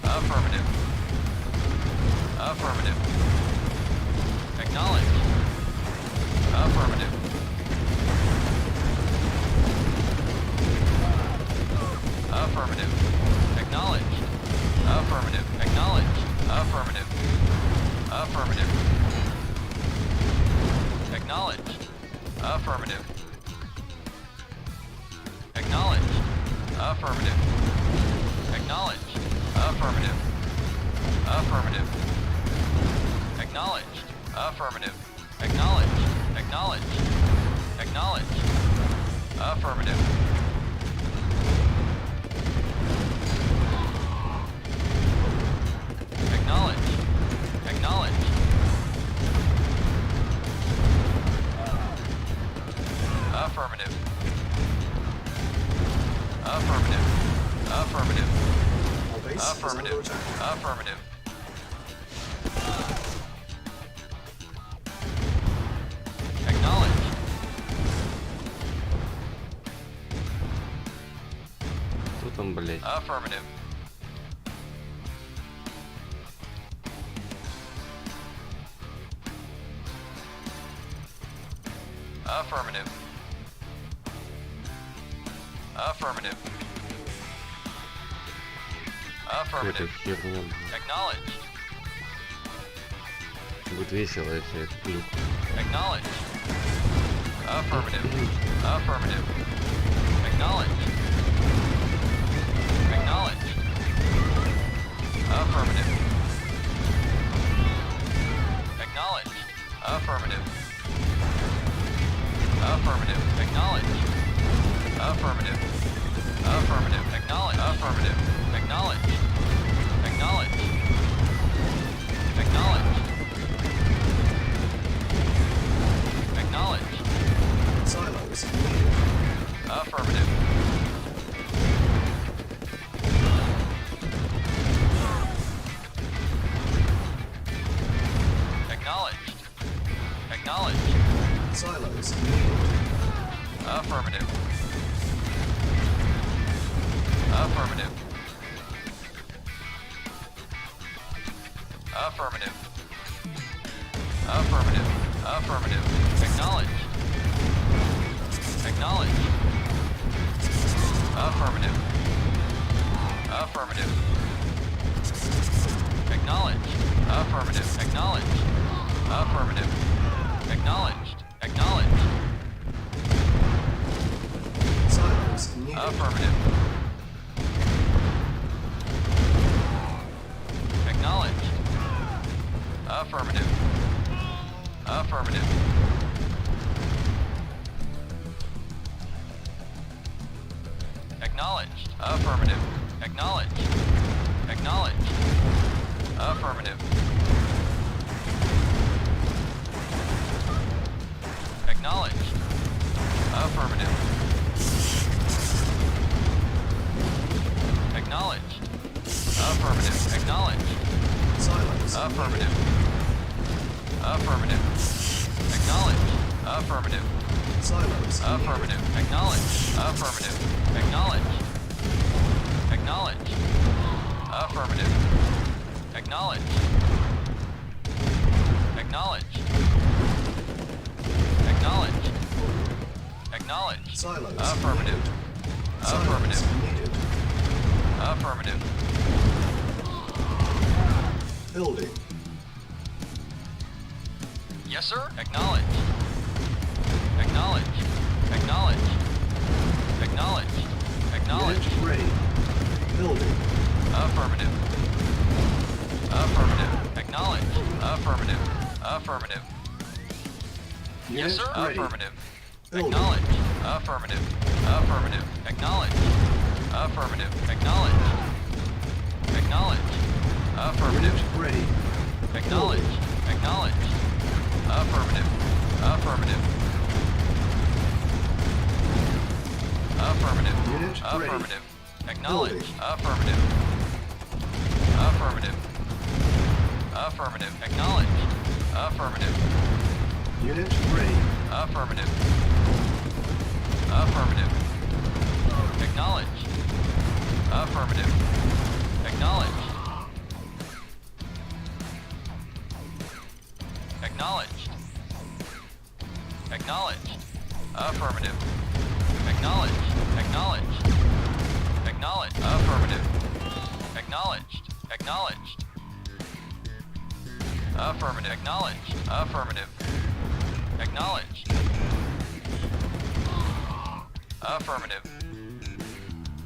Affirmative. Affirmative. Acknowledge. Affirmative. Affirmative. Acknowledge. Affirmative. Acknowledge. Affirmative. Affirmative. Acknowledge. Affirmative. Acknowledge. Affirmative. Acknowledge. Affirmative. Affirmative. Acknowledge. Affirmative. Acknowledge. Acknowledge. Acknowledge. Affirmative. Acknowledge. Acknowledge. Affirmative. Affirmative. Affirmative. Our base is under Affirmative. attack. Affirmative. Acknowledge. Кто там, блядь? Affirmative. Affirmative. Affirmative. Какая-то Affirmative. херня. Acknowledged. Будет весело, если это глюк. Acknowledged. Affirmative. Affirmative. Acknowledged. Acknowledged. Affirmative. Acknowledged. Affirmative. Affirmative. Acknowledged. Affirmative. Affirmative. Acknowledged. Affirmative. Acknowledged. Acknowledged. Acknowledged. Acknowledged. Silos needed. Affirmative. Acknowledged. Acknowledged. Silos needed. Affirmative. Affirmative. Affirmative. Affirmative. Affirmative. Acknowledged. Acknowledged. Affirmative. Affirmative. Acknowledged. Affirmative. Acknowledged. Affirmative. Acknowledged. Acknowledged. Silos needed. Affirmative. Acknowledged. Affirmative. Affirmative. Acknowledged. Affirmative. Acknowledged. Acknowledged. Affirmative. Acknowledged. Affirmative. Acknowledged. Affirmative. Acknowledged. Silos Affirmative. Affirmative. Acknowledged. Affirmative. Silos Affirmative. Acknowledged. Affirmative. Acknowledged. Acknowledged. Affirmative. Acknowledged. Acknowledged. Acknowledged. Acknowledged. Silos Affirmative. Silos Affirmative. needed. Affirmative. Building. Yes, sir. Acknowledged. Acknowledged. Acknowledged. Acknowledged. Acknowledged. Unit ready. Building. Affirmative. Affirmative. Acknowledged. Affirmative. Affirmative. Unit Yes, sir. ready. Affirmative. Building. Acknowledged. Affirmative. Affirmative. Acknowledged. Affirmative. Acknowledged. Acknowledged. Affirmative. Unit ready. Acknowledged. Acknowledged. Affirmative. Affirmative. Affirmative. Unit ready. Affirmative. Acknowledged. Building. Affirmative. Affirmative. Affirmative. Acknowledged. Affirmative. Unit ready. Affirmative. Affirmative. Acknowledged. Affirmative. Acknowledged. Acknowledged. Acknowledged. Affirmative. Acknowledged. Acknowledged. Acknowledged. Affirmative. Acknowledged. Acknowledged. Affirmative. Acknowledged. Affirmative. Acknowledged. Affirmative.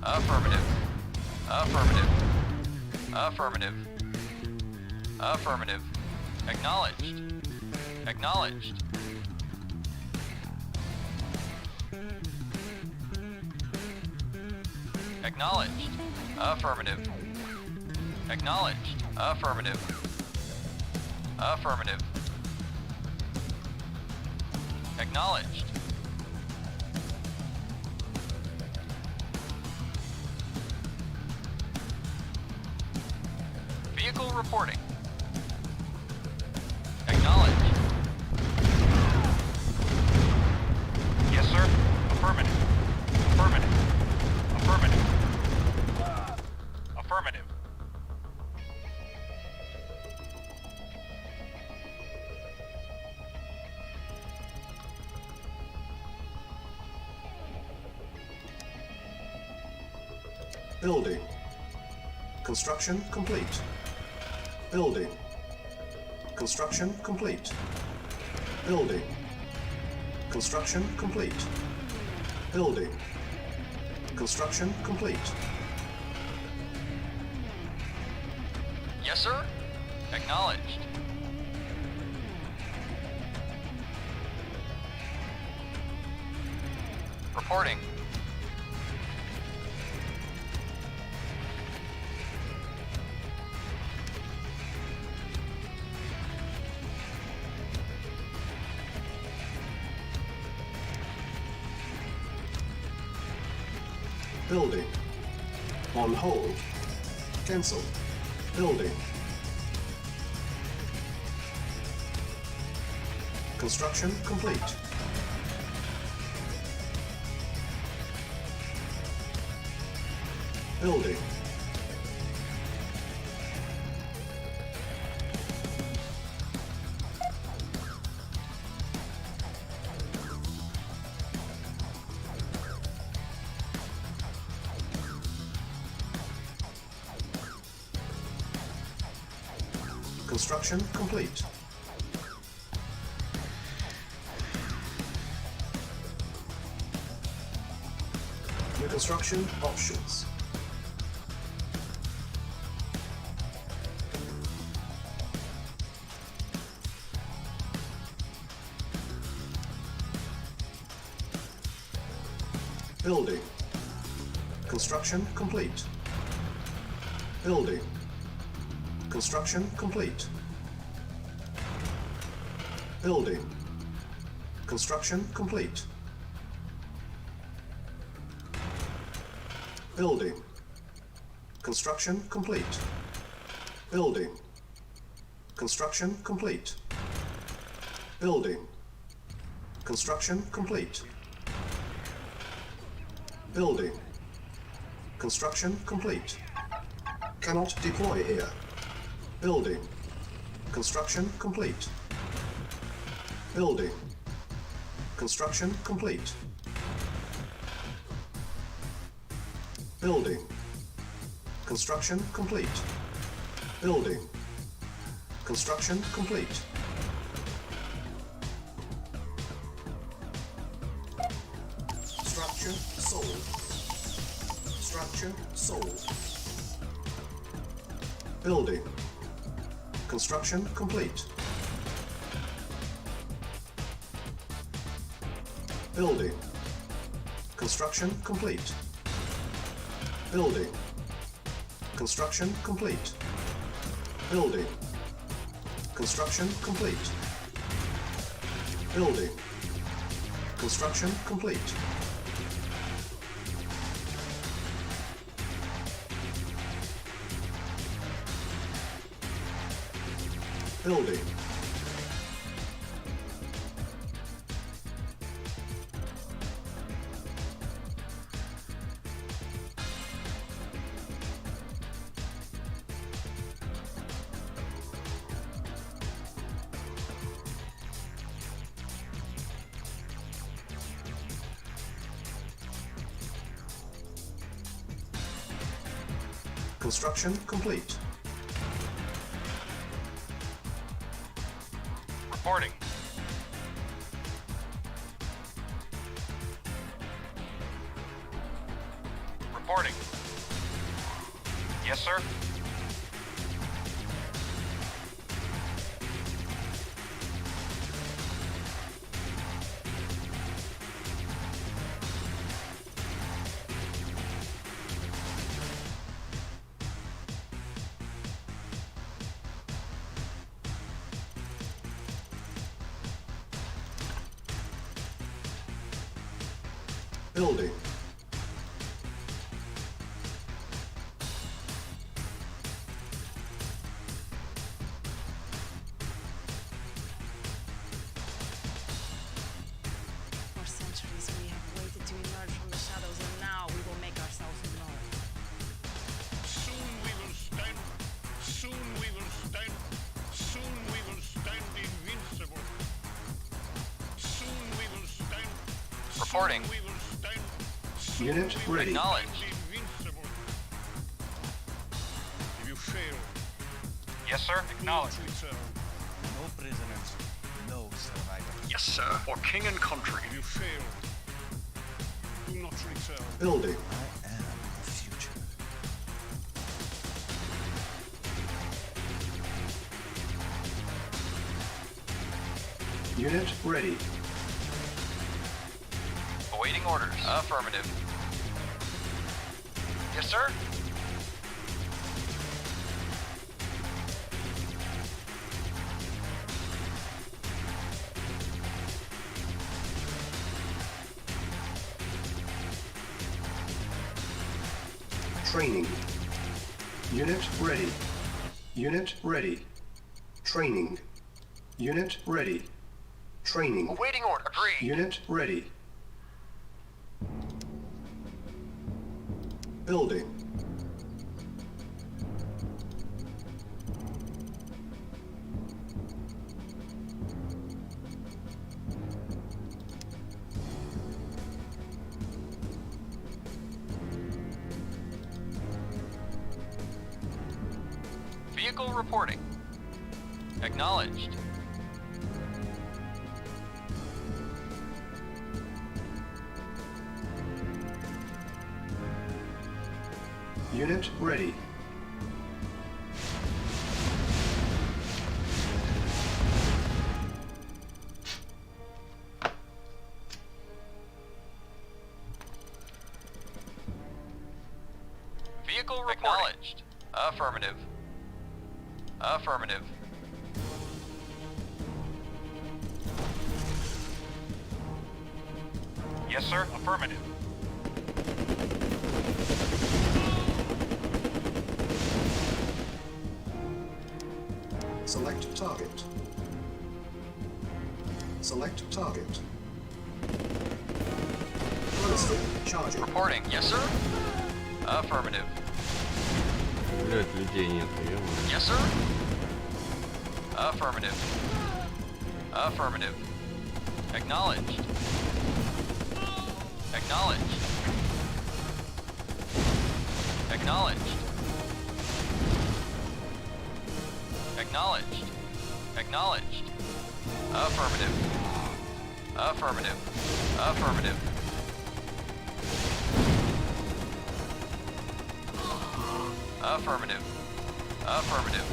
Affirmative. Affirmative. Affirmative. Affirmative. Acknowledged. Acknowledged. Acknowledged. Affirmative. Acknowledged. Affirmative. Affirmative. Acknowledged. Vehicle reporting. Acknowledged. Yes, sir. Affirmative. Affirmative. Affirmative. Affirmative. Building. Construction complete. Building. Construction complete. Building. Construction complete. Building. Construction complete. Yes, sir. Acknowledged. Reporting. Building. On hold. Cancel. Building. Construction complete. Building. Construction complete. New construction options. Building. Construction complete. Building. Construction complete. Building. Construction complete. Building. Construction complete. Building. Construction complete. Building. Construction complete. Building. Construction complete. Cannot deploy here. Building. Construction complete. Building. Construction complete. Building. Construction complete. Building. Construction complete. Structure sold. Structure sold. Building. Construction complete. Building. Construction complete. Building. Construction complete. Building. Construction complete. Building. Construction complete. Building. Construction complete. Reporting. Reporting. Yes, sir. Building. For centuries we have waited to emerge from the shadows, and now we will make ourselves known. Soon we will stand. Soon we will stand. Soon we will stand invincible. Soon we will stand. Reporting. Soon we will stand. Soon Unit we will ready. Acknowledged. stand invincible. If you fail, Yes, sir. do Acknowledged. not return. No prisoners, no survivors. Yes, sir. For king and country. If you fail, do not return. Building. I am the future. Unit ready. Awaiting orders. Affirmative. Yes, sir. Training. Unit ready. Unit ready. Training. Unit ready. Training. Awaiting order. Agreed. Unit ready. Building. Vehicle reporting. Acknowledged. Unit ready. Vehicle reporting. Acknowledged. Affirmative. Affirmative. Yes, sir. Affirmative. Select target. Select target. Closely charging. Reporting. Yes, sir. Affirmative. Блять, людей нет, ё-моё. Yes, sir. Affirmative. Affirmative. Acknowledged. Acknowledged. Acknowledged. Acknowledged. Acknowledged. Affirmative. Affirmative. Affirmative. Affirmative. Affirmative.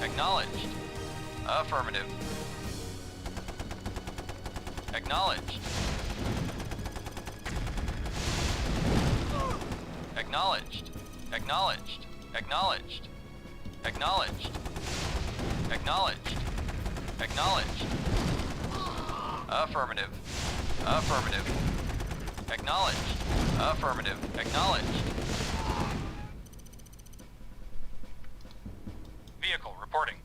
Acknowledged. Affirmative. Acknowledged. Acknowledged. Acknowledged. Acknowledged. Acknowledged. Acknowledged. Acknowledged. Affirmative. Affirmative. Acknowledged. Affirmative. Acknowledged. Vehicle reporting.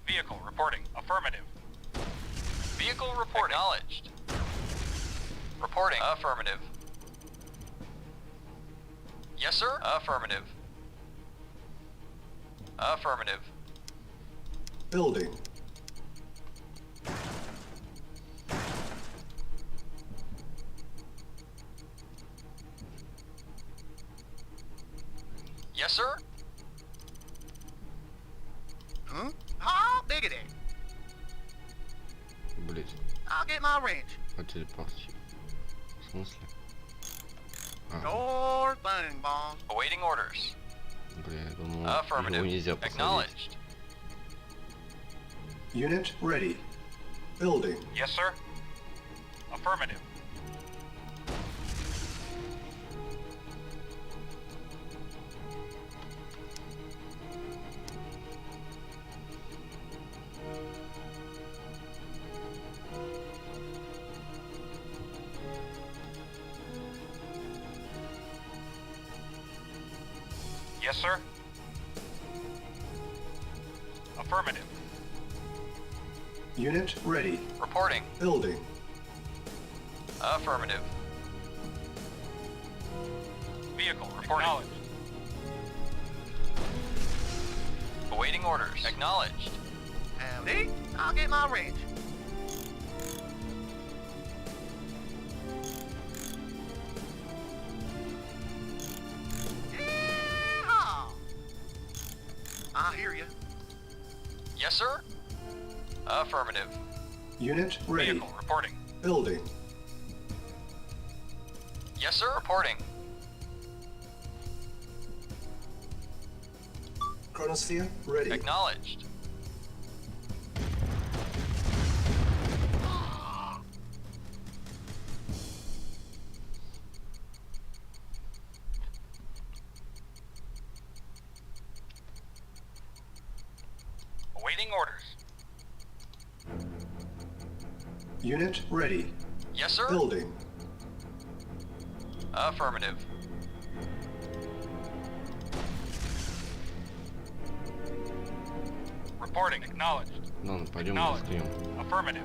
Vehicle reporting. Affirmative. Vehicle reporting. Acknowledged. Reporting. Affirmative. Yes, sir. Affirmative. Affirmative. Building. Yes, sir. Huh? Oh, biggity. Блять, I'll get my wrench. а телепорте. В смысле? А, Doors bang, boss. Awaiting orders. бля, я думал, его Affirmative. нельзя посадить. Acknowledged. Unit ready. Building. Yes, sir. Affirmative. Yes, sir. Affirmative. Unit ready. Reporting. Building. Affirmative. Vehicle reporting. Acknowledged. Awaiting orders. Acknowledged. Howdy. I'll get my wrench. Yeehaw! I hear you. Yes, sir. Affirmative. Unit ready. Vehicle reporting. Building. Yes, sir. Reporting. Chronosphere ready. Acknowledged. Awaiting orders. Unit ready. Yes, sir. Building. Affirmative. Reporting. Acknowledged. Ладно, пойдем Acknowledged. рискнем. Affirmative.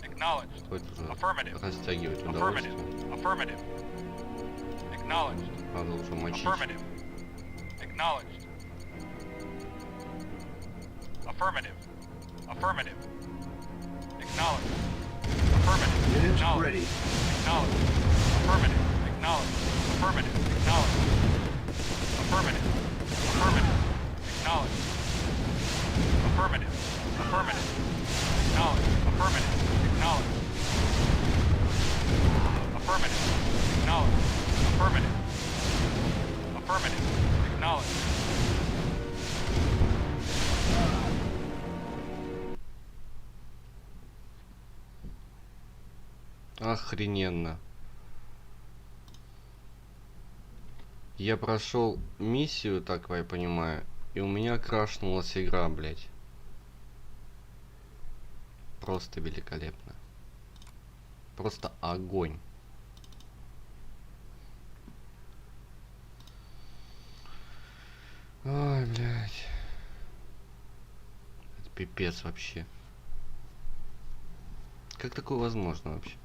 Acknowledged. Хоть уже Affirmative. растягивать Affirmative. удовольствие. Affirmative. Acknowledged. Надо уже мочить. Affirmative. Acknowledged. Affirmative. Affirmative. Acknowledged. Affirmative. Unit Acknowledged. ready. Acknowledged. Affirmative. Acknowledged. Affirmative. Acknowledged. Affirmative. Affirmative. Acknowledged. Affirmative. Affirmative. Acknowledged. Affirmative. Acknowledged. Affirmative. Acknowledged. Affirmative. Affirmative. Acknowledged. Охрененно. Я прошел миссию, так я понимаю, и у меня крашнулась игра, блять. Просто великолепно. Просто огонь. Ой, блядь. Это пипец вообще. Как такое возможно вообще?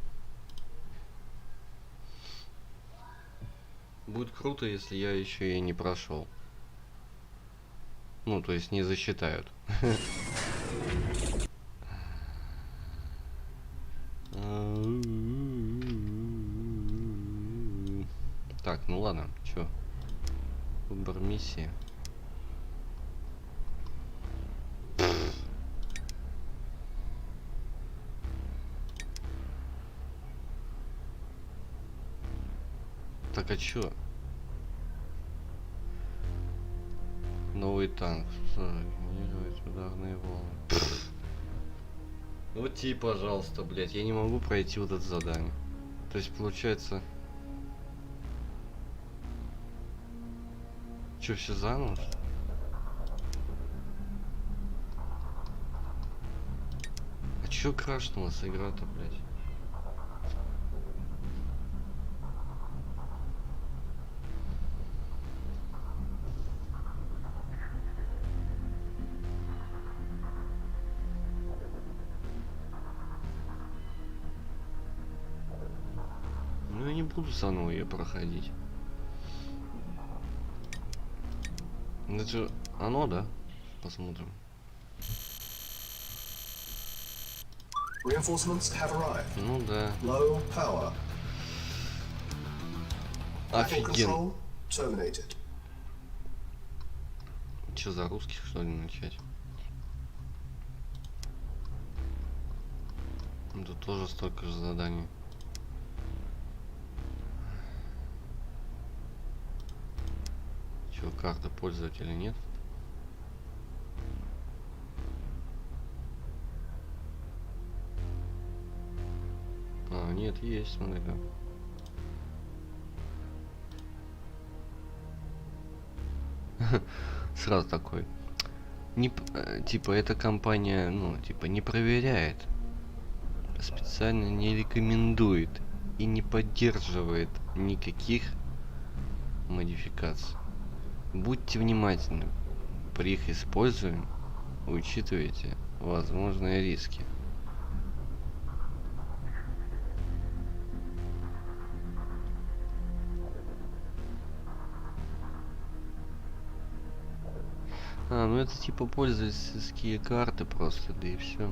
Будет круто, если я еще и не прошел. Ну, то есть не засчитают. Так, ну ладно, чё? Выбор миссии. Так, а чё? Новый танк. Генерировать ударные волны. Вот тебе, пожалуйста, блядь. Я не могу пройти вот это задание. То есть, получается... Че, все заново? А чё крашнулась игра-то, блядь? Ну я не буду заново ее проходить. Это же оно, да? Посмотрим. Reinforcements have arrived. Ну да. Low power. Battle Офигенно. control terminated. Че, за русских что ли начать? Тут тоже столько же заданий. Че, карта пользователя нет? А, нет, есть, смотри-ка. Сразу такой. Типа, эта компания, ну, типа, не проверяет, специально не рекомендует и не поддерживает никаких модификаций. Будьте внимательны при их использовании, учитывайте возможные риски. А, ну это типа пользовательские карты просто, да и все.